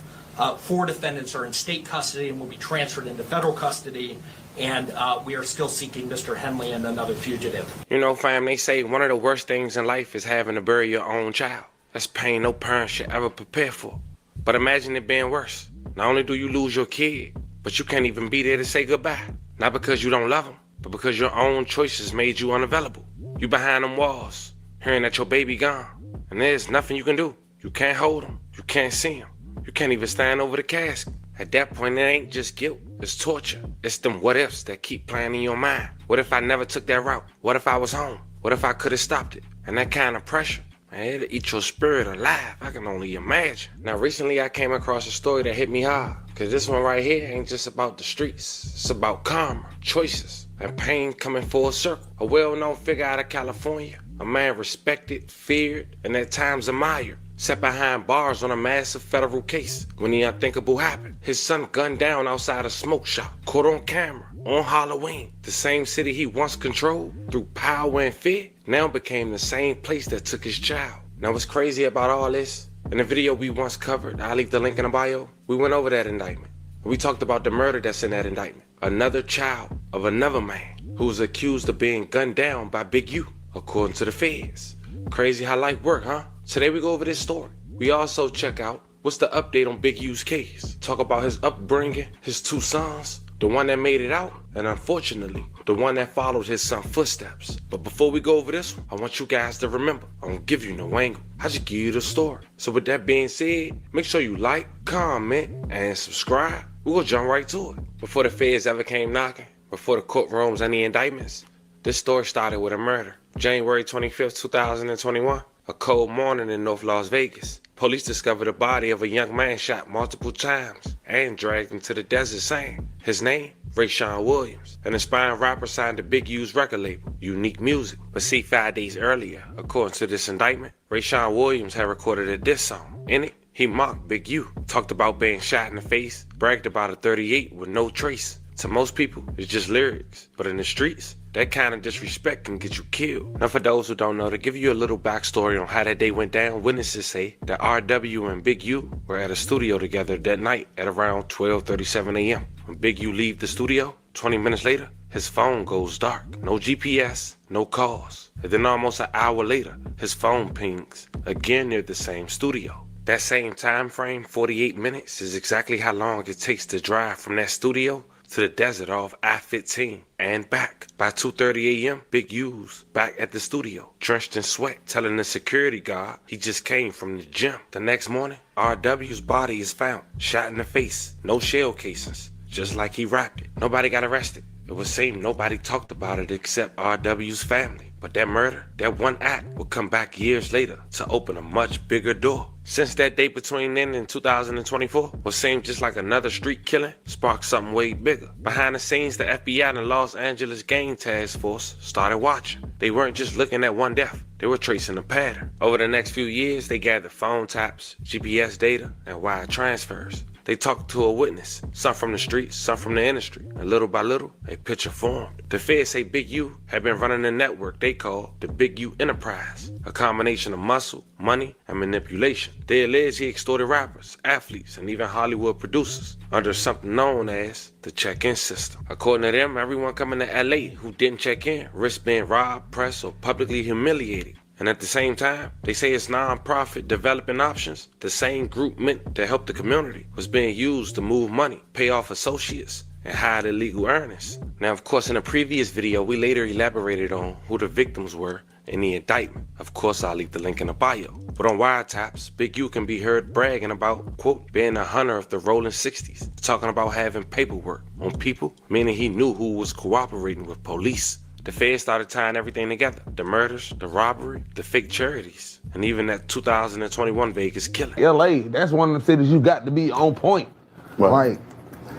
4 defendants are in state custody and will be transferred into federal custody. And we are still seeking Mr. Henley and another fugitive. You know, fam, they say one of the worst things in life is having to bury your own child. That's pain no parent should ever prepare for. But imagine it being worse. Not only do you lose your kid, but you can't even be there to say goodbye. Not because you don't love him, but because your own choices made you unavailable. You behind them walls, hearing that your baby gone, and there's nothing you can do. You can't hold him, you can't see him, you can't even stand over the casket. At that point, it ain't just guilt, it's torture. It's them what ifs that keep playing in your mind. What if I never took that route? What if I was home? What if I could have stopped it? And that kind of pressure, man, it'll eat your spirit alive. I can only imagine. Now, recently I came across a story that hit me hard. Cause this one right here ain't just about the streets. It's about karma, choices, and pain coming full circle. A well-known figure out of California. A man respected, feared, and at times admired. Sat behind bars on a massive federal case when the unthinkable happened. His son gunned down outside a smoke shop, caught on camera, on Halloween. The same city he once controlled through power and fear now became the same place that took his child. Now what's crazy about all this? In the video we once covered, I'll leave the link in the bio, we went over that indictment. We talked about the murder that's in that indictment. Another child of another man who was accused of being gunned down by Big U, according to the feds. Crazy how life work, huh? Today we go over this story. We also check out what's the update on Big U's case. Talk about his upbringing, his 2 sons, the one that made it out, and unfortunately, the one that followed his son's footsteps. But before we go over this one, I want you guys to remember, I don't give you no angle. I just give you the story. So with that being said, make sure you like, comment, and subscribe. We're gonna jump right to it. Before the feds ever came knocking, before the courtrooms and the indictments, this story started with a murder. January 25th, 2021. A cold morning in North Las Vegas. Police discovered the body of a young man shot multiple times and dragged into the desert sand. His name, Rayshawn Williams, an aspiring rapper signed to Big U's record label, Unique Music. But see, 5 days earlier, according to this indictment, Rayshawn Williams had recorded a diss song. In it, he mocked Big U, talked about being shot in the face, bragged about a 38 with no trace. To most people, it's just lyrics, but in the streets, that kind of disrespect can get you killed. Now for those who don't know, to give you a little backstory on how that day went down, witnesses say that RW and Big U were at a studio together that night at around 12:37 a.m. When Big U leaves the studio, 20 minutes later, his phone goes dark. No GPS, no calls. And then almost an hour later, his phone pings, again near the same studio. That same time frame, 48 minutes, is exactly how long it takes to drive from that studio to the desert off I-15 and back. By 2:30 a.m., Big U's back at the studio, drenched in sweat, telling the security guard he just came from the gym. The next morning, RW's body is found, shot in the face, no shell casings, just like he rapped it. Nobody got arrested. It would seem nobody talked about it except RW's family. But that murder, that one act, would come back years later to open a much bigger door. Since that day between then and 2024, what seemed just like another street killing sparked something way bigger. Behind the scenes, the FBI and the Los Angeles Gang Task Force started watching. They weren't just looking at one death, they were tracing a pattern. Over the next few years, they gathered phone taps, GPS data, and wire transfers. They talked to a witness, some from the streets, some from the industry, and little by little, a picture formed. The feds say Big U had been running a network they call the Big U Enterprise, a combination of muscle, money, and manipulation. They allege he extorted rappers, athletes, and even Hollywood producers under something known as the check-in system. According to them, everyone coming to LA who didn't check in risked being robbed, pressed, or publicly humiliated. And at the same time, they say it's non-profit developing options, the same group meant to help the community, was being used to move money, pay off associates, and hide illegal earnings. Now, of course, in a previous video, we later elaborated on who the victims were in the indictment. Of course, I'll leave the link in the bio. But on wiretaps, Big U can be heard bragging about, quote, being a hunter of the rolling 60s, talking about having paperwork on people, meaning he knew who was cooperating with police. The feds started tying everything together. The murders, the robbery, the fake charities. and even that 2021 Vegas killing. LA, that's one of the cities you got to be on point. Like,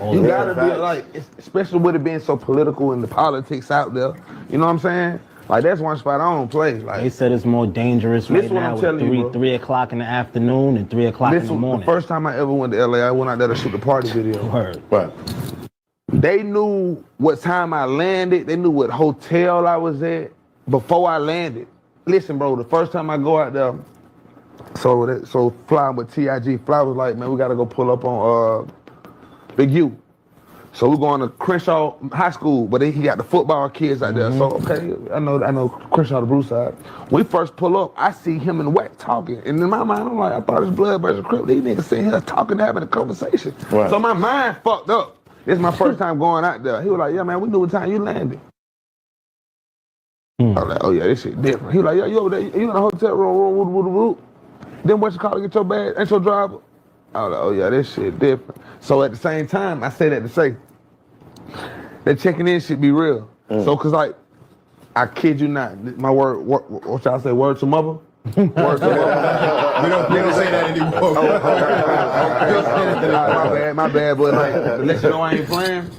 you gotta be like, especially with it being so political and the politics out there. You know what I'm saying? Like, that's one spot I don't play. Like, They said it's more dangerous right This what now I'm telling you, with bro. 3 o'clock in the afternoon and 3 o'clock in this the was morning. the first time I ever went to LA. I went out there to shoot the party video. Word. They knew what time I landed. They knew what hotel I was at before I landed. Listen, bro, the first time I go out there, so flying with TIG, Fly was like, man, we gotta go pull up on Big U. So we're going to Crenshaw High School, but then he got the football kids out there. So okay, I know Crenshaw the Blue Side. We first pull up, I see him and Wack talking, and in my mind I'm like, I thought it's Blood versus Crip. These niggas sitting here talking, having a conversation. Right. So my mind fucked up. This is my first time going out there. He was like, yeah, man, we knew what time you landed. I was like, oh yeah, this shit different. He was like, yeah, you over there, you in the hotel room, Then what you call to get your bag, ain't your driver? I was like, oh yeah, this shit different. So at the same time, I say that to say, that checking in should be real. So, cause like, I kid you not, my word, what y'all say, word to mother? Word to mother. We don't say that anymore. My bad, but like, to let you know I ain't playing,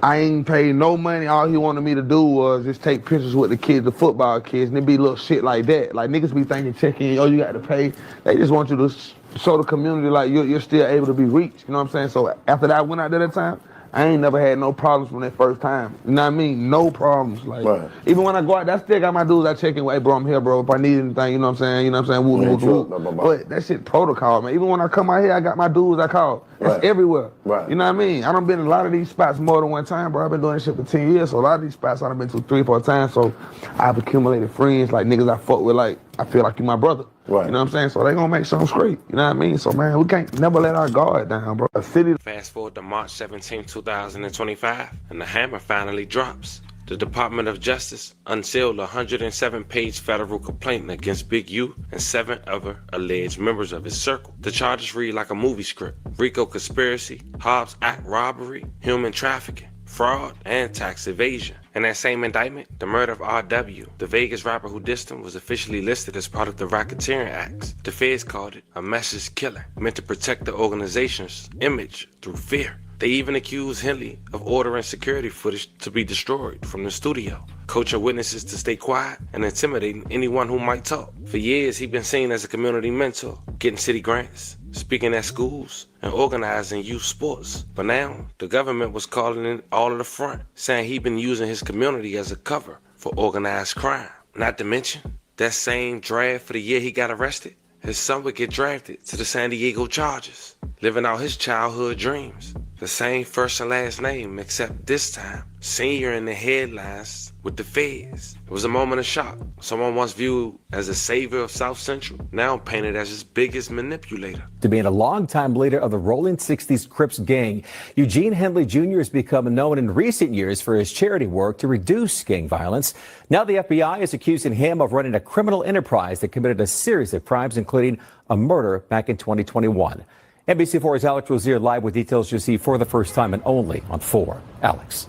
I ain't paid no money. All he wanted me to do was just take pictures with the kids, the football kids, and it be little shit like that. Like, niggas be thinking check-in, oh, you got to pay. They just want you to show the community like you're still able to be reached. You know what I'm saying? So after that, I went out there that time, I ain't never had no problems from that first time. You know what I mean? No problems. Like, even when I go out there, I still got my dudes. I check in with, hey, bro, I'm here, bro. If I need anything, you know what I'm saying? You know what I'm saying? Woo. But that shit protocol, man. Even when I come out here, I got my dudes I call. It's everywhere. You know what I mean? I done been in a lot of these spots more than one time, bro. I've been doing this shit for 10 years, so a lot of these spots I done been to 3-4 times, so I've accumulated friends, like niggas I fuck with, like, I feel like you my brother. You know what I'm saying? So they gonna make something straight. You know what I mean? So, man, we can't never let our guard down, bro. A city. Fast forward to March 17, 2025, and the hammer finally drops. The Department of Justice unsealed a 107-page federal complaint against Big U and 7 other alleged members of his circle. The charges read like a movie script: RICO conspiracy, Hobbs Act robbery, human trafficking, fraud, and tax evasion. In that same indictment, the murder of R.W., the Vegas rapper who dissed him, was officially listed as part of the Racketeering Acts. The feds called it a message killer, meant to protect the organization's image through fear. They even accused Henley of ordering security footage to be destroyed from the studio, coaching witnesses to stay quiet and intimidating anyone who might talk. For years, he'd been seen as a community mentor, getting city grants, speaking at schools, and organizing youth sports. But now, the government was calling it all of the front, saying he'd been using his community as a cover for organized crime. Not to mention, that same draft for the year he got arrested, his son would get drafted to the San Diego Chargers, living out his childhood dreams. The same first and last name, except this time, senior in the headlines with the feds. It was a moment of shock. Someone once viewed as a savior of South Central, now painted as his biggest manipulator. To being a longtime leader of the Rolling 60s Crips gang, Eugene Henley Jr. has become known in recent years for his charity work to reduce gang violence. Now the FBI is accusing him of running a criminal enterprise that committed a series of crimes, including a murder back in 2021. NBC4's Alex Rozier live with details you see for the first time and only on 4. Alex.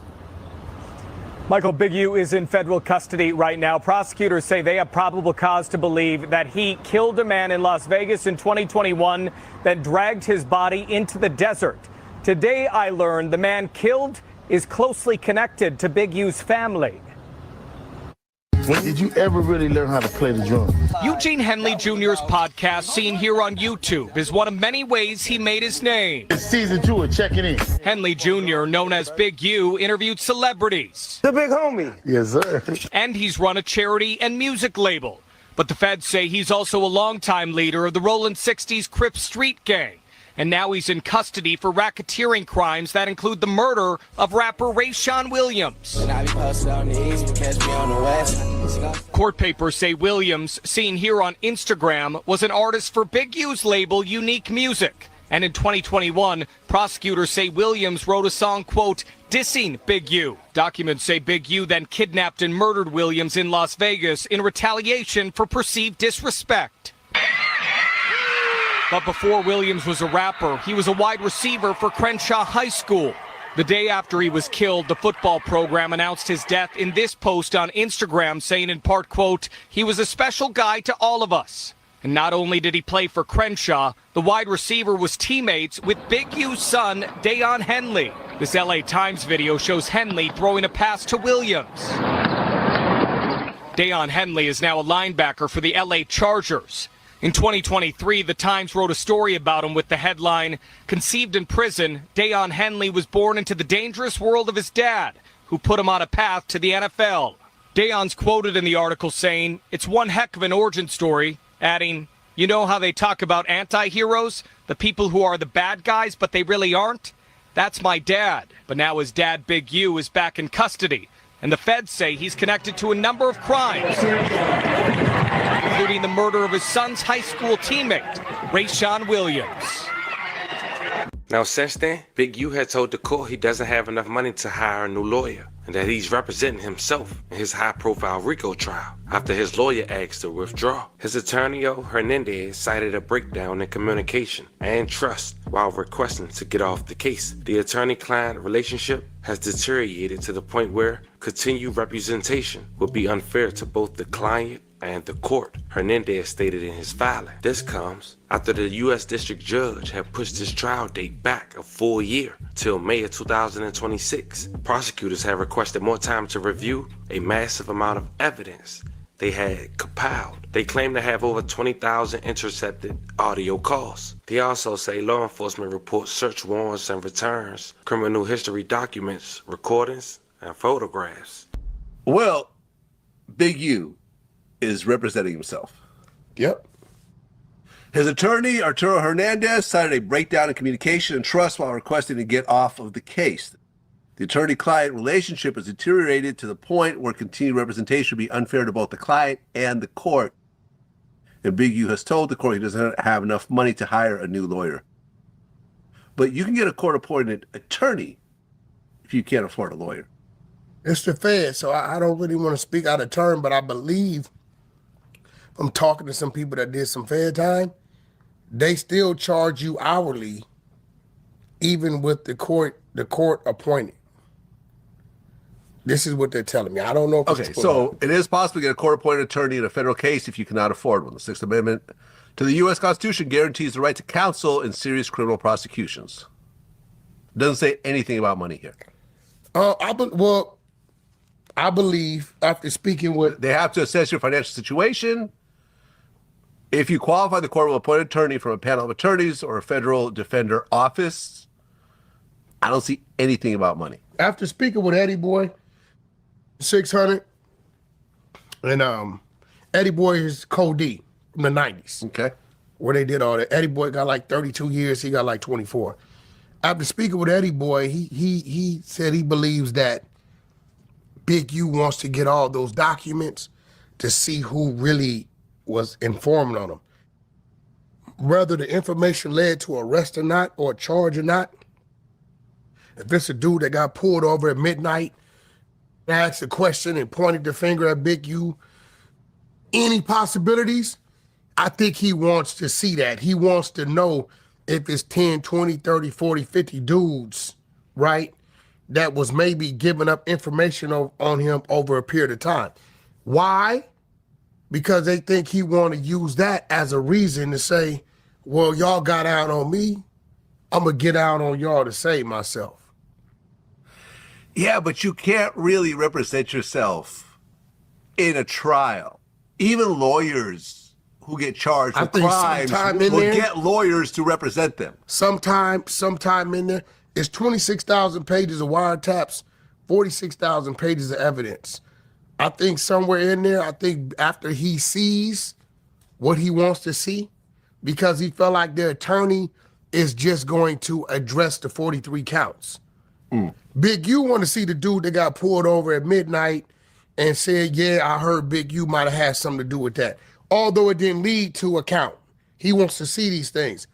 Michael, Big U is in federal custody right now. Prosecutors say they have probable cause to believe that he killed a man in Las Vegas in 2021, then dragged his body into the desert. Today, I learned the man killed is closely connected to Big U's family. When did you ever really learn how to play the drum? Eugene Henley Jr.'s podcast, seen here on YouTube, is one of many ways he made his name. It's season 2 of Checking In. Henley Jr., known as Big U, interviewed celebrities. The big homie. Yes, sir. And he's run a charity and music label. But the feds say he's also a longtime leader of the Rolling 60s Crips street gang. And now he's in custody for racketeering crimes that include the murder of rapper Rayshawn Williams. Court papers say Williams, seen here on Instagram, was an artist for Big U's label Unique Music. And in 2021, prosecutors say Williams wrote a song, quote, dissing Big U. Documents say Big U then kidnapped and murdered Williams in Las Vegas in retaliation for perceived disrespect. But before Williams was a rapper, he was a wide receiver for Crenshaw High School. The day after he was killed, the football program announced his death in this post on Instagram, saying in part, quote, "He was a special guy to all of us." And not only did he play for Crenshaw, the wide receiver was teammates with Big U's son, Deion Henley. This LA Times video shows Henley throwing a pass to Williams. Deion Henley is now a linebacker for the LA Chargers. In 2023, the Times wrote a story about him with the headline, "Conceived in prison, Deion Henley was born into the dangerous world of his dad, who put him on a path to the NFL." Deion's quoted in the article saying, "It's one heck of an origin story," adding, "You know how they talk about anti-heroes, the people who are the bad guys, but they really aren't? That's my dad." But now his dad, Big U, is back in custody, and the feds say he's connected to a number of crimes, including the murder of his son's high school teammate, Rayshawn Williams. Now, since then, Big U had told the court he doesn't have enough money to hire a new lawyer and that he's representing himself in his high-profile RICO trial after his lawyer asked to withdraw. His attorney, Hernandez, cited a breakdown in communication and trust while requesting to get off the case. The attorney-client relationship has deteriorated to the point where continued representation would be unfair to both the client and the court, Hernandez stated in his filing. This comes after the U.S. District Judge had pushed his trial date back a full year till May of 2026. Prosecutors have requested more time to review a massive amount of evidence they had compiled. They claim to have over 20,000 intercepted audio calls. They also say law enforcement reports search warrants and returns, criminal history documents, recordings, and photographs. Well, Big U is representing himself. Yep. His attorney, Arturo Hernandez, cited a breakdown in communication and trust while requesting to get off of the case. The attorney-client relationship has deteriorated to the point where continued representation would be unfair to both the client and the court. And Big U has told the court he doesn't have enough money to hire a new lawyer. But you can get a court-appointed attorney if you can't afford a lawyer. It's the Fed, so I don't really want to speak out of turn, but I believe I'm talking to some people that did some Fed time. They still charge you hourly, even with the court appointed. This is what they're telling me. I don't know. Okay, so it is possible to get a court-appointed attorney in a federal case if you cannot afford one. The Sixth Amendment to the U.S. Constitution guarantees the right to counsel in serious criminal prosecutions. It doesn't say anything about money here. I believe after speaking with... They have to assess your financial situation. If you qualify, the court will appoint an attorney from a panel of attorneys or a federal defender office. I don't see anything about money. After speaking with Eddie Boy, 600, and Eddie Boy is Code D from the 90s. Okay. Where they did all that. Eddie Boy got like 32 years. He got like 24. After speaking with Eddie Boy, he said he believes that Big U wants to get all those documents to see who really was informing on him. Whether the information led to arrest or not, or a charge or not, if it's a dude that got pulled over at midnight, asked a question and pointed the finger at Big U, any possibilities, I think he wants to see that. He wants to know if it's 10, 20, 30, 40, 50 dudes, right, that was maybe giving up information on him over a period of time. Why? Because they think he want to use that as a reason to say, well, y'all got out on me, I'm going to get out on y'all to save myself. Yeah, but you can't really represent yourself in a trial. Even lawyers who get charged with crimes will get lawyers to represent them. Sometime in there, it's 26,000 pages of wiretaps, 46,000 pages of evidence. I think somewhere in there, after he sees what he wants to see, because he felt like the attorney is just going to address the 43 counts. Big U want to see the dude that got pulled over at midnight and said, yeah, I heard Big U might have had something to do with that. Although it didn't lead to a count. He wants to see these things.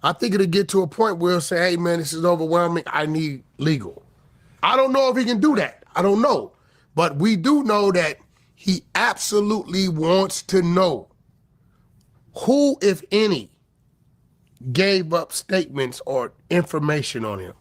I think it'll get to a point where he'll say, hey, man, this is overwhelming. I need legal. I don't know if he can do that. I don't know. But we do know that he absolutely wants to know who, if any, gave up statements or information on him.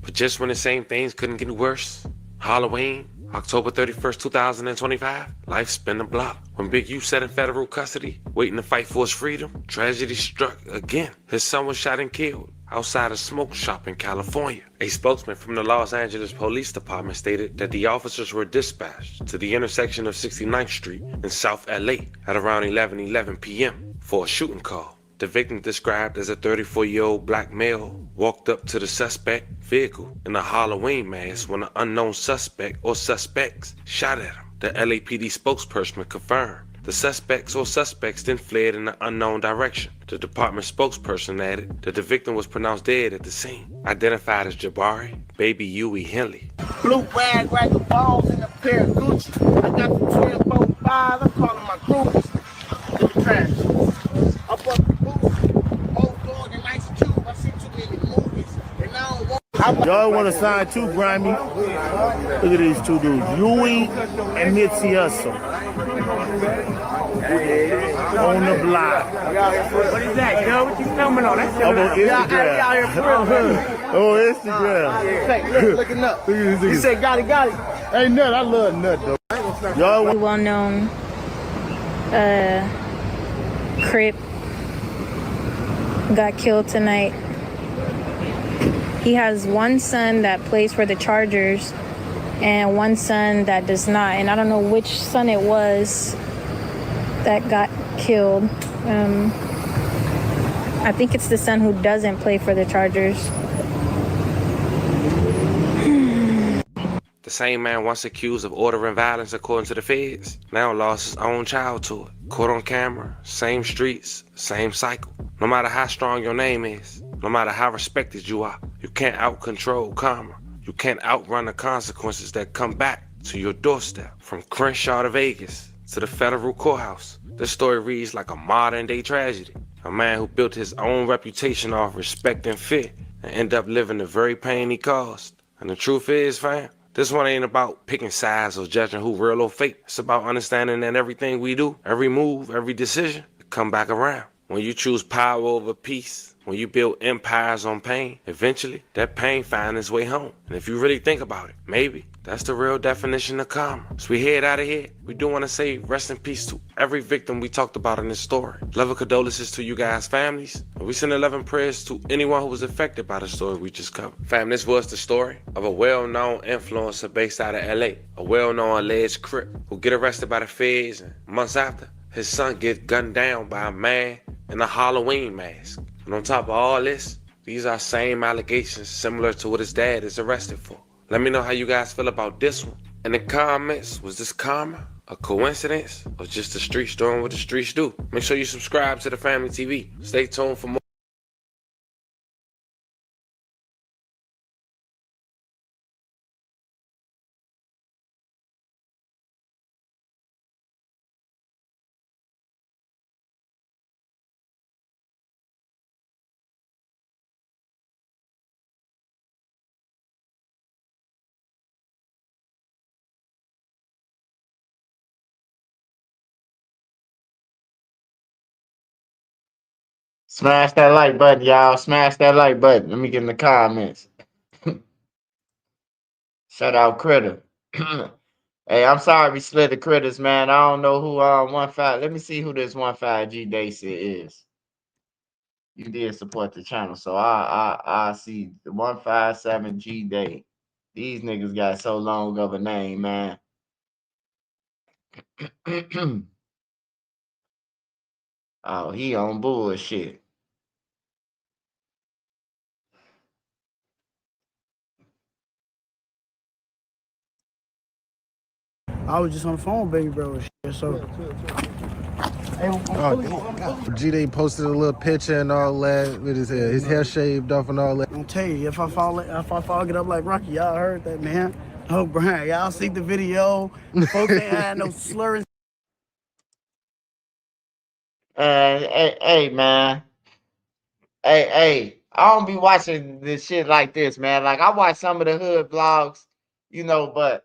But just when the same things couldn't get worse, Halloween, October 31st, 2025, life spin the block. When Big U sat in federal custody, waiting to fight for his freedom, tragedy struck again. His son was shot and killed outside a smoke shop in California. A spokesman from the Los Angeles Police Department stated that the officers were dispatched to the intersection of 69th Street in South LA at around 11:11 p.m. for a shooting call. The victim, described as a 34-year-old black male, walked up to the suspect vehicle in a Halloween mask when an unknown suspect or suspects shot at him. The LAPD spokesperson confirmed the suspects then fled in an unknown direction. The department spokesperson added that the victim was pronounced dead at the scene, identified as Jabari Baby Huey Henley. Blue rag, rag balls in a pair of Gucci. I got the 12-5, I'm calling my groupies. Do the trash. Up the booth, old dog and nice tube. I see too many movies, and I don't want. Y'all want to sign two, Grimy? Look at these two dudes, Huey and Nipsey Hussle. On the block. What is that, yo? What you filming on? That's I'm on Instagram. Oh, Instagram. Looking up. Look at this. You say got it. Hey, Nut, I love Nut, though. Y'all want well-known Crip got killed tonight. He has one son that plays for the Chargers and one son that does not. And I don't know which son it was that got killed. I think it's the son who doesn't play for the Chargers. The same man once accused of ordering violence according to the feds, now lost his own child to it. Caught on camera, same streets, same cycle. No matter how strong your name is, no matter how respected you are, you can't out-control karma. You can't outrun the consequences that come back to your doorstep. From Crenshaw to Vegas to the federal courthouse, this story reads like a modern-day tragedy. A man who built his own reputation off respect and fear and ended up living the very pain he caused. And the truth is, fam, this one ain't about picking sides or judging who real or fake. It's about understanding that everything we do, every move, every decision, come back around. When you choose power over peace, when you build empires on pain, eventually that pain finds its way home. And if you really think about it, maybe that's the real definition of karma. As we head out of here, we do want to say rest in peace to every victim we talked about in this story. Love and condolences to you guys' families. And we send 11 prayers to anyone who was affected by the story we just covered. Fam, this was the story of a well-known influencer based out of LA, a well-known alleged Crip who get arrested by the feds, and months after, his son get gunned down by a man in a Halloween mask. And on top of all this, these are same allegations similar to what his dad is arrested for. Let me know how you guys feel about this one. In the comments, was this karma, a coincidence, or just the streets doing what the streets do? Make sure you subscribe to the Family TV. Stay tuned for more. Smash that like button, y'all. Smash that like button. Let me get in the comments. Shout out Critter. Hey, I'm sorry we slid the Critters, man. I don't know who 15. Let me see who this 15G Daisy is. You did support the channel, so I see the 157G Day. These niggas got so long of a name, man. Oh, he on bullshit. I was just on the phone with baby bro and shit, so. G-Day posted a little picture and all that with his hair shaved off and all that. I'll tell you, if I fall get up like Rocky, y'all heard that, man. Oh, Brian, y'all see the video. Folks ain't had no slurring. Hey, man. Hey, I don't be watching this shit like this, man. Like, I watch some of the hood vlogs, you know, but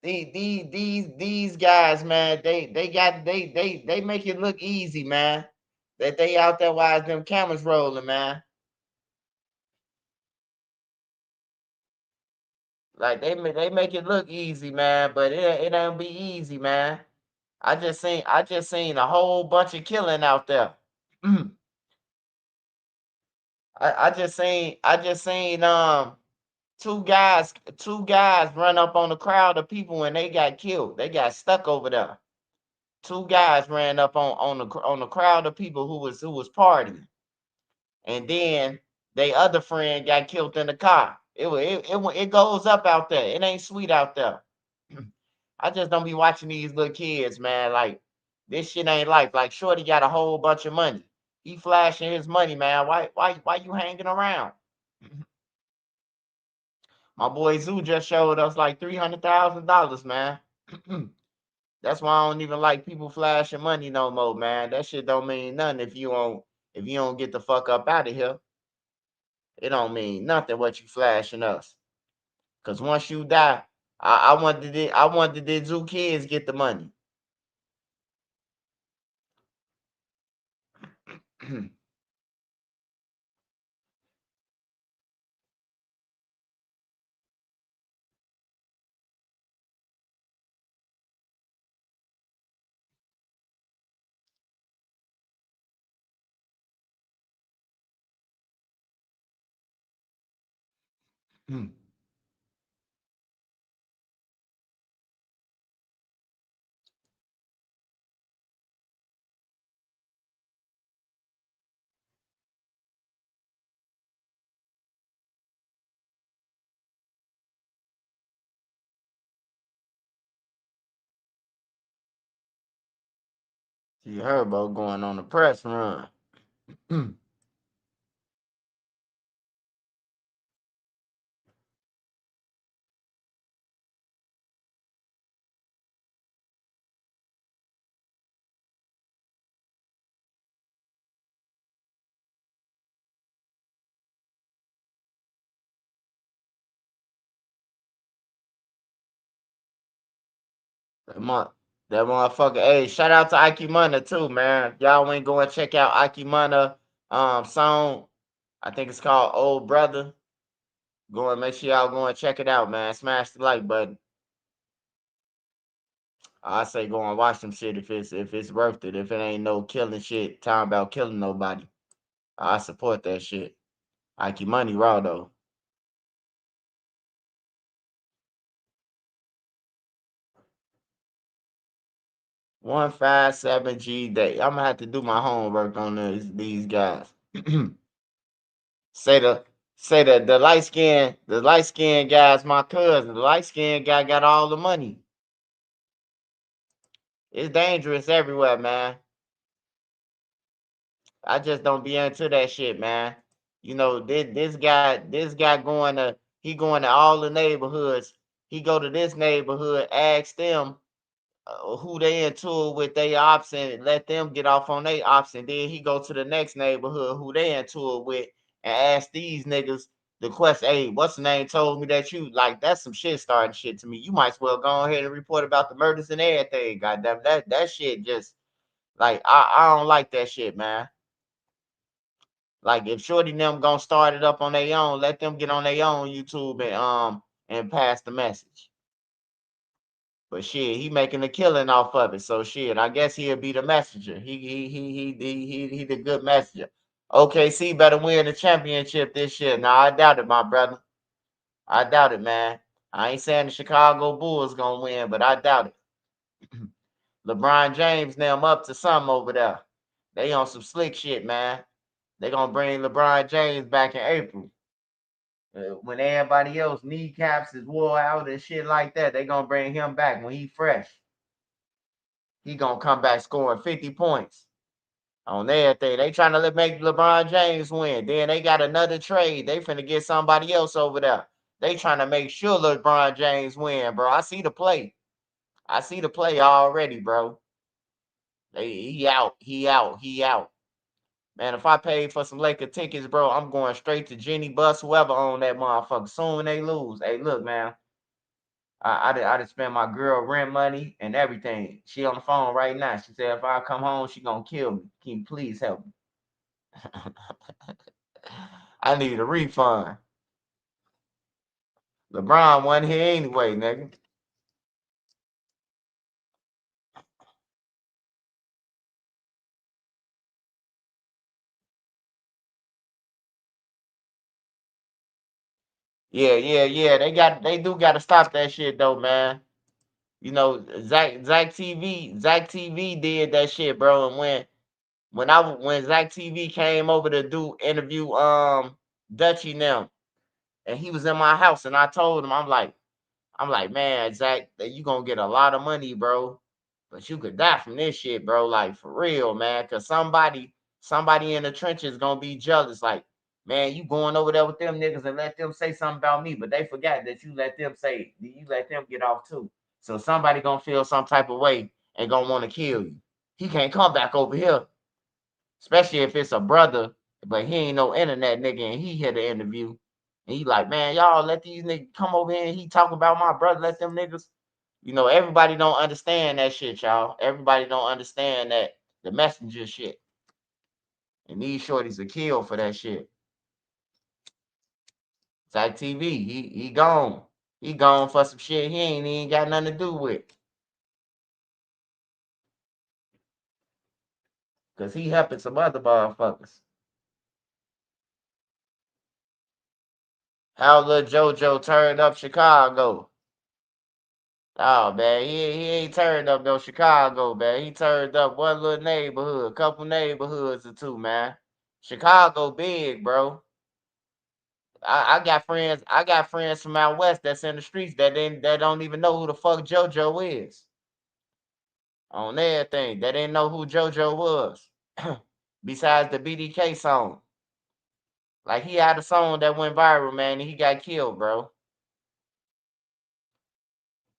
these guys, man, they make it look easy, man. That they out there while them cameras rolling, man. Like they make it look easy, man, but it ain't be easy, man. I just seen a whole bunch of killing out there. I just seen two guys run up on a crowd of people and they got killed. They got stuck over there. Two guys ran up on the crowd of people who was partying, and then they other friend got killed in the car. It goes up out there. It ain't sweet out there. I just don't be watching these little kids, man. Like this shit ain't life. Like Shorty got a whole bunch of money. He flashing his money, man. Why you hanging around? My boy Zoo just showed us like $300,000, man. That's why I don't even like people flashing money no more, man. That shit don't mean nothing if you don't get the fuck up out of here. It don't mean nothing what you flashing us. Cause once you die, I wanted the Zoo kids get the money. See Herbo going on the press run. That motherfucker. Hey, shout out to Ike Mana too, man. Y'all ain't go and check out Ike Mana song. I think it's called Old Brother. Go and make sure y'all go and check it out, man. Smash the like button. I say go and watch some shit if it's worth it. If it ain't no killing shit, talking about killing nobody. I support that shit. Ike Money raw though. $157G day. I'm gonna have to do my homework on these guys. Say the light skin guy's my cousin. The light skin guy got all the money. It's dangerous everywhere, man. I just don't be into that shit, man. You know, this guy going to all the neighborhoods. He go to this neighborhood, ask them who they into it with they ops and let them get off on their ops, and then he go to the next neighborhood who they into it with and ask these niggas the question, hey, what's the name told me that you like, that's some shit starting shit to me. You might as well go ahead and report about the murders and everything. Goddamn, that shit just like I don't like that shit, man. Like if Shorty and them gonna start it up on their own, let them get on their own YouTube and pass the message. But shit, he making a killing off of it. So shit, I guess he'll be the messenger. He the good messenger. OKC better win the championship this year. Now I doubt it, my brother. I doubt it, man. I ain't saying the Chicago Bulls gonna win, but I doubt it. LeBron James them up to something over there. They on some slick shit, man. They gonna bring LeBron James back in April. When everybody else kneecaps is wore out and shit like that, they gonna bring him back when he fresh. He gonna come back scoring 50 points on everything. They trying to make LeBron James win. Then they got another trade. They finna get somebody else over there. They trying to make sure LeBron James win, bro. I see the play. I see the play already, bro. He out. Man, if I paid for some Laker tickets, bro, I'm going straight to Jenny Bus, whoever own that motherfucker. Soon they lose. Hey, look, man. I did spend my girl rent money and everything. She on the phone right now. She said if I come home, she gonna kill me. Can you please help me? I need a refund. LeBron wasn't here anyway, nigga. Yeah. They do got to stop that shit though, man. You know, Zach TV did that shit, bro. And when Zach TV came over to do interview Dutchie now, and he was in my house, and I told him, I'm like, man, Zach, that you gonna get a lot of money, bro, but you could die from this shit, bro. Like for real, man. Cause somebody in the trenches gonna be jealous. Like, man, you going over there with them niggas and let them say something about me, but they forgot that you let them get off too. So somebody gonna feel some type of way and gonna want to kill you. He can't come back over here, especially if it's a brother, but he ain't no internet nigga and he here to interview. And he like, man, y'all let these niggas come over here and he talk about my brother, let them niggas. You know, everybody don't understand that shit, y'all. Everybody don't understand that the messenger shit. And these shorties are killed for that shit. Zach TV, he gone. He gone for some shit he ain't even got nothing to do with. Cause he helping some other motherfuckers. How little JoJo turned up Chicago. Oh man, he ain't turned up no Chicago, man. He turned up one little neighborhood, couple neighborhoods or two, man. Chicago big, bro. I got friends from out west that's in the streets that don't even know who the fuck JoJo is. On everything. They didn't know who JoJo was. Besides the BDK song. Like he had a song that went viral, man, and he got killed, bro.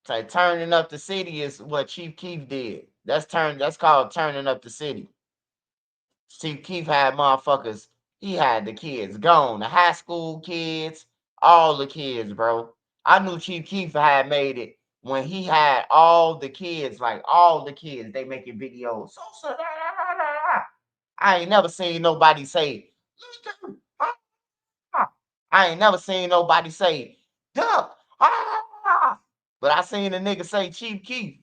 So turning up the city is what Chief Keef did. That's called turning up the city. Chief Keef had motherfuckers. He had the kids gone, the high school kids, all the kids, bro. I knew Chief Keef had made it when he had all the kids, like all the kids. They making videos. I ain't never seen nobody say. I ain't never seen nobody say duck. But I seen a nigga say Chief Keef.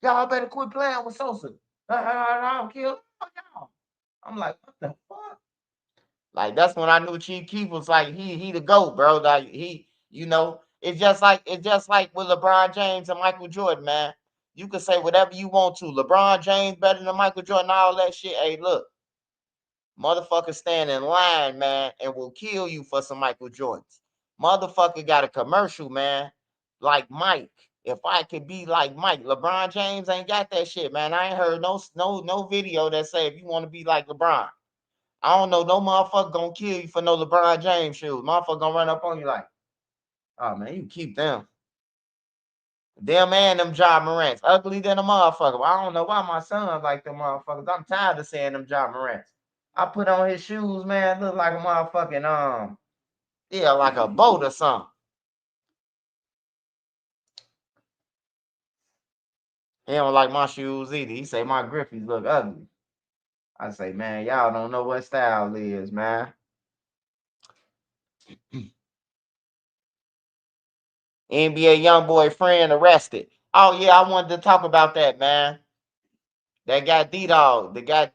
Y'all better quit playing with Sosa. I'll kill y'all. I'm like, what the fuck? Like that's when I knew Chief Keef was like he the GOAT, bro. Like he, you know, it's just like with LeBron James and Michael Jordan, man. You can say whatever you want to. LeBron James better than Michael Jordan, all that shit. Hey, look, motherfucker stand in line, man, and will kill you for some Michael Jordans. Motherfucker got a commercial, man, like Mike. If I could be like Mike, LeBron James ain't got that shit, man. I ain't heard no video that say if you want to be like LeBron. I don't know no motherfucker gonna kill you for no LeBron James shoes. Motherfucker gonna run up on you like, oh man, you keep them. Them and them Ja Morants. Ugly than a motherfucker. I don't know why my son like them motherfuckers. I'm tired of seeing them Ja Morants. I put on his shoes, man, look like a motherfucking yeah, like a boat or something. He don't like my shoes either. He say my Griffies look ugly. I say, man, y'all don't know what style is, man. NBA YoungBoy friend arrested. Oh yeah, I wanted to talk about that, man. That guy D-Dog. The guy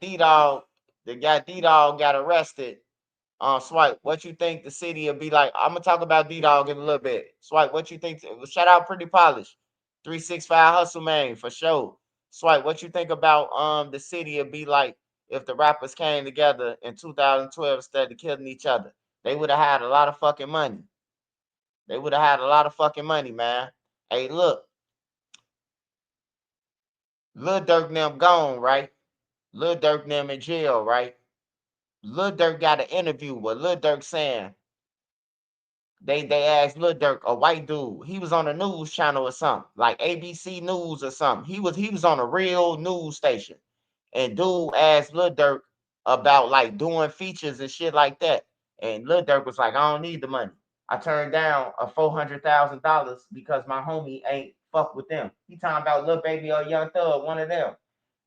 D-Dog got arrested. Swipe, what you think the city will be like? I'm gonna talk about D-Dog in a little bit. Swipe, what you think? Shout out Pretty Polished. 365 Hustle Man for sure. Swipe, what you think about the city will be like if the rappers came together in 2012 instead of killing each other? They would have had a lot of fucking money. They would have had a lot of fucking money, man. Hey, look. Lil Durk and them gone, right? Lil Durk and them in jail, right? Lil Durk got an interview with Lil Durk saying, they asked Lil Durk, a white dude, he was on a news channel or something, like ABC News or something. He was on a real news station. And dude asked Lil Durk about like doing features and shit like that. And Lil Durk was like, I don't need the money. I turned down a $400,000 because my homie ain't fuck with them. He talking about Lil Baby or Young Thug, one of them.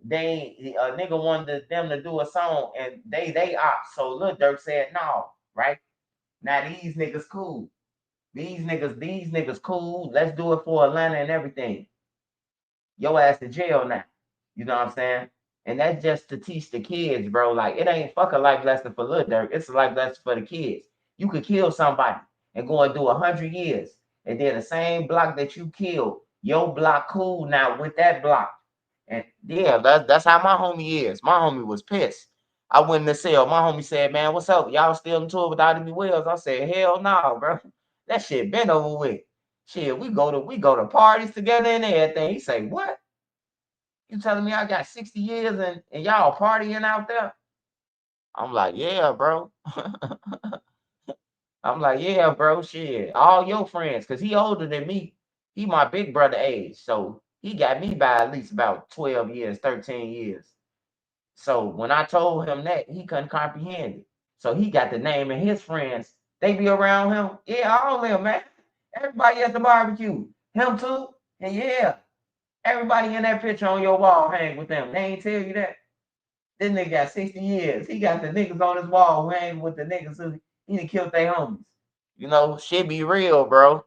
A nigga wanted them to do a song and they opt. So Lil Durk said no, right? Now these niggas cool. These niggas cool. Let's do it for Atlanta and everything. Your ass to jail now. You know what I'm saying? And that's just to teach the kids, bro. Like, it ain't fucking life lesson for Lil Durk. It's a life lesson for the kids. You could kill somebody and go and do 100 years. And then the same block that you killed, your block cool now with that block. And yeah, that's how my homie is. My homie was pissed. I went in the cell. My homie said, man, what's up? Y'all still in tour without any wheels? I said, hell no, bro. That shit been over with. Shit, we go to parties together and everything. He say, what? You telling me I got 60 years and y'all partying out there? I'm like, yeah, bro. I'm like, yeah, bro, shit. All your friends, because he older than me. He my big brother age. So he got me by at least about 12 years, 13 years. So when I told him that, he couldn't comprehend it. So he got the name of his friends. They be around him. Yeah, all of them, man. Everybody at the barbecue. Him too. And yeah. Everybody in that picture on your wall hang with them. They ain't tell you that. This nigga got 60 years. He got the niggas on his wall who hang with the niggas who he done killed their homies. You know, shit be real, bro.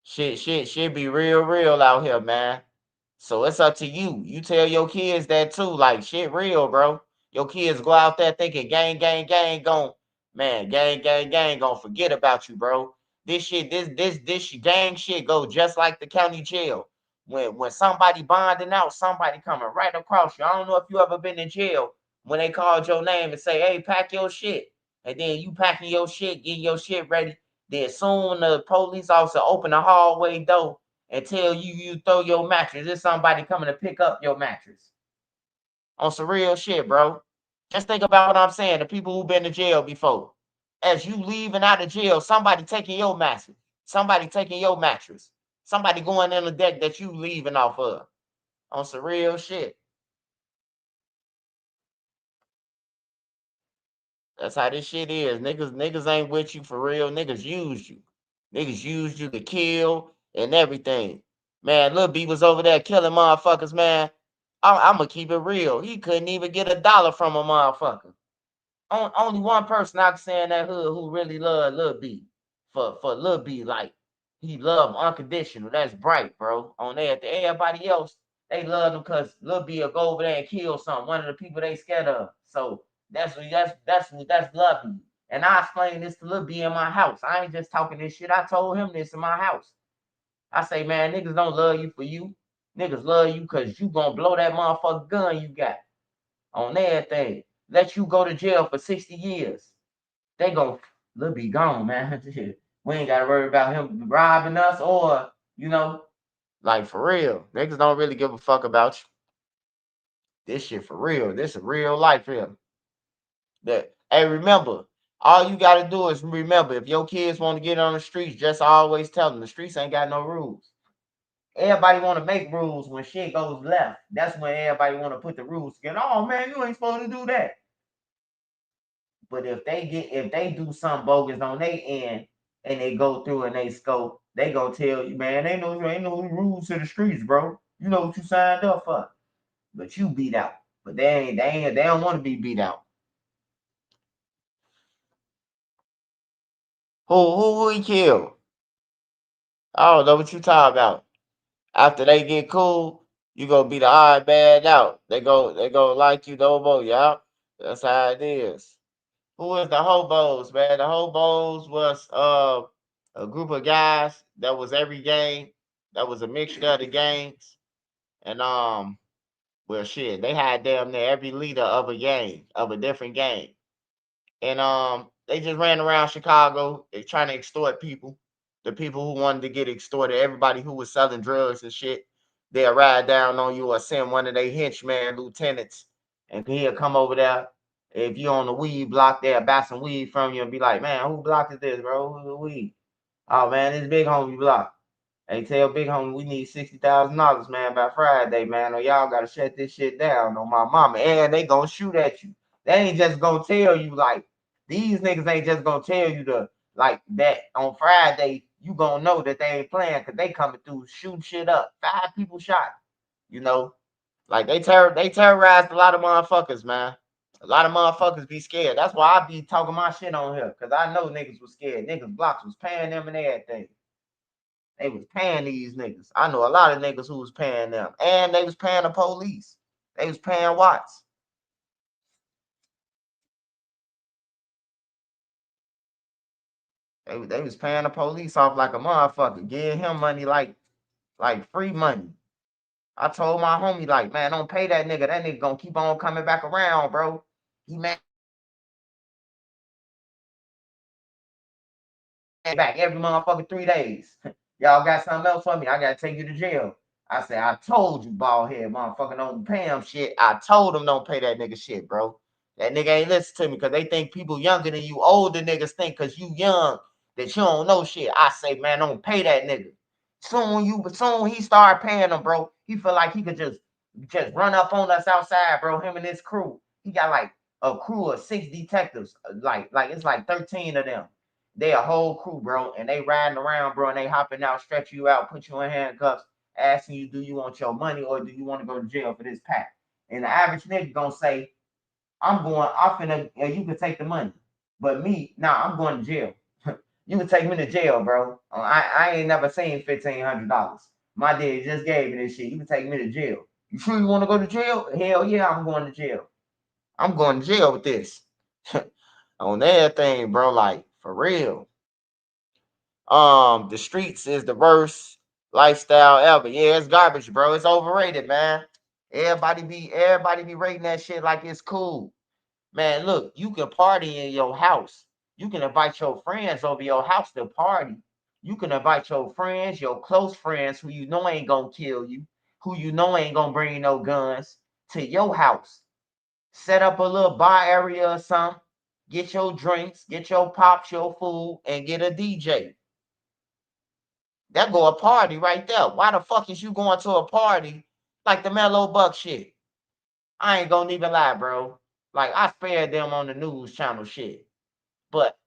Shit be real out here, man. So it's up to you. You tell your kids that too. Like, shit real, bro. Your kids go out there thinking gang, gang, gon' forget about you, bro. This gang shit go just like the county jail. When somebody bonding out, somebody coming right across you. I don't know if you ever been in jail when they called your name and say, hey, pack your shit. And then you packing your shit, getting your shit ready. Then soon the police officer open the hallway door and tell you throw your mattress. There's somebody coming to pick up your mattress. On some real shit, bro. Just think about what I'm saying. The people who've been to jail before. As you leaving out of jail, somebody taking your mattress. Somebody taking your mattress. Somebody going in the deck that you leaving off of. On some real shit. That's how this shit is. Niggas ain't with you for real. Niggas used you. Niggas used you to kill and everything. Man, Lil B was over there killing motherfuckers, man. I'm going to keep it real. He couldn't even get $1 from a motherfucker. Only one person I can say in that hood who really loved Lil B. For Lil B, like, he loved him unconditional. That's Bright, bro. On there. Everybody else, they love him because Lil B will go over there and kill something. One of the people they scared of. So that's Lil B. And I explained this to Lil B in my house. I ain't just talking this shit. I told him this in my house. I say, man, niggas don't love you for you. Niggas love you because you gonna blow that motherfucking gun you got on everything. Let you go to jail for 60 years. They gon' Lil B gone, man. We ain't gotta worry about him robbing us or, you know, like for real. Niggas don't really give a fuck about you. This shit for real. This is real life here. Hey, remember, all you gotta do is remember, if your kids want to get on the streets, just always tell them the streets ain't got no rules. Everybody want to make rules when shit goes left. That's when everybody want to put the rules together. Oh man, you ain't supposed to do that. But if they do something bogus on their end and they go through and they scope, they gonna tell you, man, ain't no rules to the streets, bro. You know what you signed up for. But you beat out. But they don't want to be beat out. Who he killed? I don't know what you talking about. After they get cool, you gonna be the odd bad out. They go like you no more, y'all. That's how it is. Who is the hobos, man? The hobos was a group of guys that was every gang. That was a mixture of the gangs. And well shit, they had damn near every leader of a gang, of a different gang. And they just ran around Chicago trying to extort people. The people who wanted to get extorted, everybody who was selling drugs and shit, they'll ride down on you or send one of their henchmen, lieutenants, and he'll come over there. If you on the weed block, they'll buy some weed from you and be like, man, who block is this, bro? Who's the weed? Oh, man, it's Big Homie block. They tell Big Homie we need $60,000, man, by Friday, man, or y'all got to shut this shit down on my mama. And they going to shoot at you. They ain't just going to tell you, like, these niggas ain't just going to tell you to, like, that on Friday, you going to know that they ain't playing because they coming through shooting shit up. 5 people shot, you know. Like, they terrorized a lot of motherfuckers, man. A lot of motherfuckers be scared. That's why I be talking my shit on here, because I know niggas was scared. Niggas blocks was paying them and everything. They was paying these niggas. I know a lot of niggas who was paying them. And they was paying the police. They was paying Watts. They was paying the police off like a motherfucker, giving him money like free money. I told my homie, like, man, don't pay that nigga. That nigga gonna keep on coming back around, bro. He mad back every motherfucking 3 days. Y'all got something else for me? I gotta take you to jail. I said, I told you, bald head motherfucker, don't pay him shit. I told him don't pay that nigga shit, bro. That nigga ain't listen to me because they think people younger than you, older niggas think because you young that you don't know shit. I say, man, don't pay that nigga. Soon he start paying them, bro. He feel like he could just run up on us outside, bro. Him and his crew. He got like a crew of 6 detectives. Like it's like 13 of them. They a whole crew, bro, and they riding around, bro, and they hopping out, stretch you out, put you in handcuffs, asking you, do you want your money or do you want to go to jail for this pack? And the average nigga gonna say, I'm finna, you can take the money. But me, nah, I'm going to jail. You can take me to jail, bro. I ain't never seen $1,500. My dad just gave me this shit. You can take me to jail. You sure you want to go to jail? Hell yeah, I'm going to jail. I'm going to jail with this. On everything, bro, like, for real. The streets is the worst lifestyle ever. Yeah, it's garbage, bro. It's overrated, man. Everybody be rating that shit like it's cool. Man, look, you can party in your house. You can invite your friends over your house to party. You can invite your friends, your close friends who you know ain't gonna kill you, who you know ain't gonna bring no guns to your house. Set up a little bar area or something. Get your drinks, get your pops, your food, and get a DJ. That go a party right there. Why the fuck is you going to a party like the Mellow Buck shit? I ain't gonna even lie, bro. Like, I spared them on the news channel shit. But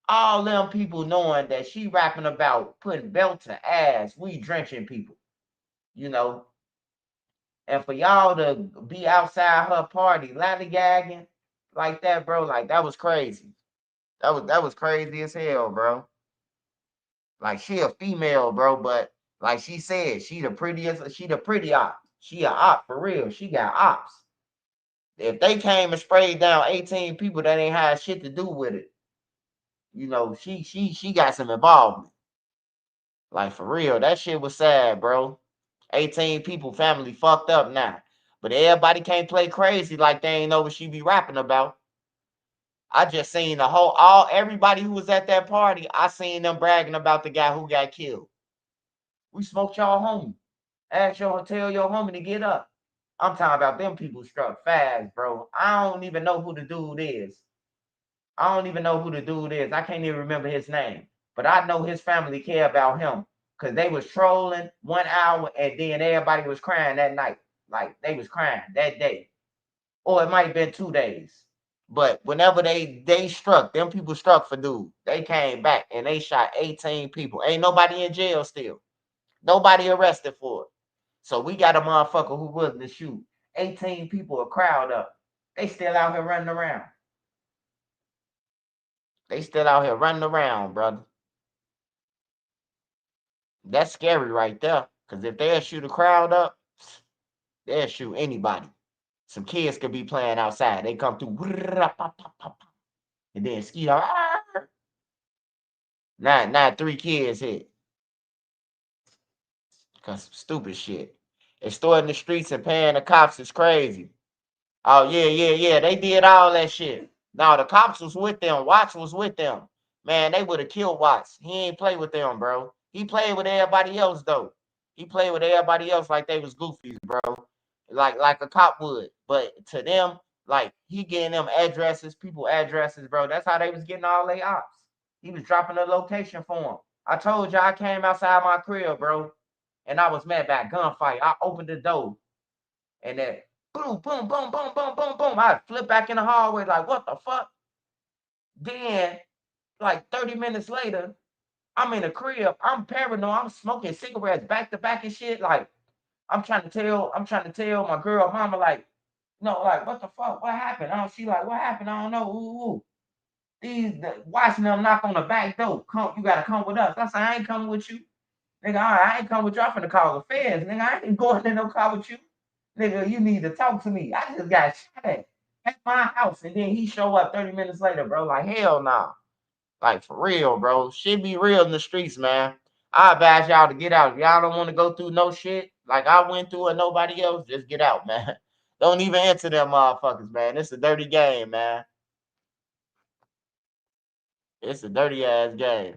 all them people knowing that she rapping about putting belt to ass, we drenching people, you know. And for y'all to be outside her party lallygagging like that, bro, like that was crazy. That was crazy as hell, bro. Like, she a female, bro, but like she said, she the pretty op. She a op for real. She got ops. If they came and sprayed down 18 people that ain't had shit to do with it, you know, she got some involvement. Like, for real, that shit was sad, bro. 18 people, family fucked up now. But everybody can't play crazy like they ain't know what she be rapping about. I just seen everybody who was at that party, I seen them bragging about the guy who got killed. We smoked y'all homie. Tell your homie to get up. I'm talking about them people struck fast, bro. I don't even know who the dude is. I can't even remember his name. But I know his family care about him. Because they was trolling 1 hour and then everybody was crying that night. Like, they was crying that day. Or it might have been 2 days. But whenever they struck, them people struck for dude. They came back and they shot 18 people. Ain't nobody in jail still. Nobody arrested for it. So we got a motherfucker who willing to shoot 18 people, a crowd up. They still out here running around. Brother. That's scary right there. Because if they'll shoot a crowd up, they'll shoot anybody. Some kids could be playing outside. They come through. And then ski out. Now 3 kids hit. Because some stupid shit. Extorting the streets and paying the cops is crazy. Oh, yeah. They did all that shit. No, the cops was with them. Watts was with them. Man, they would have killed Watts. He ain't play with them, bro. He played with everybody else, though. He played with everybody else like they was goofies, bro. Like a cop would. But to them, like, he getting them people addresses, bro. That's how they was getting all their ops. He was dropping a location for them. I told you I came outside my crib, bro. And I was met by a gunfight. I opened the door. And then boom, boom, boom, boom, boom, boom, boom. I flip back in the hallway like, what the fuck? Then, like 30 minutes later, I'm in the crib. I'm paranoid. I'm smoking cigarettes back to back and shit. Like, I'm trying to tell my girl mama, like, No, like, what the fuck? What happened? She like, what happened? I don't know. Ooh. Watching them knock on the back door. You gotta come with us. I said, I ain't coming with you. Nigga, I ain't coming with you. I'm finna call the feds. Nigga, I ain't going in no car with you. Nigga, you need to talk to me. I just got shot at my house. And then he show up 30 minutes later, bro. Like, hell nah. Like, for real, bro. Shit be real in the streets, man. I advise y'all to get out. If y'all don't want to go through no shit like I went through and nobody else, just get out, man. Don't even enter them motherfuckers, man. It's a dirty game, man. It's a dirty ass game.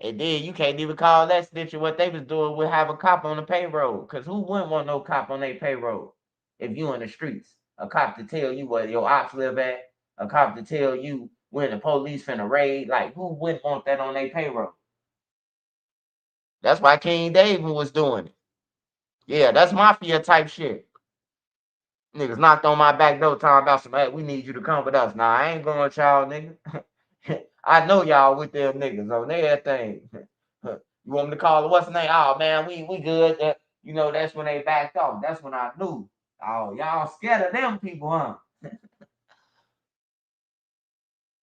And then you can't even call that snitching. What they was doing would have a cop on the payroll. Because who wouldn't want no cop on their payroll if you in the streets? A cop to tell you where your ops live at. A cop to tell you when the police finna raid. Like, who wouldn't want that on their payroll? That's why King David was doing it. Yeah, that's mafia type shit. Niggas knocked on my back door talking about some, hey, we need you to come with us. Nah, I ain't going with y'all, nigga. I know y'all with them niggas on everything. You want me to call it? What's the name? Oh, man, we good. You know, that's when they backed off. That's when I knew. Oh, y'all scared of them people, huh?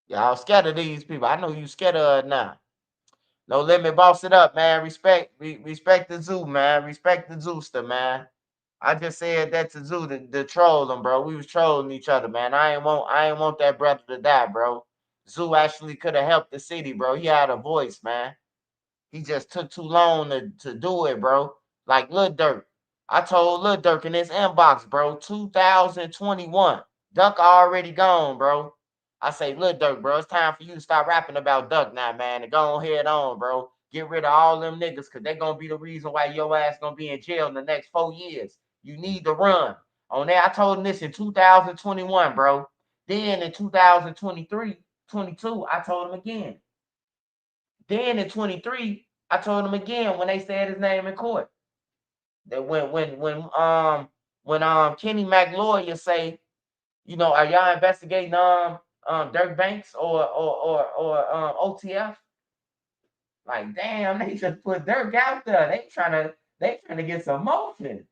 Y'all scared of these people. I know you scared of now. No limit, boss it up, man. Respect the zoo, man. Respect the Zooster, man. I just said that to Zoo to troll them, bro. We was trolling each other, man. I ain't want that brother to die, bro. Zoo actually could have helped the city, bro. He had a voice, man. He just took too long to do it, bro. Like Lil Durk. I told Lil Durk in his inbox, bro, 2021. Duck already gone, bro. I say, Lil Durk, bro, it's time for you to stop rapping about Duck now, man, and go ahead on, bro. Get rid of all them niggas, because they going to be the reason why your ass going to be in jail in the next 4 years. You need to run. On there, I told him this in 2021, bro. Then in 2023, 22, I told him again. Then in 23, I told him again when they said his name in court. That when Kenny Mac lawyer say, you know, are y'all investigating Dirk Banks or OTF? Like, damn, they just put Dirk out there. They trying to get some motion.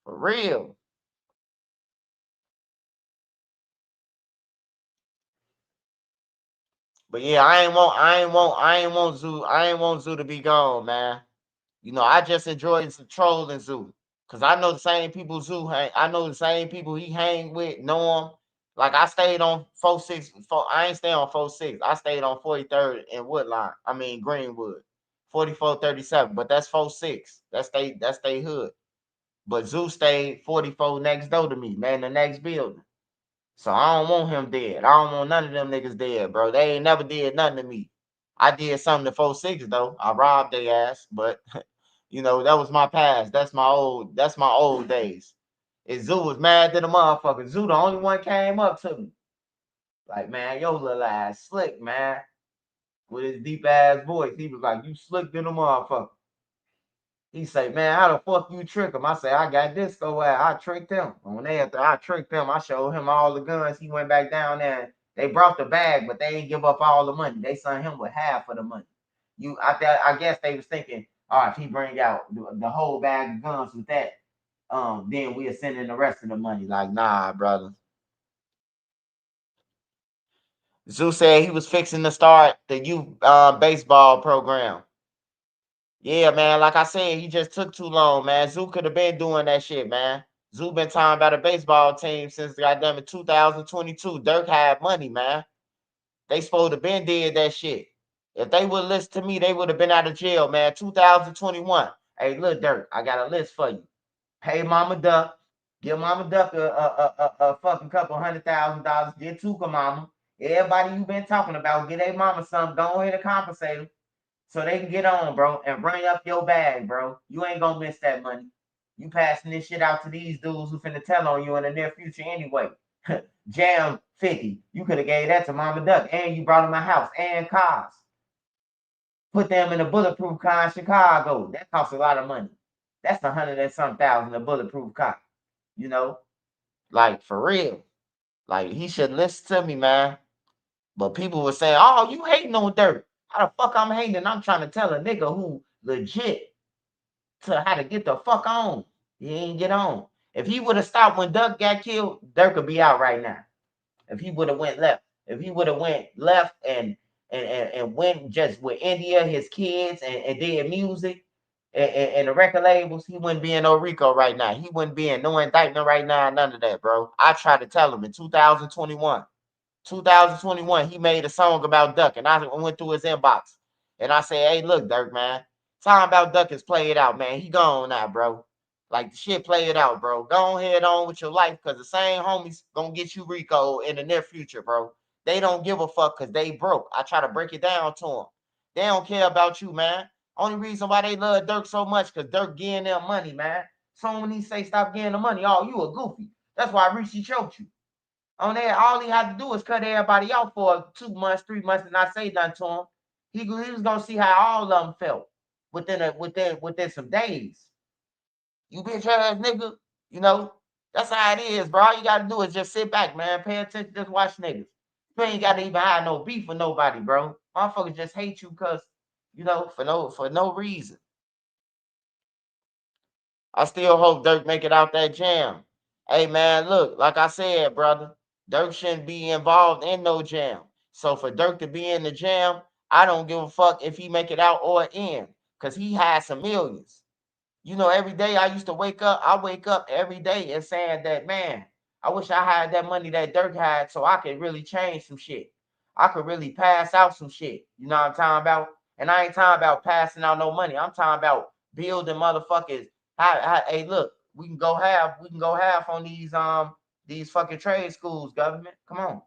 For real. But yeah, I ain't want Zoo to be gone, man. You know, I just enjoyed some trolling Zoo. Cause I know the same people I know the same people he hang with, know him. Like I stayed on 46. I ain't stay on 46. I stayed on 43rd in Woodline. I mean Greenwood. 4437. But that's 46. That's they hood. But Zoo stayed 44 next door to me, man, the next building. So I don't want him dead. I don't want none of them niggas dead, bro. They ain't never did nothing to me. I did something to 46 though. I robbed their ass, but you know, that was my past. That's my old days. And Zoo was mad to the motherfucker. Zoo the only one came up to me. Like, man, your little ass slick, man. With his deep ass voice. He was like, you slick to the motherfucker. He say, man, how the fuck you trick him? I say, I got disco at. I tricked him. When I tricked him, I showed him all the guns. He went back down there. They brought the bag, but they didn't give up all the money. They sent him with half of the money. I guess they was thinking, all right, if he bring out the whole bag of guns with that, then we'll send in the rest of the money. Like, nah, brother. Zoo said he was fixing to start the youth baseball program. Yeah, man. Like I said, he just took too long, man. Zoo could have been doing that shit, man. Zoo been talking about a baseball team since goddamn 2022. Dirk had money, man. They supposed to been did that shit. If they would listen to me, they would have been out of jail, man. 2021. Hey, look, Dirk, I got a list for you. Pay Mama Duck. Give Mama Duck a fucking couple $100,000. Get Tuka Mama. Everybody you been talking about, get a mama something. Go ahead and compensate them. So they can get on, bro, and bring up your bag, bro. You ain't gonna miss that money. You passing this shit out to these dudes who finna tell on you in the near future anyway. Jam 50. You could have gave that to Mama Duck, and you brought them a house and cars. Put them in a bulletproof car in Chicago. That costs a lot of money. That's $100 and some thousand a bulletproof car. You know, like for real. Like he should listen to me, man. But people were saying, "Oh, you hating on Dirk." How the fuck I'm hating? I'm trying to tell a nigga who legit to how to get the fuck on. He ain't get on. If he would have stopped when Duck got killed, Dirk could be out right now. If he would have went left. If he would have went left and went just with India, his kids, and did music and the record labels, he wouldn't be in no RICO right now. He wouldn't be in no indictment right now, none of that, bro. I tried to tell him in 2021. 2021, he made a song about Duck, and I went through his inbox. And I said, hey, look, Dirk, man, time about Duck is played out, man. He gone now, bro. Like, the shit played out, bro. Go ahead on with your life, because the same homies gonna get you RICO in the near future, bro. They don't give a fuck because they broke. I try to break it down to them. They don't care about you, man. Only reason why they love Dirk so much because Dirk getting them money, man. So when he say stop getting the money, oh, you a goofy. That's why Richie choked you. On there, all he had to do is cut everybody out for 2 months, 3 months, and not say nothing to him. He was gonna see how all of them felt within some days. You bitch ass nigga, you know, that's how it is, bro. All you gotta do is just sit back, man. Pay attention, just watch niggas. You ain't gotta even have no beef with nobody, bro. Motherfuckers just hate you because, you know, for no reason. I still hope Dirk make it out that jam. Hey, man, look, like I said, brother, Dirk shouldn't be involved in no jam. So for Dirk to be in the jam, I don't give a fuck if he make it out or in, because he has some millions. You know, every day I used to wake up, I wake up every day and saying that, man, I wish I had that money that Dirk had so I could really change some shit. I could really pass out some shit. You know what I'm talking about? And I ain't talking about passing out no money. I'm talking about building motherfuckers. Hey, look, we can go half on these fucking trade schools, government. Come on.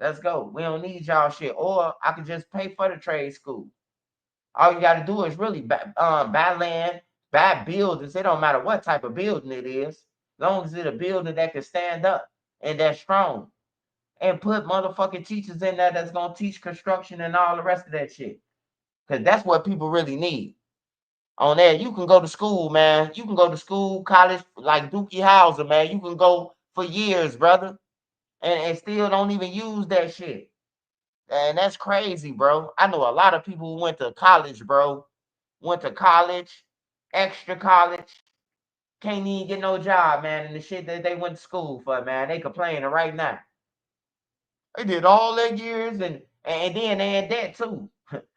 Let's go. We don't need y'all shit. Or I could just pay for the trade school. All you got to do is really buy land, buy buildings. It don't matter what type of building it is, as long as it's a building that can stand up and that's strong. And put motherfucking teachers in there that's gonna teach construction and all the rest of that shit. Because that's what people really need. On there, you can go to school, man. You can go to school, college, like Dookie Howser, man. You can go for years, brother, and still don't even use that shit. And that's crazy, bro. I know a lot of people who went to college, bro. Went to college, extra college, can't even get no job, man. And the shit that they went to school for, man, they complaining right now. They did all their years and then they in debt too.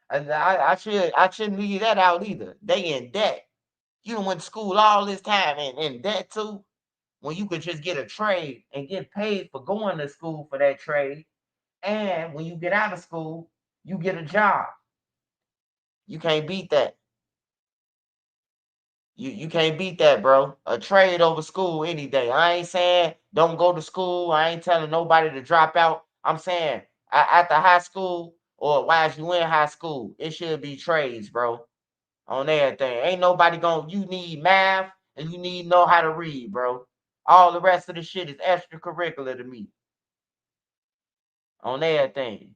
I shouldn't leave that out either. They in debt. You done went to school all this time and in debt too. When you could just get a trade and get paid for going to school for that trade. And when you get out of school, you get a job. You can't beat that. You can't beat that, bro. A trade over school any day. I ain't saying don't go to school. I ain't telling nobody to drop out. I'm saying after high school or while you in high school, it should be trades, bro. On everything. Ain't nobody you need math and you need to know how to read, bro. All the rest of the shit is extracurricular to me. On everything.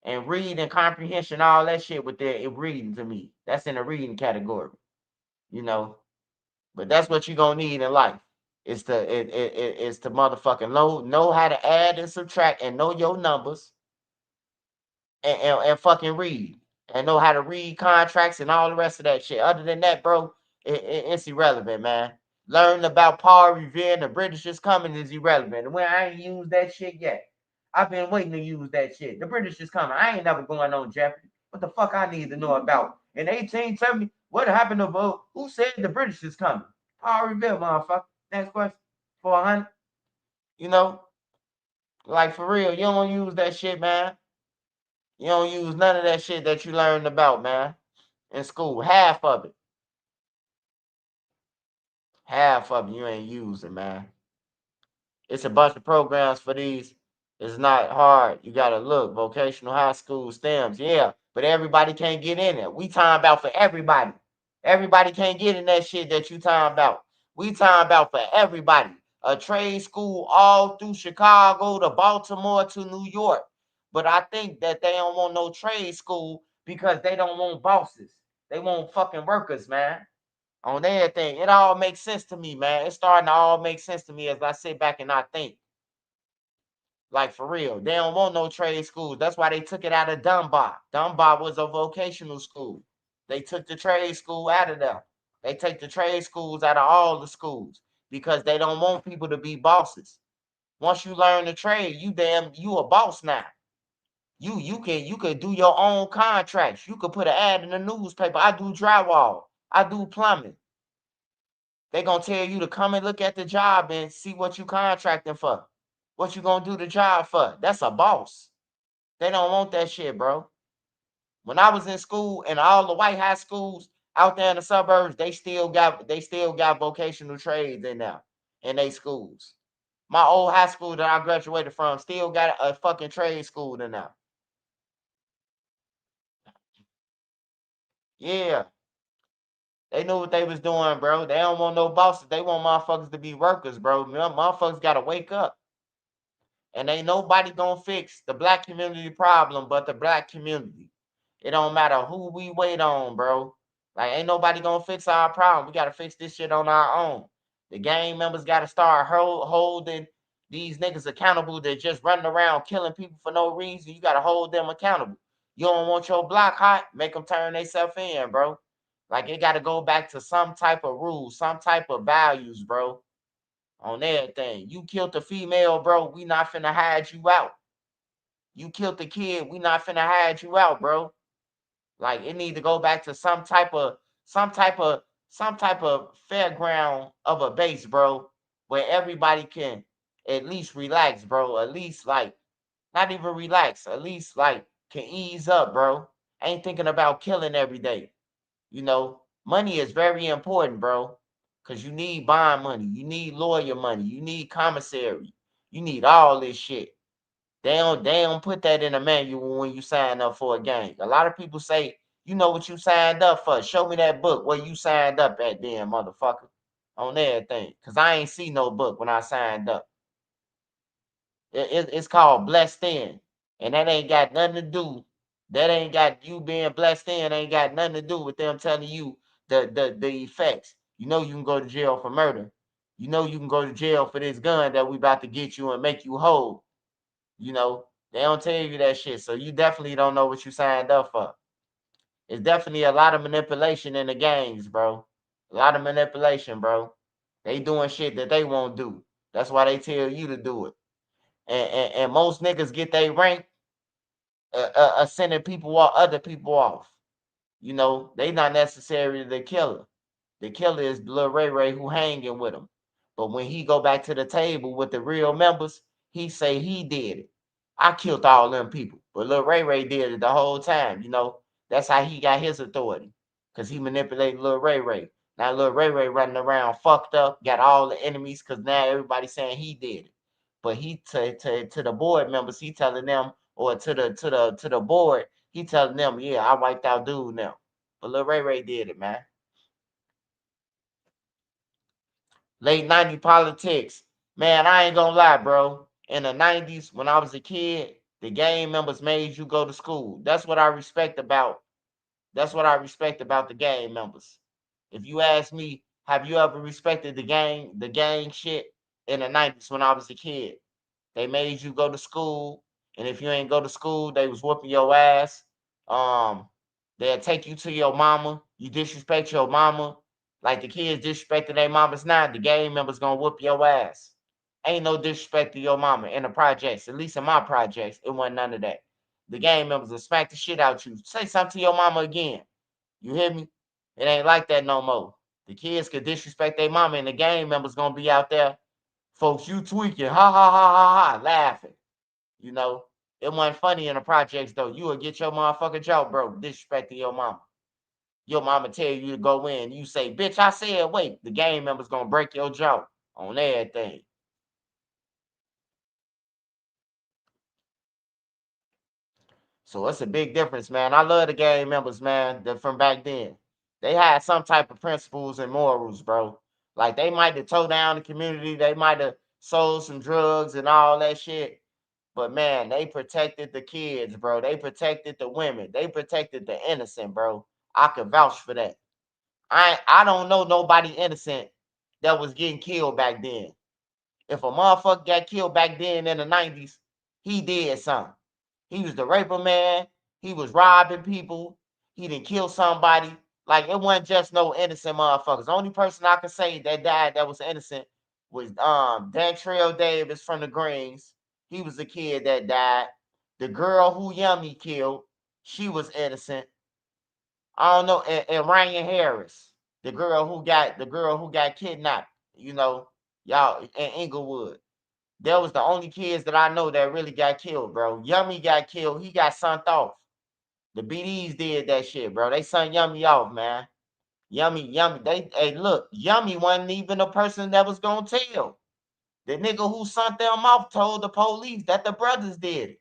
And read and comprehension, all that shit with that, it reading to me. That's in the reading category. You know, but that's what you're gonna need in life. It's to motherfucking know how to add and subtract and know your numbers and fucking read and know how to read contracts and all the rest of that shit. Other than that, bro, it's irrelevant, man. Learning about Paul Revere and the British is coming is irrelevant. And when I ain't used that shit yet, I've been waiting to use that shit. The British is coming. I ain't never going on Jeopardy. What the fuck I need to know about? In 1870, what happened to who said the British is coming? Paul Revere, motherfucker. Next question. 400. You know, like for real, you don't use that shit, man. You don't use none of that shit that you learned about, man, in school. Half of it. Half of it you ain't using, man. It's a bunch of programs for these. It's not hard. You got to look. Vocational high school, STEMs. Yeah, but everybody can't get in it. We talking about for everybody. Everybody can't get in that shit that you talking about. We talking about for everybody. A trade school all through Chicago to Baltimore to New York. But I think that they don't want no trade school because they don't want bosses. They want fucking workers, man. On everything. It all makes sense to me, man. It's starting to all make sense to me as I sit back and I think. Like, for real. They don't want no trade schools. That's why they took it out of Dunbar. Dunbar was a vocational school. They took the trade school out of there. They take the trade schools out of all the schools because they don't want people to be bosses. Once you learn the trade, you a boss now. You can do your own contracts. You could put an ad in the newspaper. I do drywall. I do plumbing. They gonna tell you to come and look at the job and see what you contracting for. What you gonna do the job for? That's a boss. They don't want that shit, bro. When I was in school and all the white high schools out there in the suburbs, they still got vocational trades in there in their schools. My old high school that I graduated from still got a fucking trade school in there. Yeah. They knew what they was doing, bro. They don't want no bosses. They want motherfuckers to be workers, bro. Motherfuckers gotta wake up. And ain't nobody gonna fix the black community problem but the black community. It don't matter who we wait on, bro. Like, ain't nobody gonna fix our problem. We gotta fix this shit on our own. The gang members gotta start holding these niggas accountable that just running around killing people for no reason. You gotta hold them accountable. You don't want your block hot, make them turn themselves in, bro. Like, it gotta go back to some type of rules, some type of values, bro. On everything. You killed the female, bro. We not finna hide you out. You killed the kid. We not finna hide you out, bro. Like, it need to go back to some type of fairground of a base, bro, where everybody can at least relax, bro. At least, like, not even relax. At least, like, can ease up, bro. Ain't thinking about killing every day. You know, money is very important, bro. Because you need bond money. You need lawyer money. You need commissary. You need all this shit. They don't put that in a manual when you sign up for a gang. A lot of people say, you know what you signed up for. Show me that book where you signed up at then, motherfucker. On everything. Because I ain't see no book when I signed up. It's called Blessed In. And that ain't got nothing to do. That ain't got you being blessed in. Ain't got nothing to do with them telling you the effects. You know you can go to jail for murder. You know you can go to jail for this gun that we about to get you and make you whole. You know, they don't tell you that shit. So you definitely don't know what you signed up for. It's definitely a lot of manipulation in the gangs, bro. A lot of manipulation, bro. They doing shit that they won't do. That's why they tell you to do it. And most niggas get their rank sending other people off. You know, they not necessarily the killer. The killer is Lil Ray Ray who hanging with him. But when he go back to the table with the real members, he say he did it. I killed all them people. But Lil Ray Ray did it the whole time, you know. That's how he got his authority. Because he manipulated Lil Ray Ray. Now Lil Ray Ray running around fucked up, got all the enemies because now everybody saying he did it. But he to the board members, he telling them, or to the board, he telling them, yeah, I wiped out dude now. But Lil Ray Ray did it, man. Late 90s politics. Man, I ain't gonna lie, bro. In the 90s, when I was a kid, the gang members made you go to school. That's what I respect about. That's what I respect about the gang members. If you ask me, have you ever respected the gang shit in the 90s when I was a kid? They made you go to school, and if you ain't go to school, they was whooping your ass. They'll take you to your mama. You disrespect your mama. Like the kids disrespecting their mamas now, the gang members gonna whoop your ass. Ain't no disrespect to your mama in the projects. At least in my projects, it wasn't none of that. The gang members will smack the shit out you. Say something to your mama again. You hear me? It ain't like that no more. The kids could disrespect their mama, and the gang members gonna be out there. Folks, you tweaking, ha ha ha ha ha, laughing. You know, it wasn't funny in the projects though. You would get your motherfucking jaw broke, disrespecting your mama. Your mama tell you to go in. You say, bitch, I said wait. The gang members gonna break your jaw on everything. So it's a big difference, man. I love the gang members, man, from back then. They had some type of principles and morals, bro. Like they might have tore down the community. They might have sold some drugs and all that shit. But man, they protected the kids, bro. They protected the women. They protected the innocent, bro. I could vouch for that. I don't know nobody innocent that was getting killed back then. If a motherfucker got killed back then in the 90s, he did something. He was the raper man. He was robbing people. He didn't kill somebody. Like it wasn't just no innocent motherfuckers. The only person I could say that died that was innocent was Dantrell Davis from the Greens. He was the kid that died. The girl who Yummy killed, she was innocent. I don't know, and Ryan Harris, the girl who got kidnapped, you know, y'all in Inglewood. That was the only kids that I know that really got killed, bro. Yummy got killed. He got sent off. The BDs did that shit, bro. They sent Yummy off, man. Yummy. Hey, look, Yummy wasn't even the person that was gonna tell. The nigga who sent them off told the police that the brothers did it.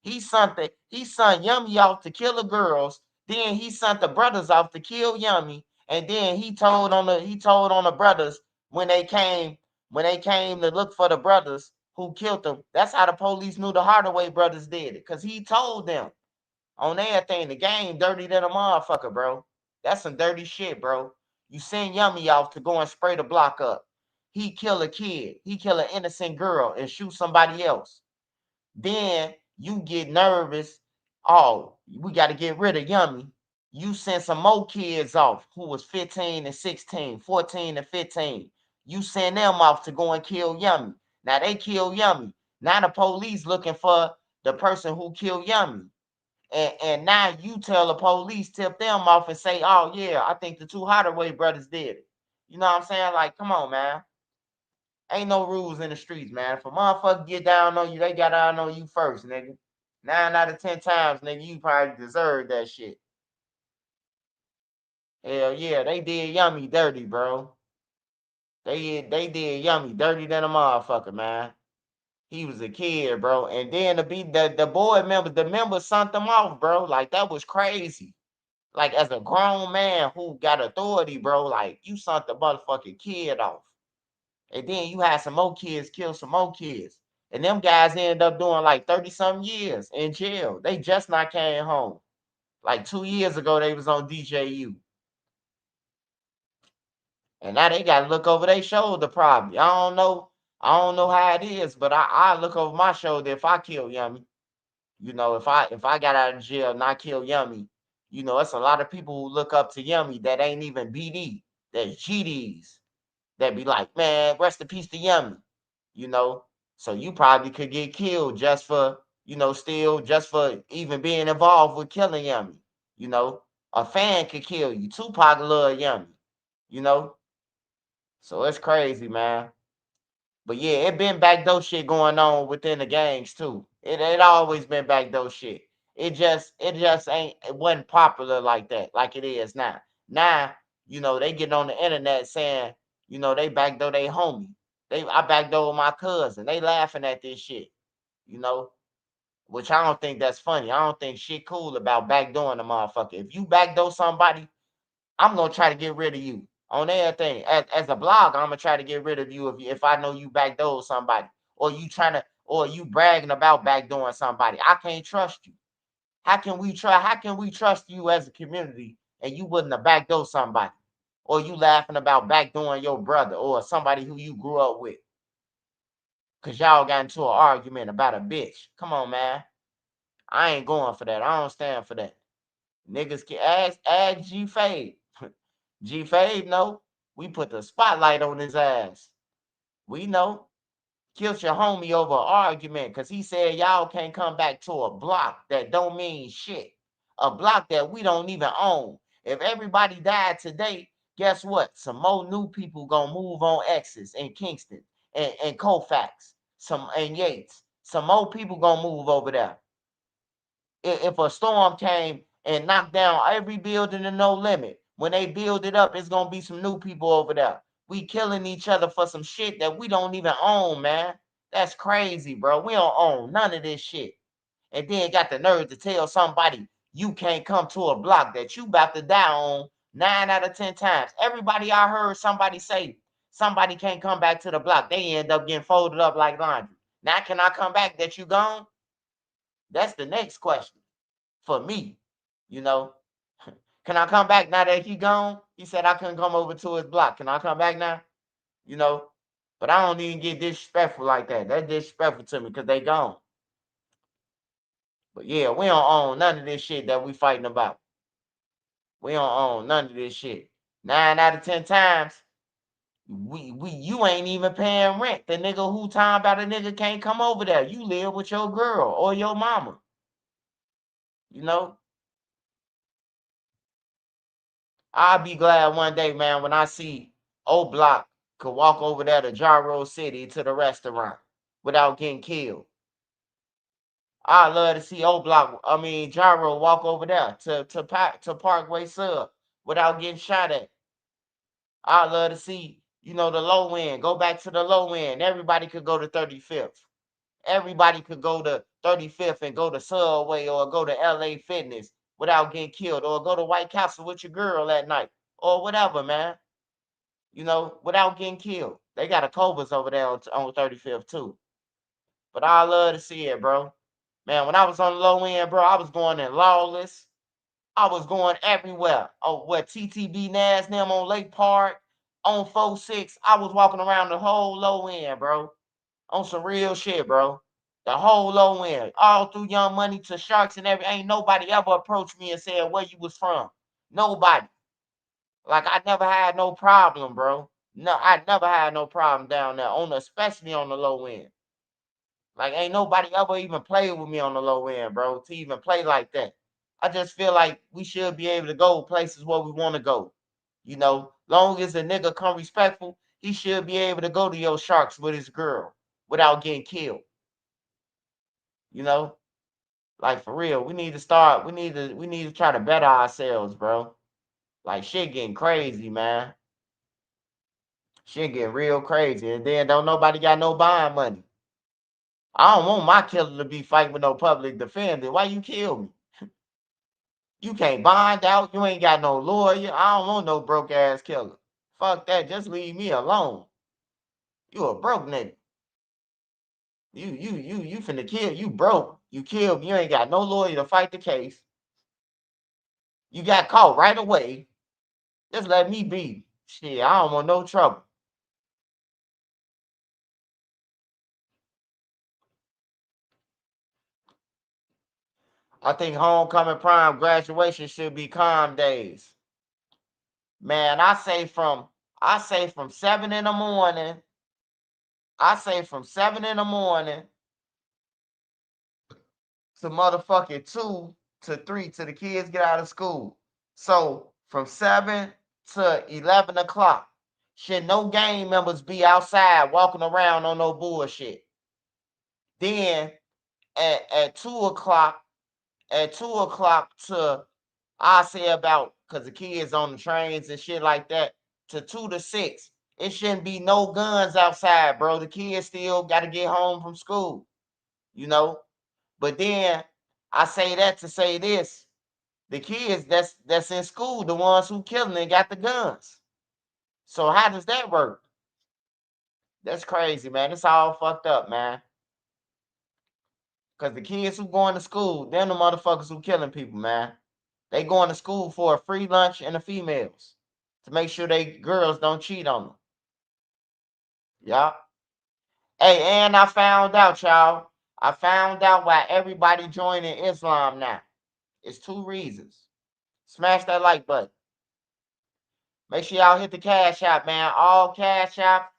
He sent Yummy off to kill the girls. Then he sent the brothers off to kill Yummy. And then he told on the brothers when they came to look for the brothers who killed them. That's how the police knew the Hardaway brothers did it. Cause he told them on everything. The game dirty than a motherfucker, bro. That's some dirty shit, bro. You send Yummy off to go and spray the block up. He kill a kid. He kill an innocent girl and shoot somebody else. Then you get nervous. Oh, we got to get rid of Yummy. You send some more kids off who was 15 and 16, 14 and 15. You send them off to go and kill Yummy. Now they kill Yummy. Now the police looking for the person who killed Yummy. And now you tell the police, tip them off and say, oh yeah, I think the two Hardaway brothers did it. You know what I'm saying? Like, come on, man. Ain't no rules in the streets, man. If a motherfucker get down on you, they got down on you first, nigga. 9 out of 10 times, nigga, you probably deserve that shit. Hell yeah, they did Yummy dirty, bro. They did Yummy dirty than a motherfucker, man. He was a kid, bro. And then the board members, the members sent them off, bro. Like, that was crazy. Like, as a grown man who got authority, bro, like, you sent the motherfucking kid off. And then you had some more kids kill some more kids. And them guys ended up doing like 30-something years in jail. They just not came home. Like 2 years ago, they was on DJU. And now they got to look over their shoulder probably. I don't know how it is, but I look over my shoulder if I kill Yummy. You know, if I got out of jail and I kill Yummy, you know, it's a lot of people who look up to Yummy that ain't even BD, that's GDs. That be like, man, rest in peace to Yummy, you know. So you probably could get killed just for, you know, just for even being involved with killing Yummy. You know, a fan could kill you. Tupac loved Yummy, you know. So it's crazy, man. But yeah, it been backdoor shit going on within the gangs too. It always been backdoor shit. It wasn't popular like that, like it is now. Now, you know, they get on the internet saying, you know, they backdoor they homie. I backdoor my cousin. They laughing at this shit, you know, which I don't think that's funny. I don't think shit cool about backdooring a motherfucker. If you backdoor somebody, I'm gonna try to get rid of you on everything. As a blogger, I'm gonna try to get rid of you if I know you backdoor somebody, or you bragging about backdooring somebody. I can't trust you. How can we trust you as a community and you wouldn't have backdoor somebody? Or you laughing about backdooring your brother or somebody who you grew up with? Because y'all got into an argument about a bitch. Come on, man. I ain't going for that. I don't stand for that. Niggas can ask G Fade. G Fade know. We put the spotlight on his ass. We know. Killed your homie over an argument because he said y'all can't come back to a block that don't mean shit. A block that we don't even own. If everybody died today, guess what? Some more new people gonna move on X's in Kingston and Colfax, and Yates. Some more people gonna move over there. If a storm came and knocked down every building in No Limit, when they build it up, it's gonna be some new people over there. We killing each other for some shit that we don't even own, man. That's crazy, bro. We don't own none of this shit. And then got the nerve to tell somebody you can't come to a block that you about to die on 9 out of 10 times. Everybody I heard somebody say somebody can't come back to the block. They end up getting folded up like laundry. Now can I come back that you gone? That's the next question for me, you know. Can I come back now that he gone? He said I couldn't come over to his block. Can I come back now? You know, but I don't even get disrespectful like that. That's disrespectful to me because they gone. But yeah, we don't own none of this shit that we fighting about. We don't own none of this shit. 9 out of 10 times, you ain't even paying rent. The nigga who talking about a nigga can't come over there. You live with your girl or your mama. You know? I'll be glad one day, man, when I see O Block could walk over there to Gyro City to the restaurant without getting killed. I love to see Gyro walk over there to Parkway Sub without getting shot at. I love to see, the low end. Go back to the low end. Everybody could go to 35th. Everybody could go to 35th and go to Subway or go to LA Fitness without getting killed, or go to White Castle with your girl at night, or whatever, man. Without getting killed. They got a Cobras over there on 35th too. But I love to see it, bro. Man, when I was on the low end, bro, I was going in Lawless. I was going everywhere. Oh, what TTB Nas them on Lake Park, on 46. I was walking around the whole low end, bro. On some real shit, bro. The whole low end. All through Young Money to Sharks and everything. Ain't nobody ever approached me and said where you was from. Nobody. Like, I never had no problem, bro. No, I never had no problem down there, especially on the low end. Like, ain't nobody ever even played with me on the low end, bro, to even play like that. I just feel like we should be able to go places where we want to go. Long as a nigga come respectful, he should be able to go to your Sharks with his girl without getting killed. Like, for real, we need to try to better ourselves, bro. Like, shit getting crazy, man. Shit getting real crazy. And then don't nobody got no bond money. I don't want my killer to be fighting with no public defender. Why you kill me? You can't bond out. You ain't got no lawyer. I don't want no broke ass killer. Fuck that. Just leave me alone. You a broke nigga. You finna kill. You broke. You killed. You ain't got no lawyer to fight the case. You got caught right away. Just let me be. Shit, I don't want no trouble. I think homecoming, prom, graduation should be calm days. Man, I say from 7 in the morning. I say from 7 in the morning to motherfucking 2 to 3 till the kids get out of school. So from 7 to 11 o'clock, should no gang members be outside walking around on no bullshit. Then at 2 o'clock, to, I say about, because the kids on the trains and shit like that, to 2 to 6. It shouldn't be no guns outside, bro. The kids still got to get home from school, But then I say that to say this. The kids that's in school, the ones who killing and got the guns. So how does that work? That's crazy, man. It's all fucked up, man. Because the kids who going to school, they're the motherfuckers who killing people, man. They going to school for a free lunch and the females to make sure they girls don't cheat on them. Yeah. Hey, and I found out, y'all. I found out why everybody joining Islam now. It's 2 reasons. Smash that like button. Make sure y'all hit the Cash App, man. All Cash App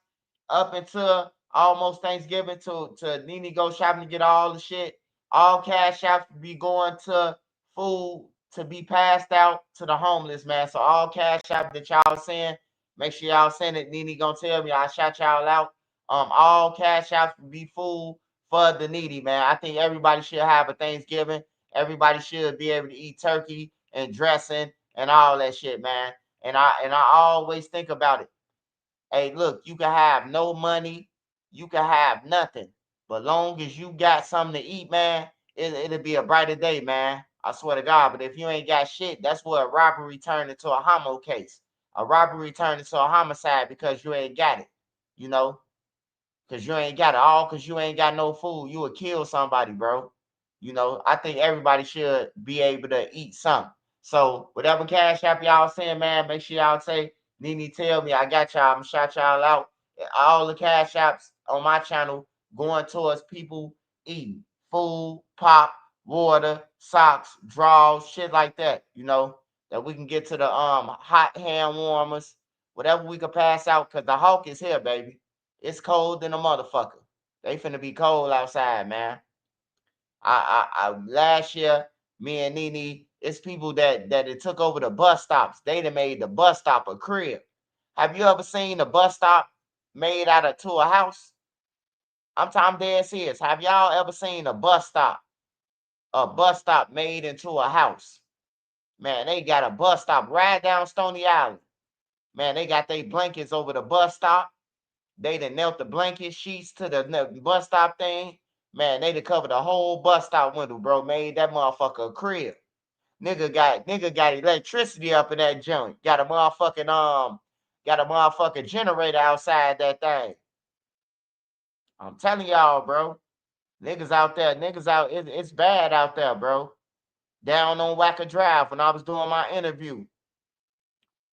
up until almost Thanksgiving to Nene Go Shopping to get all the shit. All Cash Apps be going to food to be passed out to the homeless, man. So all Cash App that y'all send, make sure y'all send it. Nene gonna tell me, I'll shout y'all out. All Cash Apps be food for the needy, man. I think everybody should have a Thanksgiving. Everybody should be able to eat turkey and dressing and all that shit, man. And I always think about it. Hey, look, you can have no money, you can have nothing, but long as you got something to eat, man, it'll be a brighter day, man. I swear to God. But if you ain't got shit, that's what a robbery turned into a homo case. A robbery turned into a homicide because you ain't got it, because you ain't got it all, because you ain't got no food. You would kill somebody, bro. I think everybody should be able to eat something. So whatever Cash App y'all saying, man, make sure y'all say, Nene, tell me, I got y'all. I'm going to shout y'all out. All the Cash Apps on my channel going towards people eating food, pop, water, socks, drawers, shit like that. that we can get to the hot hand warmers, whatever we can pass out, because the Hawk is here, baby. It's cold than a motherfucker. They finna be cold outside, man. I last year, me and Nene, it's people that it took over the bus stops. They done made the bus stop a crib. Have you ever seen a bus stop made out of to a house? I'm dead serious. Have y'all ever seen a bus stop made into a house? Man, they got a bus stop right down Stony Island. Man, they got their blankets over the bus stop. They done knelt the blanket sheets to the bus stop thing. Man, they done covered the whole bus stop window, bro. Made that motherfucker a crib. Nigga got electricity up in that joint. Got a motherfucking generator outside that thing. I'm telling y'all, bro. Niggas out, it's bad out there, bro. Down on Wacker Drive when I was doing my interview.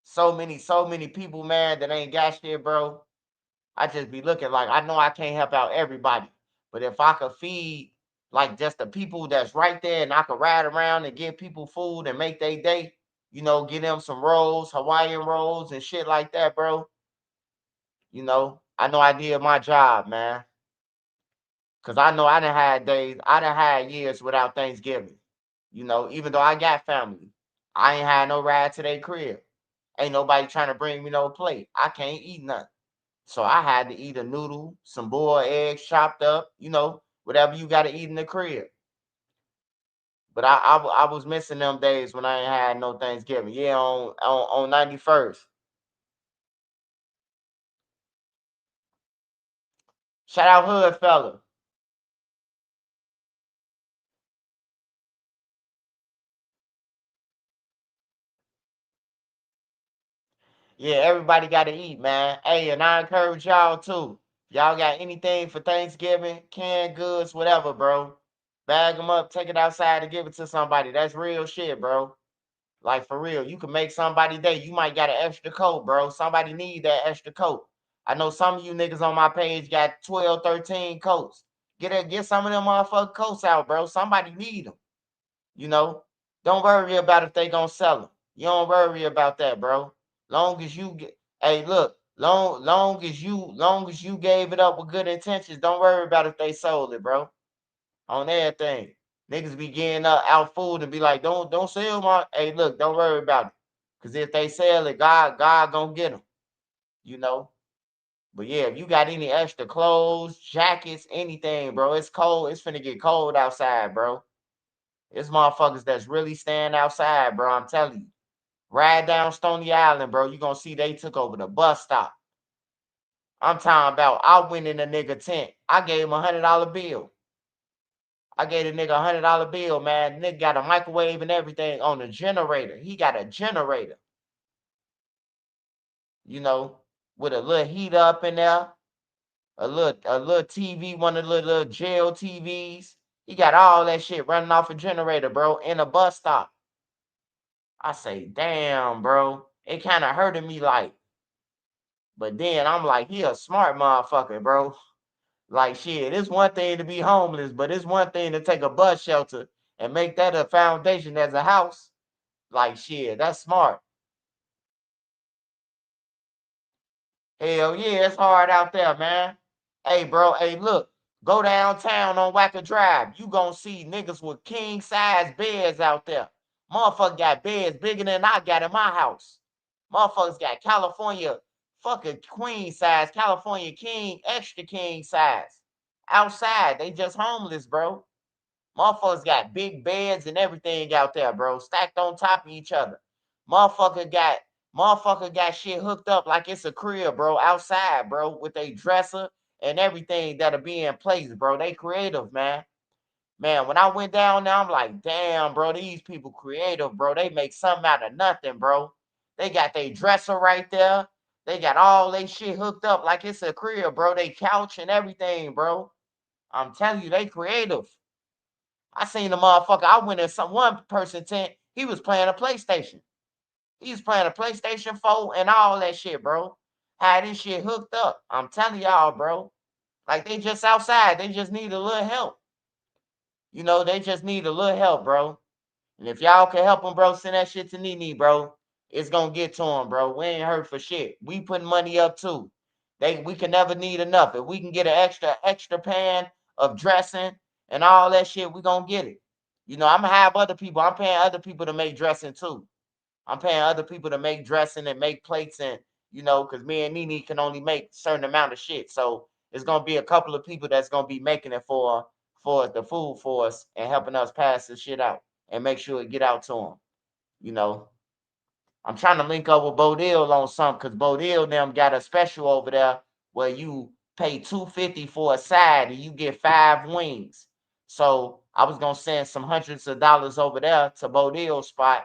So many people, man, that ain't got shit, bro. I just be looking like, I know I can't help out everybody, but if I could feed like just the people that's right there and I could ride around and give people food and make their day, you know, get them some rolls, Hawaiian rolls and shit like that, bro. You know I did my job, man. Cause I know I done had years without Thanksgiving. You know, even though I got family, I ain't had no ride to their crib. Ain't nobody trying to bring me no plate. I can't eat nothing. So I had to eat a noodle, some boiled eggs chopped up, you know, whatever you got to eat in the crib. But I was missing them days when I ain't had no Thanksgiving. Yeah, on 91st. Shout out Hood Fella. Yeah, everybody got to eat, man. Hey, and I encourage y'all too. Y'all got anything for Thanksgiving, canned goods, whatever, bro. Bag them up, take it outside and give it to somebody. That's real shit, bro. Like, for real. You can make somebody day. You might got an extra coat, bro. Somebody need that extra coat. I know some of you niggas on my page got 12, 13 coats. Get some of them motherfucking coats out, bro. Somebody need them. You know? Don't worry about if they gonna sell them. You don't worry about that, bro. Long as you get, hey, look, long as you gave it up with good intentions, don't worry about if they sold it, bro. On everything. Niggas be getting out food and be like, don't sell my, hey, look, don't worry about it. Because if they sell it, God gonna get them. You know? But yeah, if you got any extra clothes, jackets, anything, bro, it's cold. It's finna get cold outside, bro. It's motherfuckers that's really staying outside, bro. I'm telling you. Ride down Stony Island, bro. You gonna see they took over the bus stop. I'm talking about, I went in a nigga tent. I gave him $100 bill. I gave the nigga $100 bill, man. Nigga got a microwave and everything on the generator. He got a generator. You know, with a little heat up in there. A little TV, one of the little jail TVs. He got all that shit running off a generator, bro, in a bus stop. I say, damn, bro. It kind of hurted me like. But then I'm like, he a smart motherfucker, bro. Like, shit, it's one thing to be homeless, but it's one thing to take a bus shelter and make that a foundation as a house. Like, shit, that's smart. Hell yeah, it's hard out there, man. Hey, bro, hey, look. Go downtown on Wacker Drive. You gonna see niggas with king-size beds out there. Motherfucker got beds bigger than I got in my house. Motherfuckers got California fucking queen size, California king, extra king size. Outside, they just homeless, bro. Motherfuckers got big beds and everything out there, bro. Stacked on top of each other. Motherfucker got shit hooked up like it's a crib, bro. Outside, bro, with a dresser and everything that'll be in place, bro. They creative, man. Man, when I went down there, I'm like, damn, bro, these people creative, bro. They make something out of nothing, bro. They got their dresser right there. They got all they shit hooked up like it's a crib, bro. They couch and everything, bro. I'm telling you, they creative. I seen the motherfucker. I went in some one person tent. He was playing a PlayStation. He was playing a PlayStation 4 and all that shit, bro. Had this shit hooked up. I'm telling y'all, bro. Like, they just outside. They just need a little help. You know, they just need a little help, bro. And if y'all can help him, bro, send that shit to Nene, bro. It's gonna get to him, bro. We ain't hurt for shit. We putting money up too. We can never need enough. If we can get an extra pan of dressing and all that shit, we gonna get it. You know, I'm gonna have other people. I'm paying other people to make dressing too. I'm paying other people to make dressing and make plates, and you know, because me and Nene can only make a certain amount of shit. So it's gonna be a couple of people that's gonna be making it for the food for us and helping us pass this shit out and make sure it get out to them. You know, I'm trying to link up with Bodil on something because Bodil them got a special over there where you pay $250 for a side and you get 5 wings. So I was gonna send some hundreds of dollars over there to Bodil's spot.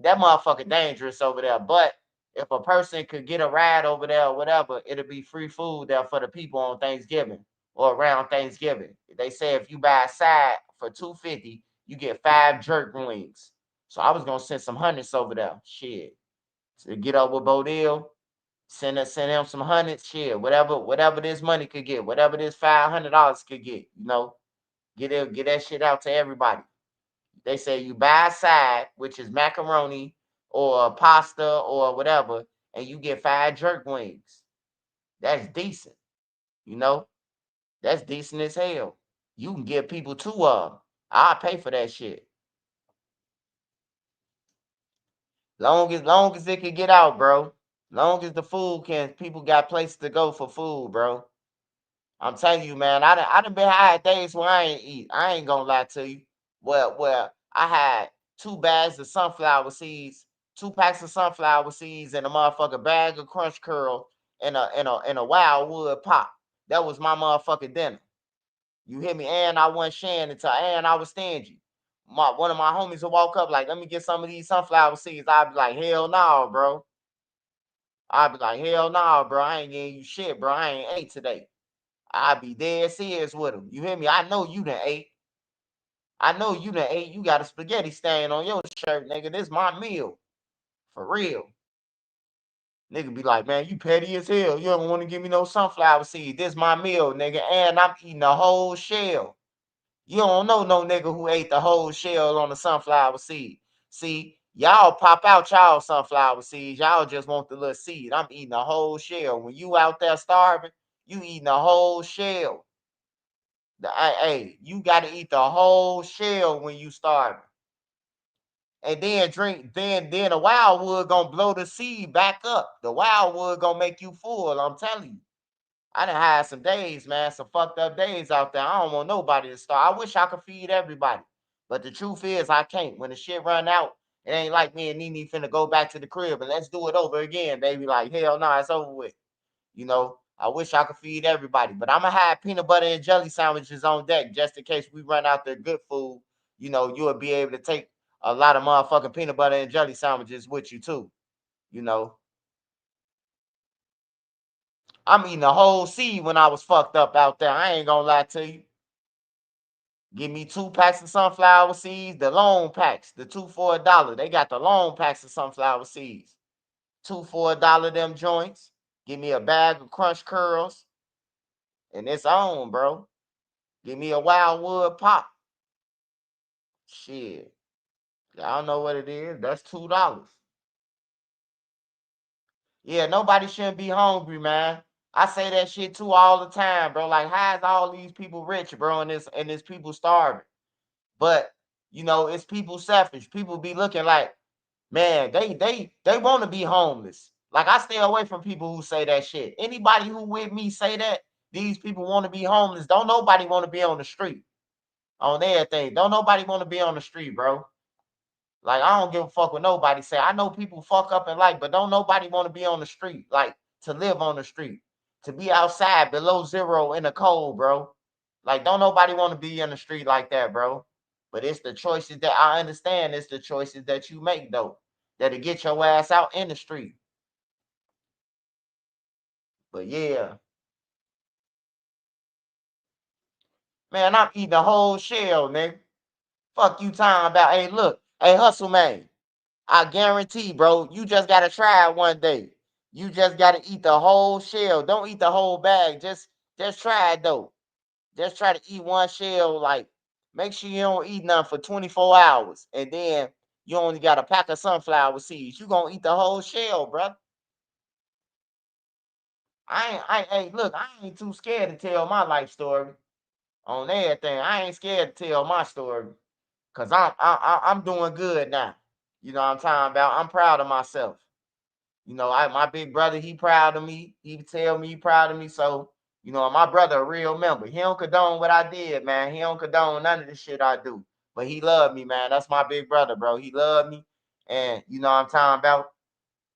That motherfucker dangerous over there. But if a person could get a ride over there or whatever, it'll be free food there for the people on Thanksgiving or around Thanksgiving. They say if you buy a side for $250, you get 5 jerk wings. So I was gonna send some hundreds over there. Shit. To get up with Bodil, send him some hundreds, shit. Whatever this money could get, whatever this $500 could get, you know, get that shit out to everybody. They say you buy a side, which is macaroni or pasta or whatever, and you get 5 jerk wings. That's decent. You know, that's decent as hell. You can give people 2 of them. I'll pay for that shit. Long as it can get out, bro. Long as the food people got places to go for food, bro. I'm telling you, man, I done been had days where I ain't eat. I ain't gonna lie to you. Well, I had 2 bags of sunflower seeds, 2 packs of sunflower seeds, and a motherfucking bag of Crunch Curl and a Wildwood Pop. That was my motherfucking dinner. You hear me? And I wasn't sharing until and I was stingy. One of my homies will walk up like, let me get some of these sunflower seeds. I'd be like, hell no, bro. I'd be like, hell no, bro. I ain't getting you shit, bro. I ain't ate today. I'd be dead serious with him. You hear me? I know you done ate. I know you done ate. You got a spaghetti stain on your shirt, nigga. This my meal. For real. Nigga be like, man, you petty as hell. You don't want to give me no sunflower seed. This my meal, nigga. And I'm eating the whole shell. You don't know no nigga who ate the whole shell on the sunflower seed. See, y'all pop out y'all sunflower seeds. Y'all just want the little seed. I'm eating the whole shell. When you out there starving, you eating the whole shell. Hey, you got to eat the whole shell when you starving. And then drink, then the Wildwood gonna blow the seed back up. The Wildwood gonna make you full. I'm telling you. I done had some days, man, some fucked up days out there. I don't want nobody to starve. I wish I could feed everybody. But the truth is I can't. When the shit run out, it ain't like me and Nene finna go back to the crib and let's do it over again. They be like, hell no, it's over with. You know, I wish I could feed everybody. But I'm gonna have peanut butter and jelly sandwiches on deck just in case we run out the good food. You know, you'll be able to take a lot of motherfucking peanut butter and jelly sandwiches with you too. You know. I'm eating a whole seed when I was fucked up out there. I ain't gonna lie to you. Give me 2 packs of sunflower seeds, the long packs, the 2 for $1. They got the long packs of sunflower seeds. 2 for $1 them joints. Give me a bag of Crunch Curls. And it's on, bro. Give me a Wildwood Pop. Shit. Y'all know what it is. That's $2. Yeah, nobody shouldn't be hungry, man. I say that shit too all the time, bro. Like, how is all these people rich, bro, and this people starving? But you know, it's people selfish. People be looking like, man, they want to be homeless. Like, I stay away from people who say that shit. Anybody who with me say that these people want to be homeless. Don't nobody want to be on the street. On everything. Don't nobody want to be on the street, bro. Like, I don't give a fuck what nobody say. I know people fuck up in life, but don't nobody want to be on the street. Like, to live on the street. To be outside below zero in the cold, bro. Like, don't nobody want to be in the street like that, bro. But it's the choices that I understand. It's the choices that you make, though. That'll get your ass out in the street. But yeah. Man, I'm eating a whole shell, nigga. Fuck you talking about. Hey, look. Hey, hustle, man. I guarantee, bro, you just got to try it one day. You just got to eat the whole shell. Don't eat the whole bag. Just try it, though. Just try to eat one shell, like, Make sure you don't eat nothing for 24 hours. And then you only got a pack of sunflower seeds. You gonna eat the whole shell, bro. Hey, look, I ain't too scared to tell my life story on everything. I ain't scared to tell my story because I'm doing good now. You know what I'm talking about? I'm proud of myself. You know, my big brother, he proud of me. He tell me he proud of me. So, you know, my brother a real member. He don't condone what I did, man. He don't condone none of the shit I do. But he loved me, man. That's my big brother, bro. He loved me. And you know what I'm talking about?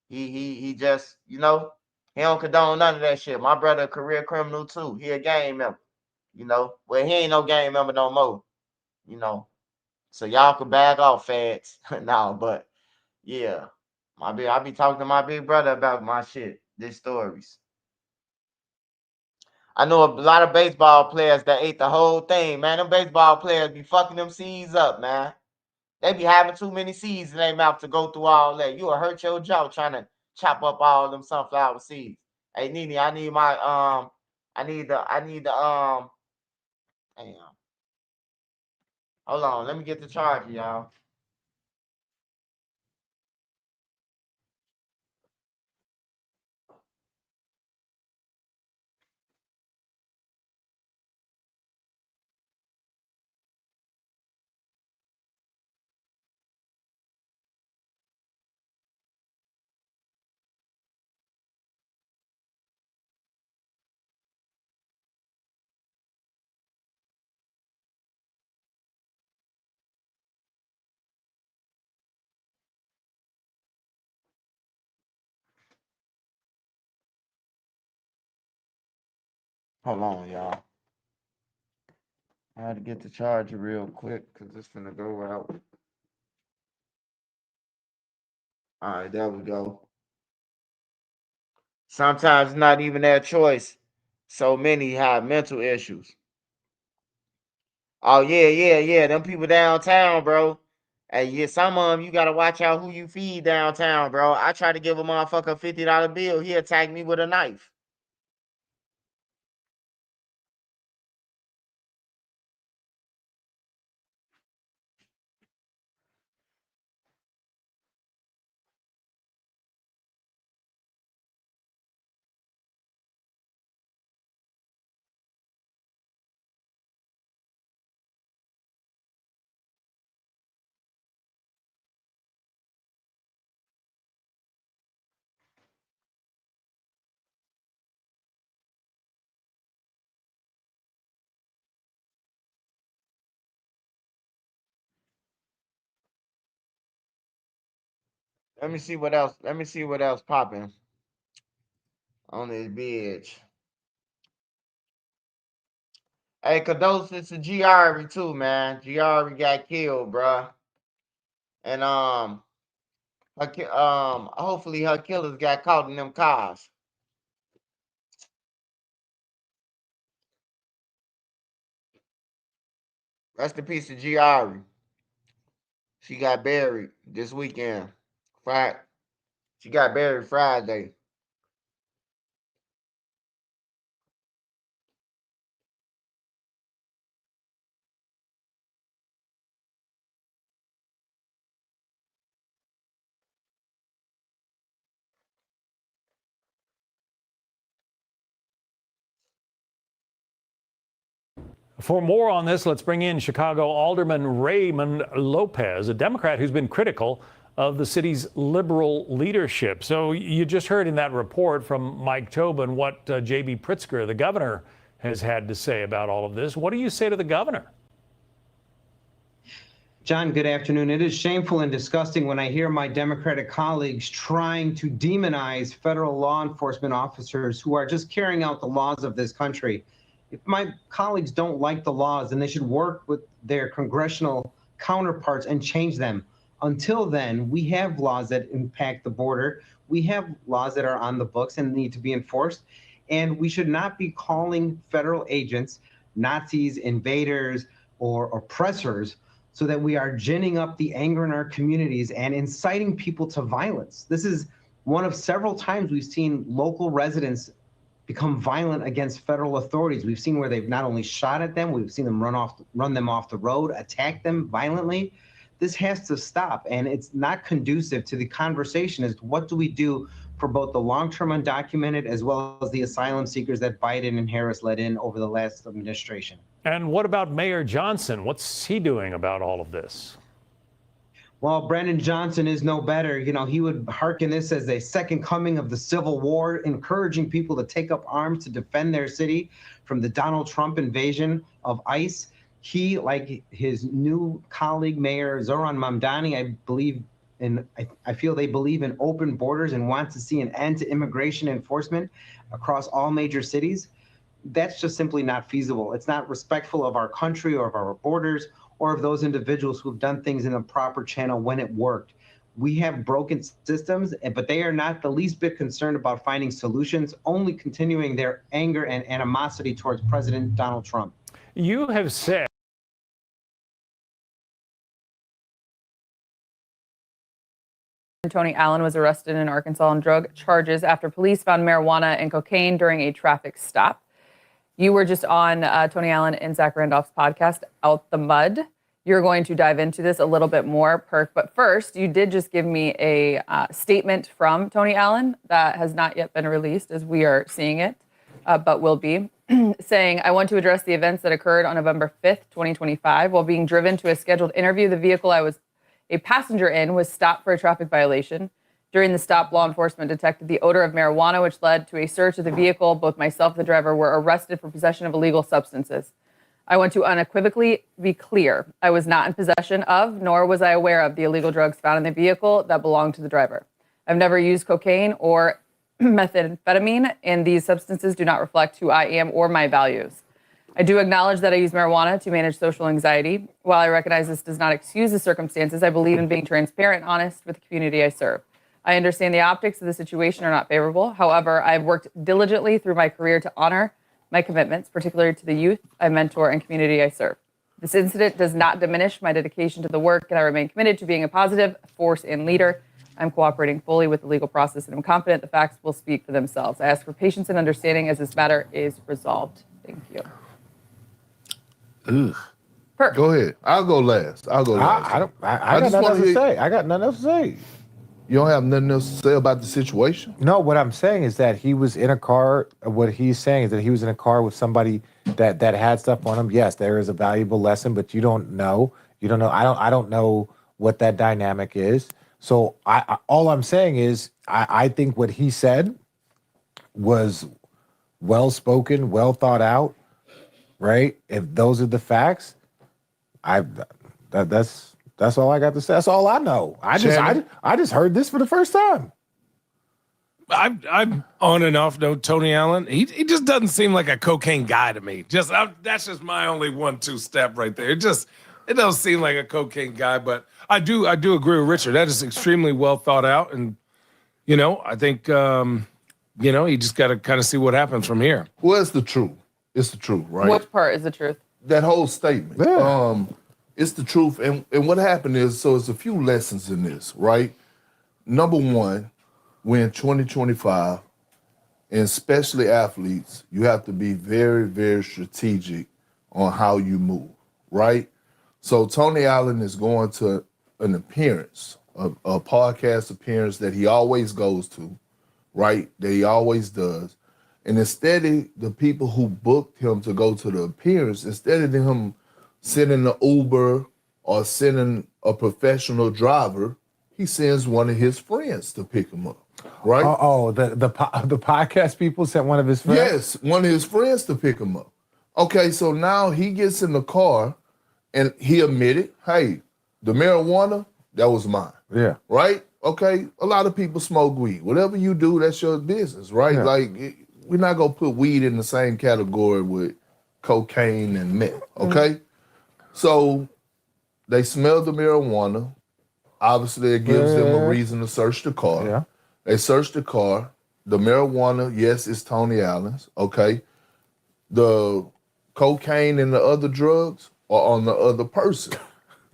He just, you know, he don't condone none of that shit. My brother a career criminal too. He a gang member. You know, well, he ain't no gang member no more. You know. So y'all can back off, fads. No, but yeah. I be talking to my big brother about my shit, these stories. I know a lot of baseball players that ate the whole thing, man. Them baseball players be fucking them seeds up, man. They be having too many seeds in their mouth to go through all that. You will hurt your jaw trying to chop up all them sunflower seeds. Hey, Nene, I need the damn. Hold on, let me get the charger, y'all. Hold on, y'all. I had to get the charger real quick because it's gonna go out. All right, there we go. Sometimes it's not even their choice. So many have mental issues. Oh yeah. Them people downtown, bro. Hey, yeah, some of them you gotta watch out who you feed downtown, bro. I try to give a motherfucker a $50 bill. He attacked me with a knife. Let me see what else. Let me see what else popping on this bitch. Hey, condolences to Giari too, man. Giari got killed, bruh. And hopefully her killers got caught in them cars. Rest in peace to Giari. She got buried this weekend. She got buried Friday. For more on this, let's bring in Chicago Alderman Raymond Lopez, a Democrat who's been critical of the city's liberal leadership. So you just heard in that report from Mike Tobin what J.B. Pritzker, the governor, has had to say about all of this. What do you say to the governor? John, good afternoon. It is shameful and disgusting when I hear my Democratic colleagues trying to demonize federal law enforcement officers who are just carrying out the laws of this country. If my colleagues don't like the laws, then they should work with their congressional counterparts and change them. Until then, we have laws that impact the border. We have laws that are on the books and need to be enforced. And we should not be calling federal agents Nazis, invaders, or oppressors so that we are ginning up the anger in our communities and inciting people to violence. This is one of several times we've seen local residents become violent against federal authorities. We've seen where they've not only shot at them, we've seen them run them off the road, attack them violently. This has to stop, and it's not conducive to the conversation as to what do we do for both the long-term undocumented as well as the asylum seekers that Biden and Harris let in over the last administration. And what about Mayor Johnson? What's he doing about all of this? Well, Brandon Johnson is no better. You know, he would hearken this as a second coming of the Civil War, encouraging people to take up arms to defend their city from the Donald Trump invasion of ICE. He, like his new colleague, Mayor Zohran Mamdani, I feel they believe in open borders and want to see an end to immigration enforcement across all major cities. That's just simply not feasible. It's not respectful of our country or of our borders or of those individuals who've done things in the proper channel when it worked. We have broken systems, but they are not the least bit concerned about finding solutions, only continuing their anger and animosity towards President Donald Trump. You have said Tony Allen was arrested in Arkansas on drug charges after police found marijuana and cocaine during a traffic stop. You were just on Tony Allen and Zach Randolph's podcast, Out the Mud. You're going to dive into this a little bit more, Perk. But first, you did just give me a statement from Tony Allen that has not yet been released as we are seeing it, but will be, saying, I want to address the events that occurred on November 5th, 2025. While being driven to a scheduled interview, the vehicle I was a passenger in was stopped for a traffic violation. During the stop, law enforcement detected the odor of marijuana, which led to a search of the vehicle. Both myself and the driver were arrested for possession of illegal substances. I want to unequivocally be clear. I was not in possession of, nor was I aware of the illegal drugs found in the vehicle that belonged to the driver. I've never used cocaine or methamphetamine, and these substances do not reflect who I am or my values. I do acknowledge that I use marijuana to manage social anxiety. While I recognize this does not excuse the circumstances, I believe in being transparent and honest with the community I serve. I understand the optics of the situation are not favorable. However, I've worked diligently through my career to honor my commitments, particularly to the youth I mentor and community I serve. This incident does not diminish my dedication to the work, and I remain committed to being a positive force and leader. I'm cooperating fully with the legal process, and I'm confident the facts will speak for themselves. I ask for patience and understanding as this matter is resolved. Thank you. Ugh. Go ahead. I'll go last. I got nothing else to say. I got nothing else to say. You don't have nothing else to say about the situation? No, what I'm saying is that he was in a car. What he's saying is that he was in a car with somebody that had stuff on him. Yes, there is a valuable lesson, but you don't know. You don't know. I don't know what that dynamic is. So all I'm saying is I think what he said was well spoken, well thought out. Right? If those are the facts, that's all I got to say. That's all I know. I just heard this for the first time. I'm on and off though. Tony Allen, he just doesn't seem like a cocaine guy to me. That's just my only 1-2 step right there. It doesn't seem like a cocaine guy, but I do agree with Richard. That is extremely well thought out, and I think you just got to kind of see what happens from here. Well, it's the truth. It's the truth, right? Which part is the truth? That whole statement. Yeah. It's the truth. And what happened is, so it's a few lessons in this, right? Number one, we're in 2025, and especially athletes, you have to be very, very strategic on how you move, right? So Tony Allen is going to an appearance, a podcast appearance that he always goes to, right? That he always does. And instead of the people who booked him to go to the appearance, instead of him sending an Uber or sending a professional driver, he sends one of his friends to pick him up, right? The podcast people sent one of his friends? Yes, one of his friends to pick him up. Okay, so now he gets in the car and he admitted, hey, the marijuana, that was mine. Yeah. Right? Okay, a lot of people smoke weed. Whatever you do, that's your business, right? Yeah. We're not going to put weed in the same category with cocaine and meth, okay? So they smelled the marijuana. Obviously, it gives them a reason to search the car. Yeah. They searched the car. The marijuana, yes, it's Tony Allen's, okay? The cocaine and the other drugs are on the other person.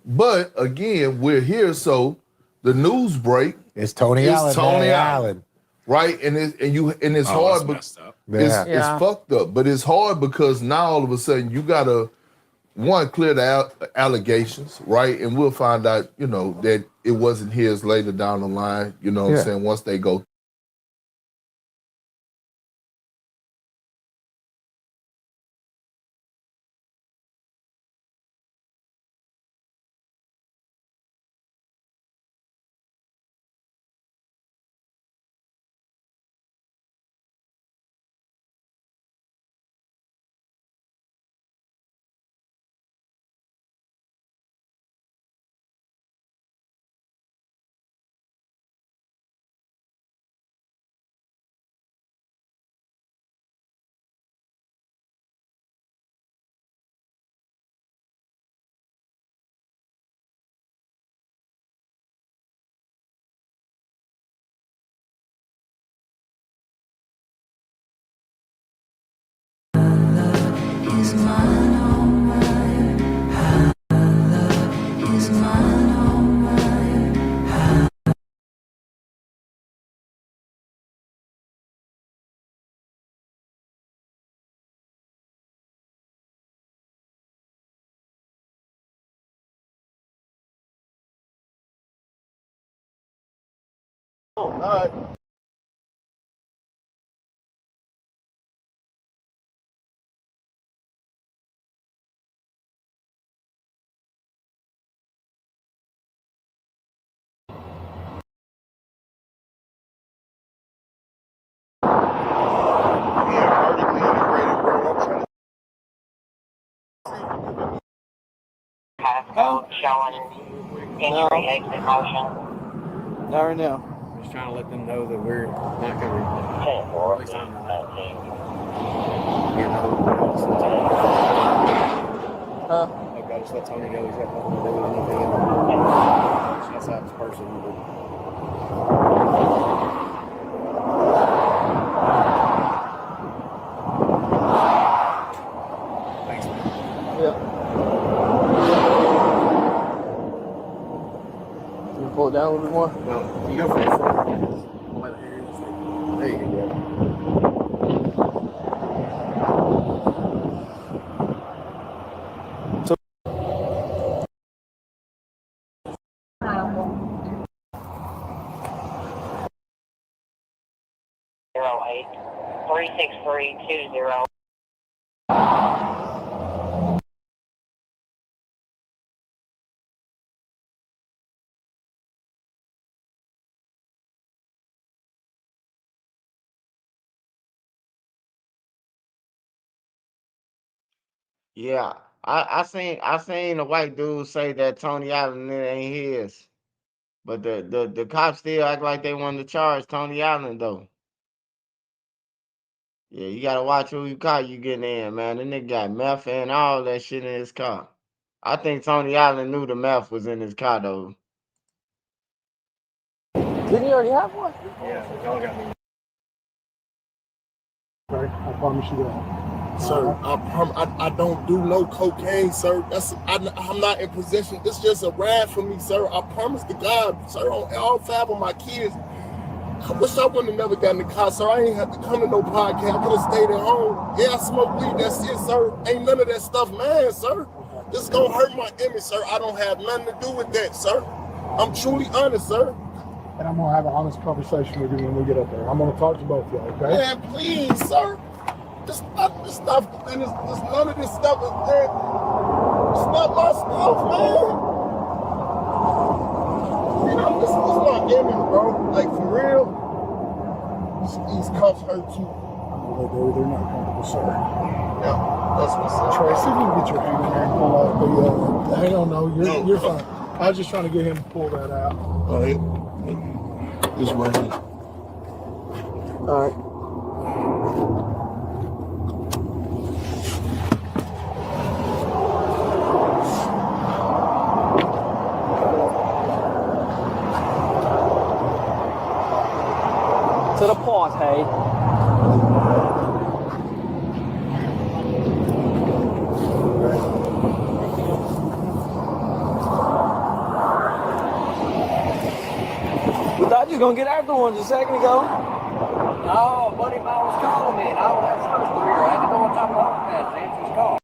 But again, we're here, so the news break. It's Tony Allen. Right, and it's hard. It's fucked up, but it's hard because now all of a sudden you gotta clear the allegations, right? And we'll find out, that it wasn't his later down the line. You know what I'm saying? Once they go. All right. Showing entry exit motion. Not right now. Just trying to let them know that we're not going to release on Huh? Okay, just let Tony know he's got nothing to do with anything. That's how his person would. Thanks, man. Yeah. Can you pull it down a little bit more? No. You go for the front. There you go. Eight 36320. Yeah, I seen a white dude say that Tony Allen it ain't his, but the cops still act like they wanted to charge Tony Allen though. Yeah, you gotta watch who car you getting in, man. The nigga got meth and all that shit in his car. I think Tony Allen knew the meth was in his car though. Didn't you already have one? Yeah, y'all got me. I promise you that. Sir, I don't do no cocaine, sir. I'm not in possession. It's just a ride for me, sir. I promise to God, sir, on all 5 of my kids. I wish I wouldn't have never gotten in the car, sir. I ain't have to come to no podcast. I could have stayed at home. Yeah, I smoke weed. That's it, sir. Ain't none of that stuff, man, sir. This is gonna hurt my image, sir. I don't have nothing to do with that, sir. I'm truly honest, sir. And I'm gonna have an honest conversation with you when we get up there. I'm gonna talk to both of y'all, okay? Man, please, sir. This stuff, and it's none of this stuff is there. It's not my stuff, man. You know, this is my image, bro. Like, for real. These cuffs hurt you. They're not comfortable, sir. Yeah, that's what's up. Trey, see if you can get your hand in there and pull out. But hang on, you're fine. I was just trying to get him to pull that out. All right. This right here. All right. To the point, hey. We thought you was gonna get after one just a second ago. Oh, buddy of mine was calling me, and I don't have service through here. I had to go on top of the overpass to answer his call.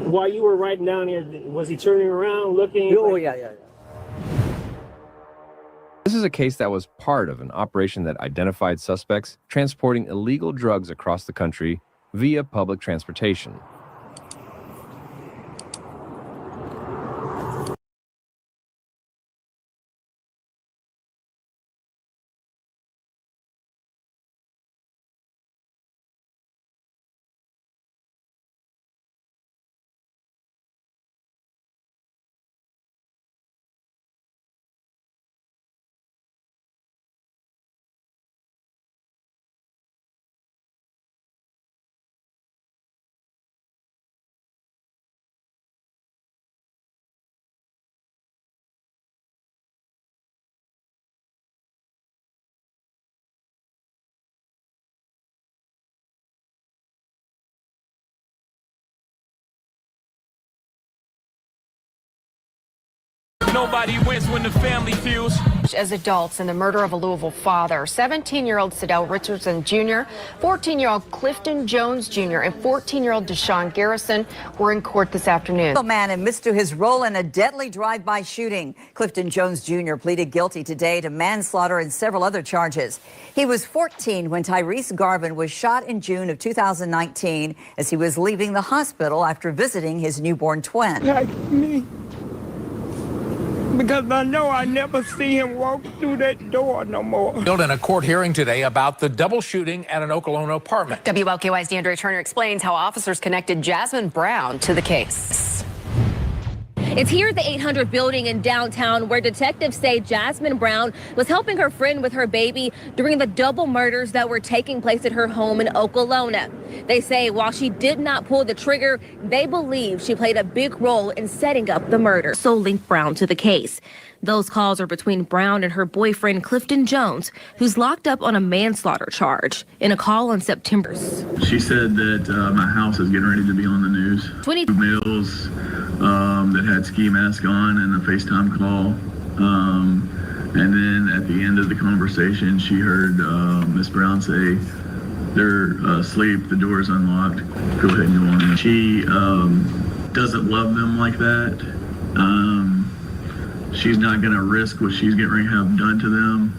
While you were riding down here, was he turning around, looking? Oh, yeah. This is a case that was part of an operation that identified suspects transporting illegal drugs across the country via public transportation. Nobody wins when the family feels. As adults in the murder of a Louisville father, 17-year-old Sadell Richardson Jr., 14-year-old Clifton Jones Jr., and 14-year-old Deshaun Garrison were in court this afternoon. A man admits to his role in a deadly drive-by shooting. Clifton Jones Jr. pleaded guilty today to manslaughter and several other charges. He was 14 when Tyrese Garvin was shot in June of 2019 as he was leaving the hospital after visiting his newborn twin. Like me. Because I know I never see him walk through that door no more. In a court hearing today about the double shooting at an Okolona apartment. WLKY's DeAndre Turner explains how officers connected Jasmine Brown to the case. It's here at the 800 building in downtown where detectives say Jasmine Brown was helping her friend with her baby during the double murders that were taking place at her home in Okolona. They say while she did not pull the trigger, they believe she played a big role in setting up the murder. So link Brown to the case. Those calls are between Brown and her boyfriend Clifton Jones, who's locked up on a manslaughter charge. In a call on September. She said that my house is getting ready to be on the news. 20 males that had ski mask on and a FaceTime call. And then at the end of the conversation, she heard Miss Brown say, "They're asleep, the door's unlocked, go ahead and go on." She doesn't love them like that. She's not going to risk what she's getting ready to have done to them.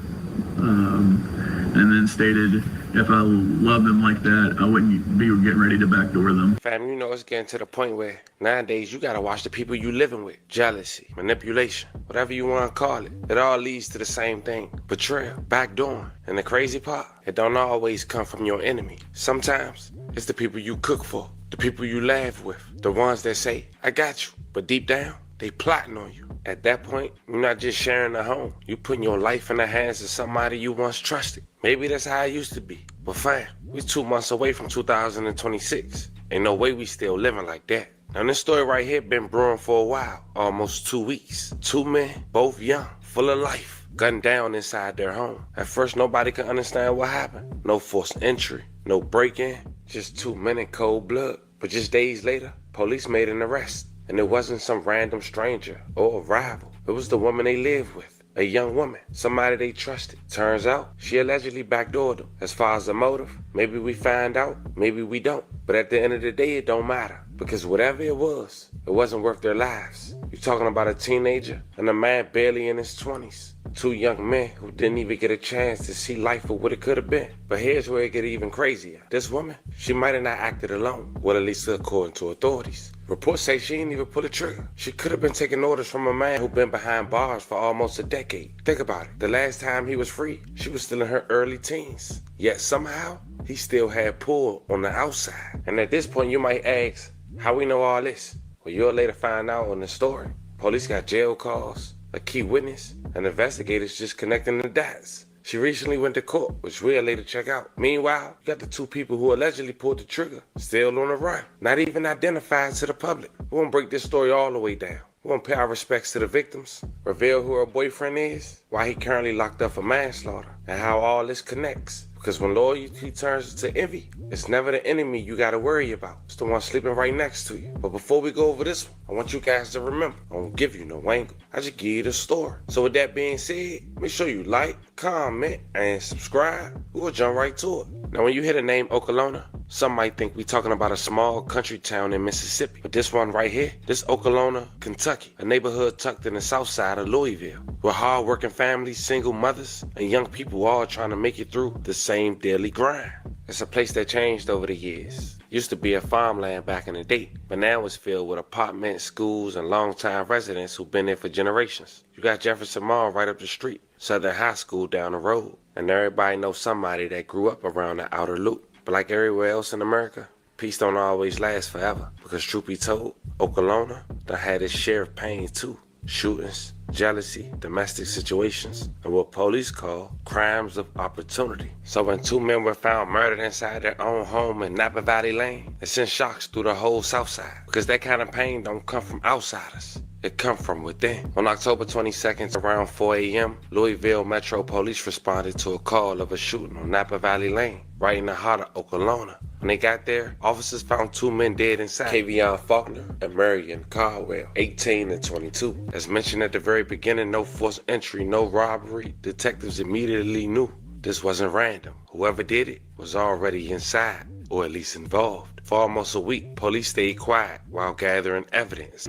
And then stated, if I love them like that, I wouldn't be getting ready to backdoor them. Fam, you know it's getting to the point where nowadays you gotta watch the people you living with. Jealousy, manipulation, whatever you want to call it. It all leads to the same thing. Betrayal, backdooring. And the crazy part, it don't always come from your enemy. Sometimes it's the people you cook for, the people you laugh with, the ones that say, I got you. But deep down, they plotting on you. At that point, you're not just sharing a home. You're putting your life in the hands of somebody you once trusted. Maybe that's how it used to be. But fam, we're 2 months away from 2026. Ain't no way we still living like that. Now this story right here been brewing for a while, almost 2 weeks. 2 men, both young, full of life, gunned down inside their home. At first, nobody could understand what happened. No forced entry, no break-in, just 2 men in cold blood. But just days later, police made an arrest. And it wasn't some random stranger or a rival. It was the woman they lived with, a young woman, somebody they trusted. Turns out, she allegedly backdoored them. As far as the motive, maybe we find out, maybe we don't. But at the end of the day, it don't matter. Because whatever it wasn't worth their lives. You're talking about a teenager and a man barely in his 20s. 2 young men who didn't even get a chance to see life for what it could have been. But here's where it get even crazier. This woman, she might have not acted alone. Well, at least according to authorities. Reports say she didn't even pull the trigger. She could have been taking orders from a man who'd been behind bars for almost a decade. Think about it. The last time he was free, she was still in her early teens. Yet somehow, he still had pull on the outside. And at this point, you might ask, how we know all this? Well, you'll later find out in the story. Police got jail calls, a key witness, and investigators just connecting the dots. She recently went to court, which we'll later check out. Meanwhile, you got the two people who allegedly pulled the trigger, still on the run, not even identified to the public. We won't break this story all the way down. We won't pay our respects to the victims, reveal who her boyfriend is, why he currently locked up for manslaughter, and how all this connects. Because when loyalty turns to envy, it's never the enemy you gotta worry about. It's the one sleeping right next to you. But before we go over this one, I want you guys to remember, I won't give you no angle. I just give you the story. So with that being said, make sure you like, comment, and subscribe. We'll jump right to it. Now when you hear the name Okolona, some might think we're talking about a small country town in Mississippi. But this one right here, this Okolona, Kentucky, a neighborhood tucked in the south side of Louisville, where hard-working families, single mothers, and young people all trying to make it through the same daily grind. It's a place that changed over the years. Used to be a farmland back in the day, but now it's filled with apartments, schools, and longtime residents who've been there for generations. You got Jefferson Mall right up the street, Southern High School down the road, and everybody knows somebody that grew up around the outer loop. But like everywhere else in America, peace don't always last forever, because truth be told, Okolona done had its share of pain too. Shootings, jealousy, domestic situations, and what police call crimes of opportunity. So when two men were found murdered inside their own home in Napa Valley Lane, it sent shocks through the whole South Side, because that kind of pain don't come from outsiders. It come from within. On October 22nd, around 4 a.m., Louisville Metro Police responded to a call of a shooting on Napa Valley Lane, right in the heart of Okolona. When they got there, officers found two men dead inside, Kavion Faulkner and Marion Caldwell, 18 and 22. As mentioned at the very beginning, no forced entry, no robbery. Detectives immediately knew this wasn't random. Whoever did it was already inside, or at least involved. For almost a week, police stayed quiet while gathering evidence.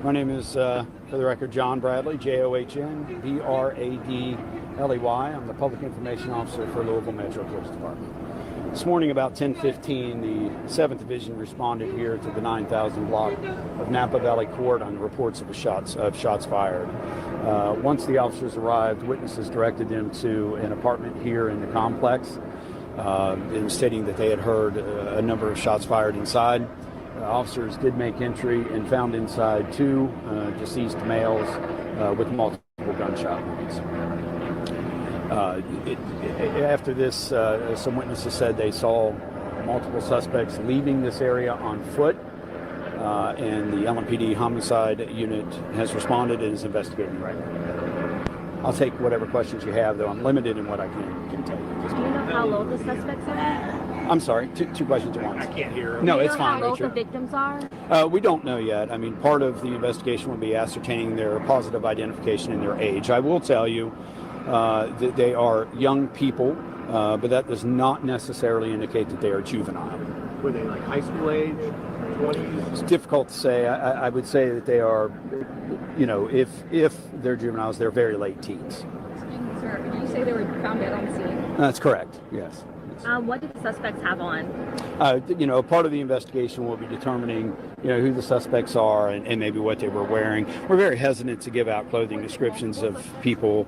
My name is, for the record, John Bradley, John Bradley. I'm the Public Information Officer for Louisville Metro Police Department. This morning about 10:15, the 7th Division responded here to the 9000 block of Napa Valley Court on reports of shots fired. Once the officers arrived, witnesses directed them to an apartment here in the complex, stating that they had heard a number of shots fired inside. Officers did make entry and found inside two deceased males with multiple gunshot wounds. After this, some witnesses said they saw multiple suspects leaving this area on foot, and the LMPD homicide unit has responded and is investigating right now. I'll take whatever questions you have, though I'm limited in what I can tell you. Do you know how low the suspects are? I'm sorry, two questions at once. I can't hear. Do No, you it's know fine, how low Richard. the victims are? We don't know yet. I mean, part of the investigation will be ascertaining their positive identification and their age. I will tell you that they are young people, but that does not necessarily indicate that they are juvenile. Were they like high school age, 20s? It's difficult to say. I would say that they are, if they're juveniles, they're very late teens. Sir, did you say they were found dead on scene? That's correct, yes. What did the suspects have on? Part of the investigation will be determining, who the suspects are and maybe what they were wearing. We're very hesitant to give out clothing descriptions of people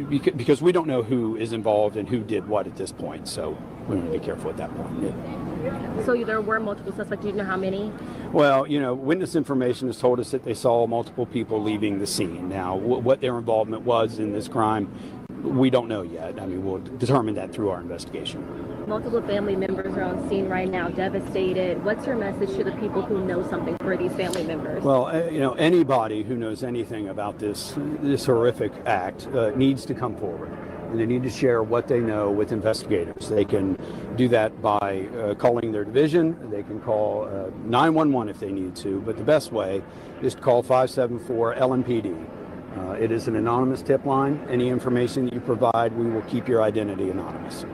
because we don't know who is involved and who did what at this point. So we want to be careful at that point. Yeah. So there were multiple suspects. Do you know how many? Well, witness information has told us that they saw multiple people leaving the scene. Now, what their involvement was in this crime, we don't know yet. I mean, we'll determine that through our investigation. Multiple family members are on scene right now, devastated. What's your message to the people who know something for these family members? Well, anybody who knows anything about this horrific act needs to come forward. And they need to share what they know with investigators. They can do that by calling their division. They can call 911 if they need to. But the best way is to call 574-LMPD. It is an anonymous tip line. Any information that you provide, we will keep your identity anonymous.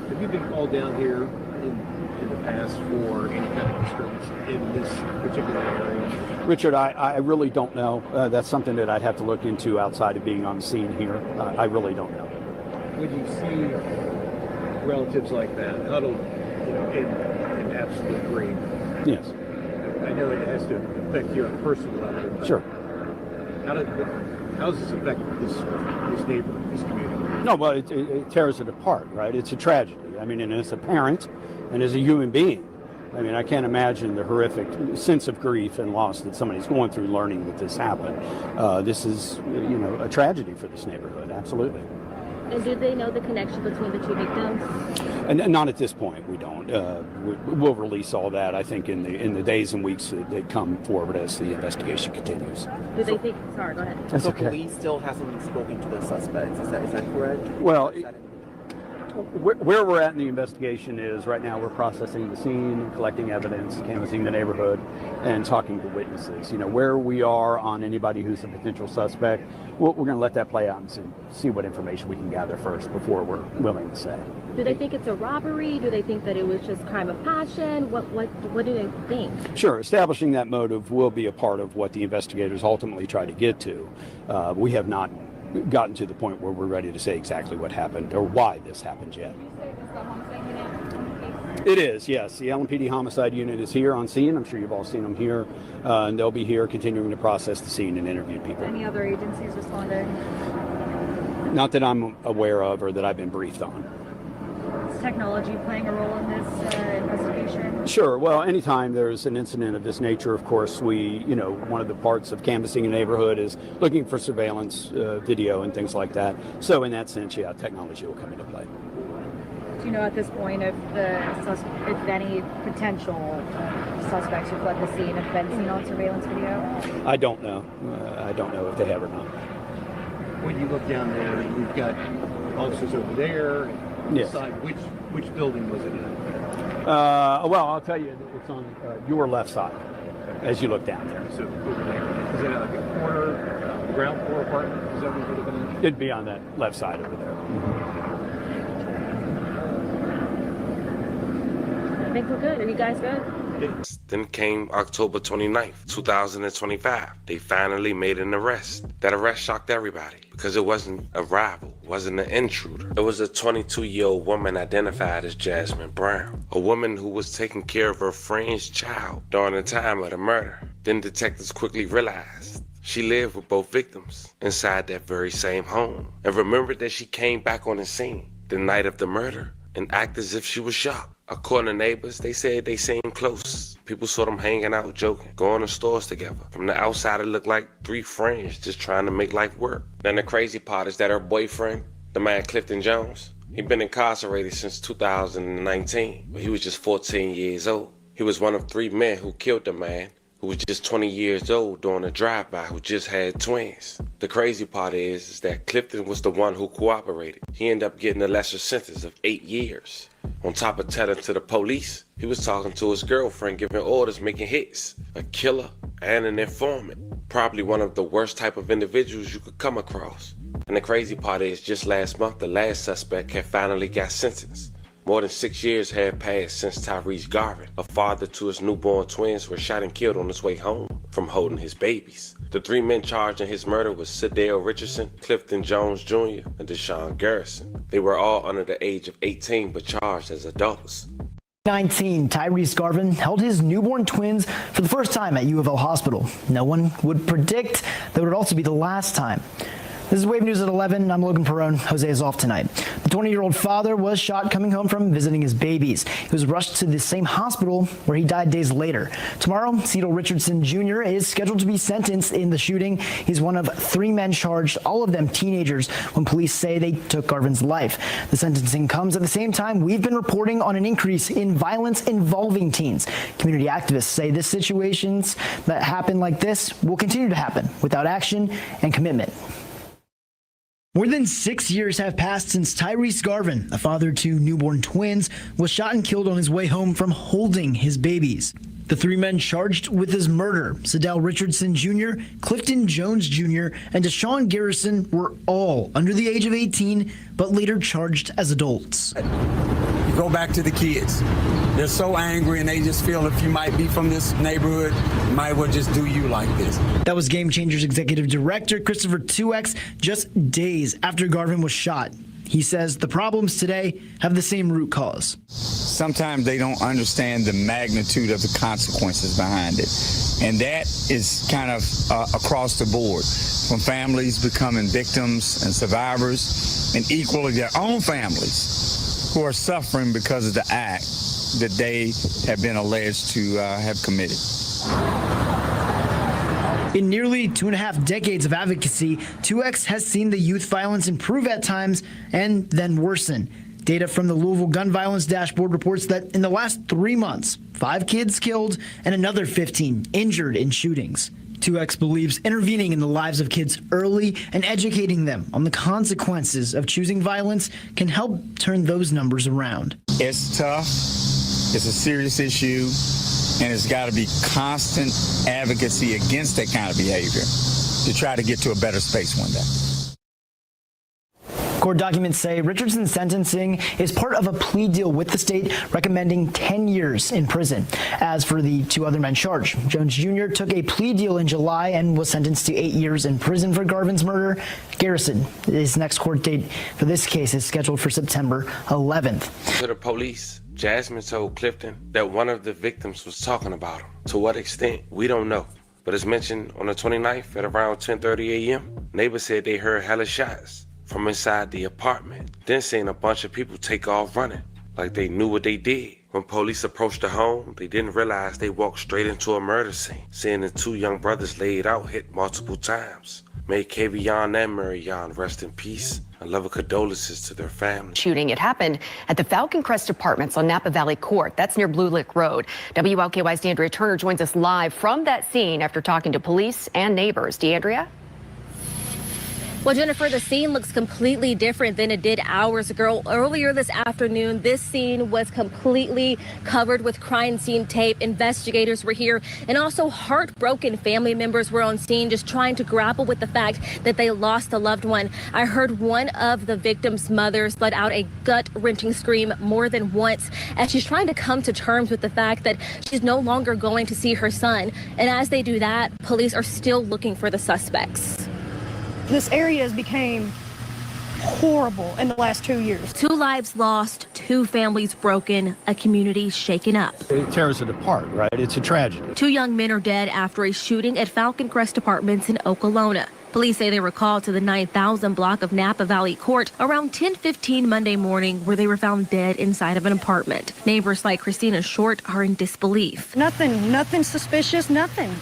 Have you been called down here in the past for any kind of disturbance in this particular area? Richard, I really don't know. That's something that I'd have to look into outside of being on scene here. I really don't know. When you see relatives like that huddled, in absolute grief, yes, I know it has to affect you on a personal level. But sure. How does this affect this neighborhood, this community? No, well, it tears it apart, right? It's a tragedy. I mean, and as a parent and as a human being, I mean, I can't imagine the horrific sense of grief and loss that somebody's going through learning that this happened. This is, a tragedy for this neighborhood, absolutely. And do they know the connection between the two victims? And not at this point, we don't. We'll release all that, I think, in the days and weeks that come forward as the investigation continues. Do they think? Sorry, go ahead. That's so okay. Police still hasn't spoken to the suspects. Is that correct? Well, where we're at in the investigation is right now we're processing the scene, collecting evidence, canvassing the neighborhood, and talking to witnesses. Where we are on anybody who's a potential suspect, we're going to let that play out and see what information we can gather first before we're willing to say. Do they think it's a robbery? Do they think that it was just crime of passion? What do they think? Sure, establishing that motive will be a part of what the investigators ultimately try to get to. We have not gotten to the point where we're ready to say exactly what happened or why this happened yet. It is, yes. The LMPD homicide unit is here on scene. I'm sure you've all seen them here. And they'll be here continuing to process the scene and interview people. Any other agencies responding? Not that I'm aware of or that I've been briefed on. Is technology playing a role in this investigation? Sure. Well, anytime there's an incident of this nature, of course, one of the parts of canvassing a neighborhood is looking for surveillance video and things like that. So in that sense, yeah, technology will come into play. Do you know at this point if any potential suspects who fled the scene have been seen on surveillance video? I don't know. I don't know if they have or not. When you look down there, we've got officers over there. Yes. Which building was it in? Well, I'll tell you, it's on your left side as you look down there. So over there. Is it like a corner, ground floor apartment? Is that what it would have been? It'd be on that left side over there. I think we're good. Are you guys good? Then came October 29th, 2025. They finally made an arrest. That arrest shocked everybody because it wasn't a rival, wasn't an intruder. It was a 22-year-old woman identified as Jasmine Brown, a woman who was taking care of her friend's child during the time of the murder. Then detectives quickly realized she lived with both victims inside that very same home and remembered that she came back on the scene the night of the murder and acted as if she was shocked. According to neighbors, they said they seemed close. People saw them hanging out, joking, going to stores together. From the outside, it looked like three friends just trying to make life work. Then the crazy part is that her boyfriend, the man Clifton Jones, he'd been incarcerated since 2019, but he was just 14 years old. He was one of three men who killed the man who was just 20 years old during a drive-by who just had twins. The crazy part is that Clifton was the one who cooperated. He ended up getting a lesser sentence of 8 years. On top of telling to the police, he was talking to his girlfriend, giving orders, making hits. A killer and an informant. Probably one of the worst type of individuals you could come across. And the crazy part is, just last month, the last suspect had finally got sentenced. More than 6 years had passed since Tyrese Garvin, a father to his newborn twins, was shot and killed on his way home from holding his babies. The three men charged in his murder was Sadell Richardson, Clifton Jones Jr., and Deshaun Garrison. They were all under the age of 18 but charged as adults. 19, Tyrese Garvin held his newborn twins for the first time at U of L Hospital. No one would predict that it would also be the last time. This is Wave News at 11. I'm Logan Perrone. Jose is off tonight. The 20-year-old father was shot coming home from visiting his babies. He was rushed to the same hospital where he died days later. Tomorrow, Sadell Richardson Jr. is scheduled to be sentenced in the shooting. He's one of three men charged, all of them teenagers, when police say they took Garvin's life. The sentencing comes at the same time we've been reporting on an increase in violence involving teens. Community activists say the situations that happen like this will continue to happen without action and commitment. More than 6 years have passed since Tyrese Garvin, a father to newborn twins, was shot and killed on his way home from holding his babies. The three men charged with his murder, Sadell Richardson Jr., Clifton Jones Jr., and Deshaun Garrison, were all under the age of 18, but later charged as adults. You go back to the kids. They're so angry and they just feel if you might be from this neighborhood, it might well just do you like this. That was Game Changers Executive Director Christopher Tuex just days after Garvin was shot. He says the problems today have the same root cause. Sometimes they don't understand the magnitude of the consequences behind it. And that is kind of across the board. When families becoming victims and survivors, and equally their own families who are suffering because of the act, that they have been alleged to have committed. In nearly 2.5 decades of advocacy, 2X has seen the youth violence improve at times and then worsen. Data from the Louisville Gun Violence Dashboard reports that in the last 3 months, 5 kids killed and another 15 injured in shootings. 2X believes intervening in the lives of kids early and educating them on the consequences of choosing violence can help turn those numbers around. It's tough. It's a serious issue. And it's got to be constant advocacy against that kind of behavior to try to get to a better space one day. Court documents say Richardson's sentencing is part of a plea deal with the state recommending 10 years in prison. As for the 2 other men charged, Jones Jr. took a plea deal in July and was sentenced to 8 years in prison for Garvin's murder. Garrison, his next court date for this case is scheduled for September 11th. To the police, Jasmine told Clifton that one of the victims was talking about him. To what extent, we don't know. But as mentioned on the 29th at around 10:30 a.m., neighbors said they heard hella shots from inside the apartment, then seen a bunch of people take off running, like they knew what they did. When police approached the home, they didn't realize they walked straight into a murder scene, seeing the 2 young brothers laid out, hit multiple times. May Kavion and Marion rest in peace. And love and condolences to their family. Shooting, it happened at the Falcon Crest Apartments on Napa Valley Court. That's near Blue Lick Road. WLKY's DeAndrea Turner joins us live from that scene after talking to police and neighbors. DeAndrea? Well, Jennifer, the scene looks completely different than it did hours ago. Earlier this afternoon, this scene was completely covered with crime scene tape. Investigators were here, and also heartbroken family members were on scene just trying to grapple with the fact that they lost a loved one. I heard one of the victim's mothers let out a gut-wrenching scream more than once as she's trying to come to terms with the fact that she's no longer going to see her son. And as they do that, police are still looking for the suspects. This area has become horrible in the last 2 years. 2 lives lost, 2 families broken, a community shaken up. It tears it apart, right? It's a tragedy. 2 young men are dead after a shooting at Falcon Crest Apartments in Okolona. Police say they were called to the 9000 block of Napa Valley Court around 10:15 Monday morning, where they were found dead inside of an apartment. Neighbors like Christina Short are in disbelief. Nothing suspicious, nothing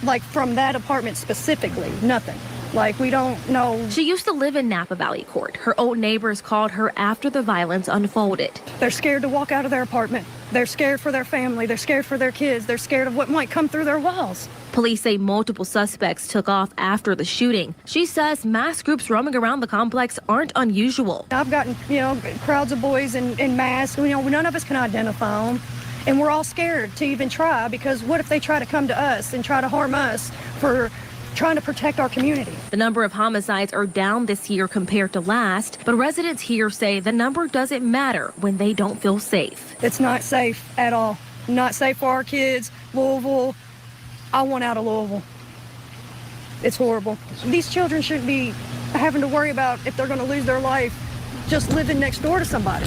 like from that apartment specifically, nothing. Like, we don't know. She used to live in Napa Valley Court. Her old neighbors called her after the violence unfolded. They're scared to walk out of their apartment. They're scared for their family. They're scared for their kids. They're scared of what might come through their walls. Police say multiple suspects took off after the shooting. She says mass groups roaming around the complex aren't unusual. I've gotten, crowds of boys in masks. None of us can identify them. And we're all scared to even try, because what if they try to come to us and try to harm us for trying to protect our community? The number of homicides are down this year compared to last, but residents here say the number doesn't matter when they don't feel safe. It's not safe at all. Not safe for our kids. Louisville, I want out of Louisville. It's horrible. These children shouldn't be having to worry about if they're going to lose their life just living next door to somebody.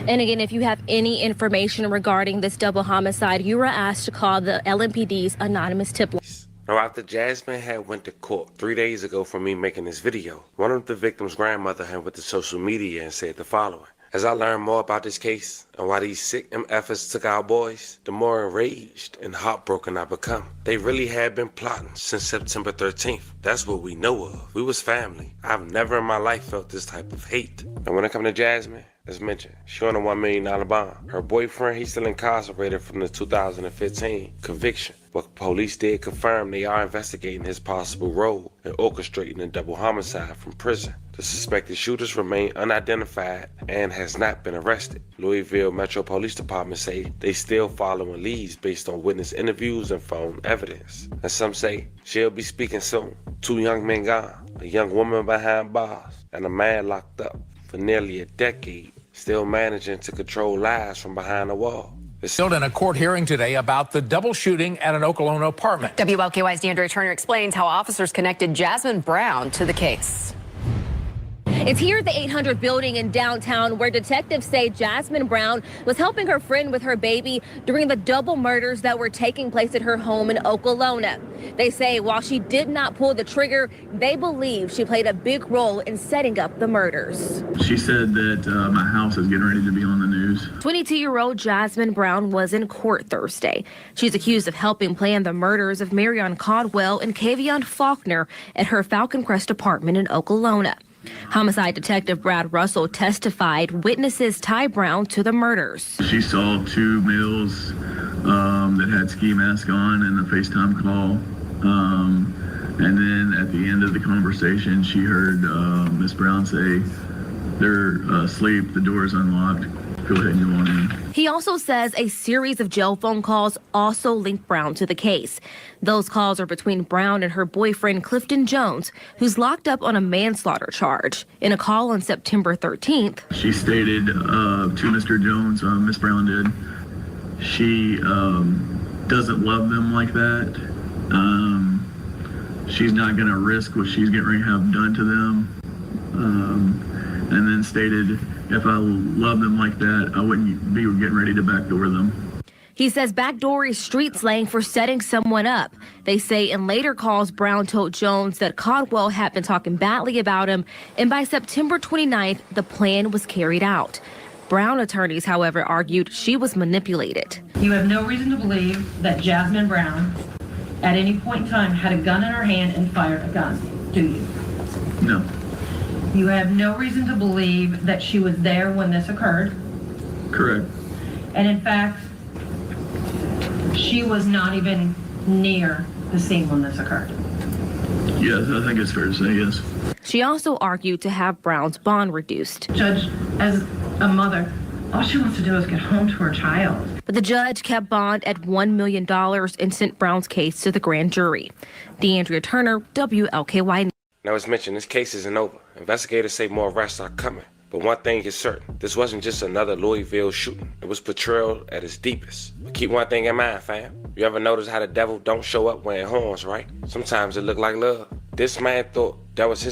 And again, if you have any information regarding this double homicide, you are asked to call the LMPD's anonymous tip line. Now, after Jasmine had went to court 3 days ago for me making this video, one of the victim's grandmother had went to social media and said the following. As I learned more about this case and why these sick MFers took our boys, the more enraged and heartbroken I become. They really had been plotting since September 13th. That's what we know of. We was family. I've never in my life felt this type of hate. And when it comes to Jasmine, as mentioned, she on a $1 million bond. Her boyfriend, he's still incarcerated from the 2015 conviction. But police did confirm they are investigating his possible role in orchestrating a double homicide from prison. The suspected shooters remain unidentified and has not been arrested. Louisville Metro Police Department say they still following leads based on witness interviews and phone evidence. And some say she'll be speaking soon. 2 young men gone, a young woman behind bars, and a man locked up for nearly a decade, still managing to control lies from behind the wall. Still in a court hearing today about the double shooting at an Okolona apartment. WLKY's DeAndrea Turner explains how officers connected Jasmine Brown to the case. It's here at the 800 building in downtown where detectives say Jasmine Brown was helping her friend with her baby during the double murders that were taking place at her home in Okolona. They say while she did not pull the trigger, they believe she played a big role in setting up the murders. She said that my house is getting ready to be on the news. 22-year-old Jasmine Brown was in court Thursday. She's accused of helping plan the murders of Marion Caldwell and Kavion Faulkner at her Falcon Crest apartment in Okolona. Homicide detective Brad Russell testified witnesses tie Brown to the murders. She saw two males that had ski mask on in the FaceTime call. And then at the end of the conversation, she heard Miss Brown say, "They're asleep, the door's unlocked, go ahead and go on in." He also says a series of jail phone calls also linked Brown to the case. Those calls are between Brown and her boyfriend Clifton Jones, who's locked up on a manslaughter charge. In a call on September 13th, she stated to Mr. Jones, Miss Brown did, she doesn't love them like that. She's not going to risk what she's getting ready to have done to them. And then stated, if I love them like that, I wouldn't be getting ready to backdoor them. he says backdoor is street slang for setting someone up. They say in later calls, Brown told Jones that Caldwell had been talking badly about him, and by September 29th, the plan was carried out. Brown attorneys, however, argued she was manipulated. You have no reason to believe that Jasmine Brown at any point in time had a gun in her hand and fired a gun, do you? No. You have no reason to believe that she was there when this occurred. Correct. And in fact, she was not even near the scene when this occurred. Yes, I think it's fair to say yes. She also argued to have Brown's bond reduced. Judge, as a mother, all she wants to do is get home to her child. But the judge kept bond at $1 million and sent Brown's case to the grand jury. DeAndrea Turner, WLKY. Now, as mentioned, this case isn't over. Investigators say more arrests are coming. But one thing is certain, this wasn't just another Louisville shooting. It was betrayal at its deepest. But keep one thing in mind, fam. You ever notice how the devil don't show up wearing horns, right? Sometimes it look like love. This man thought that was his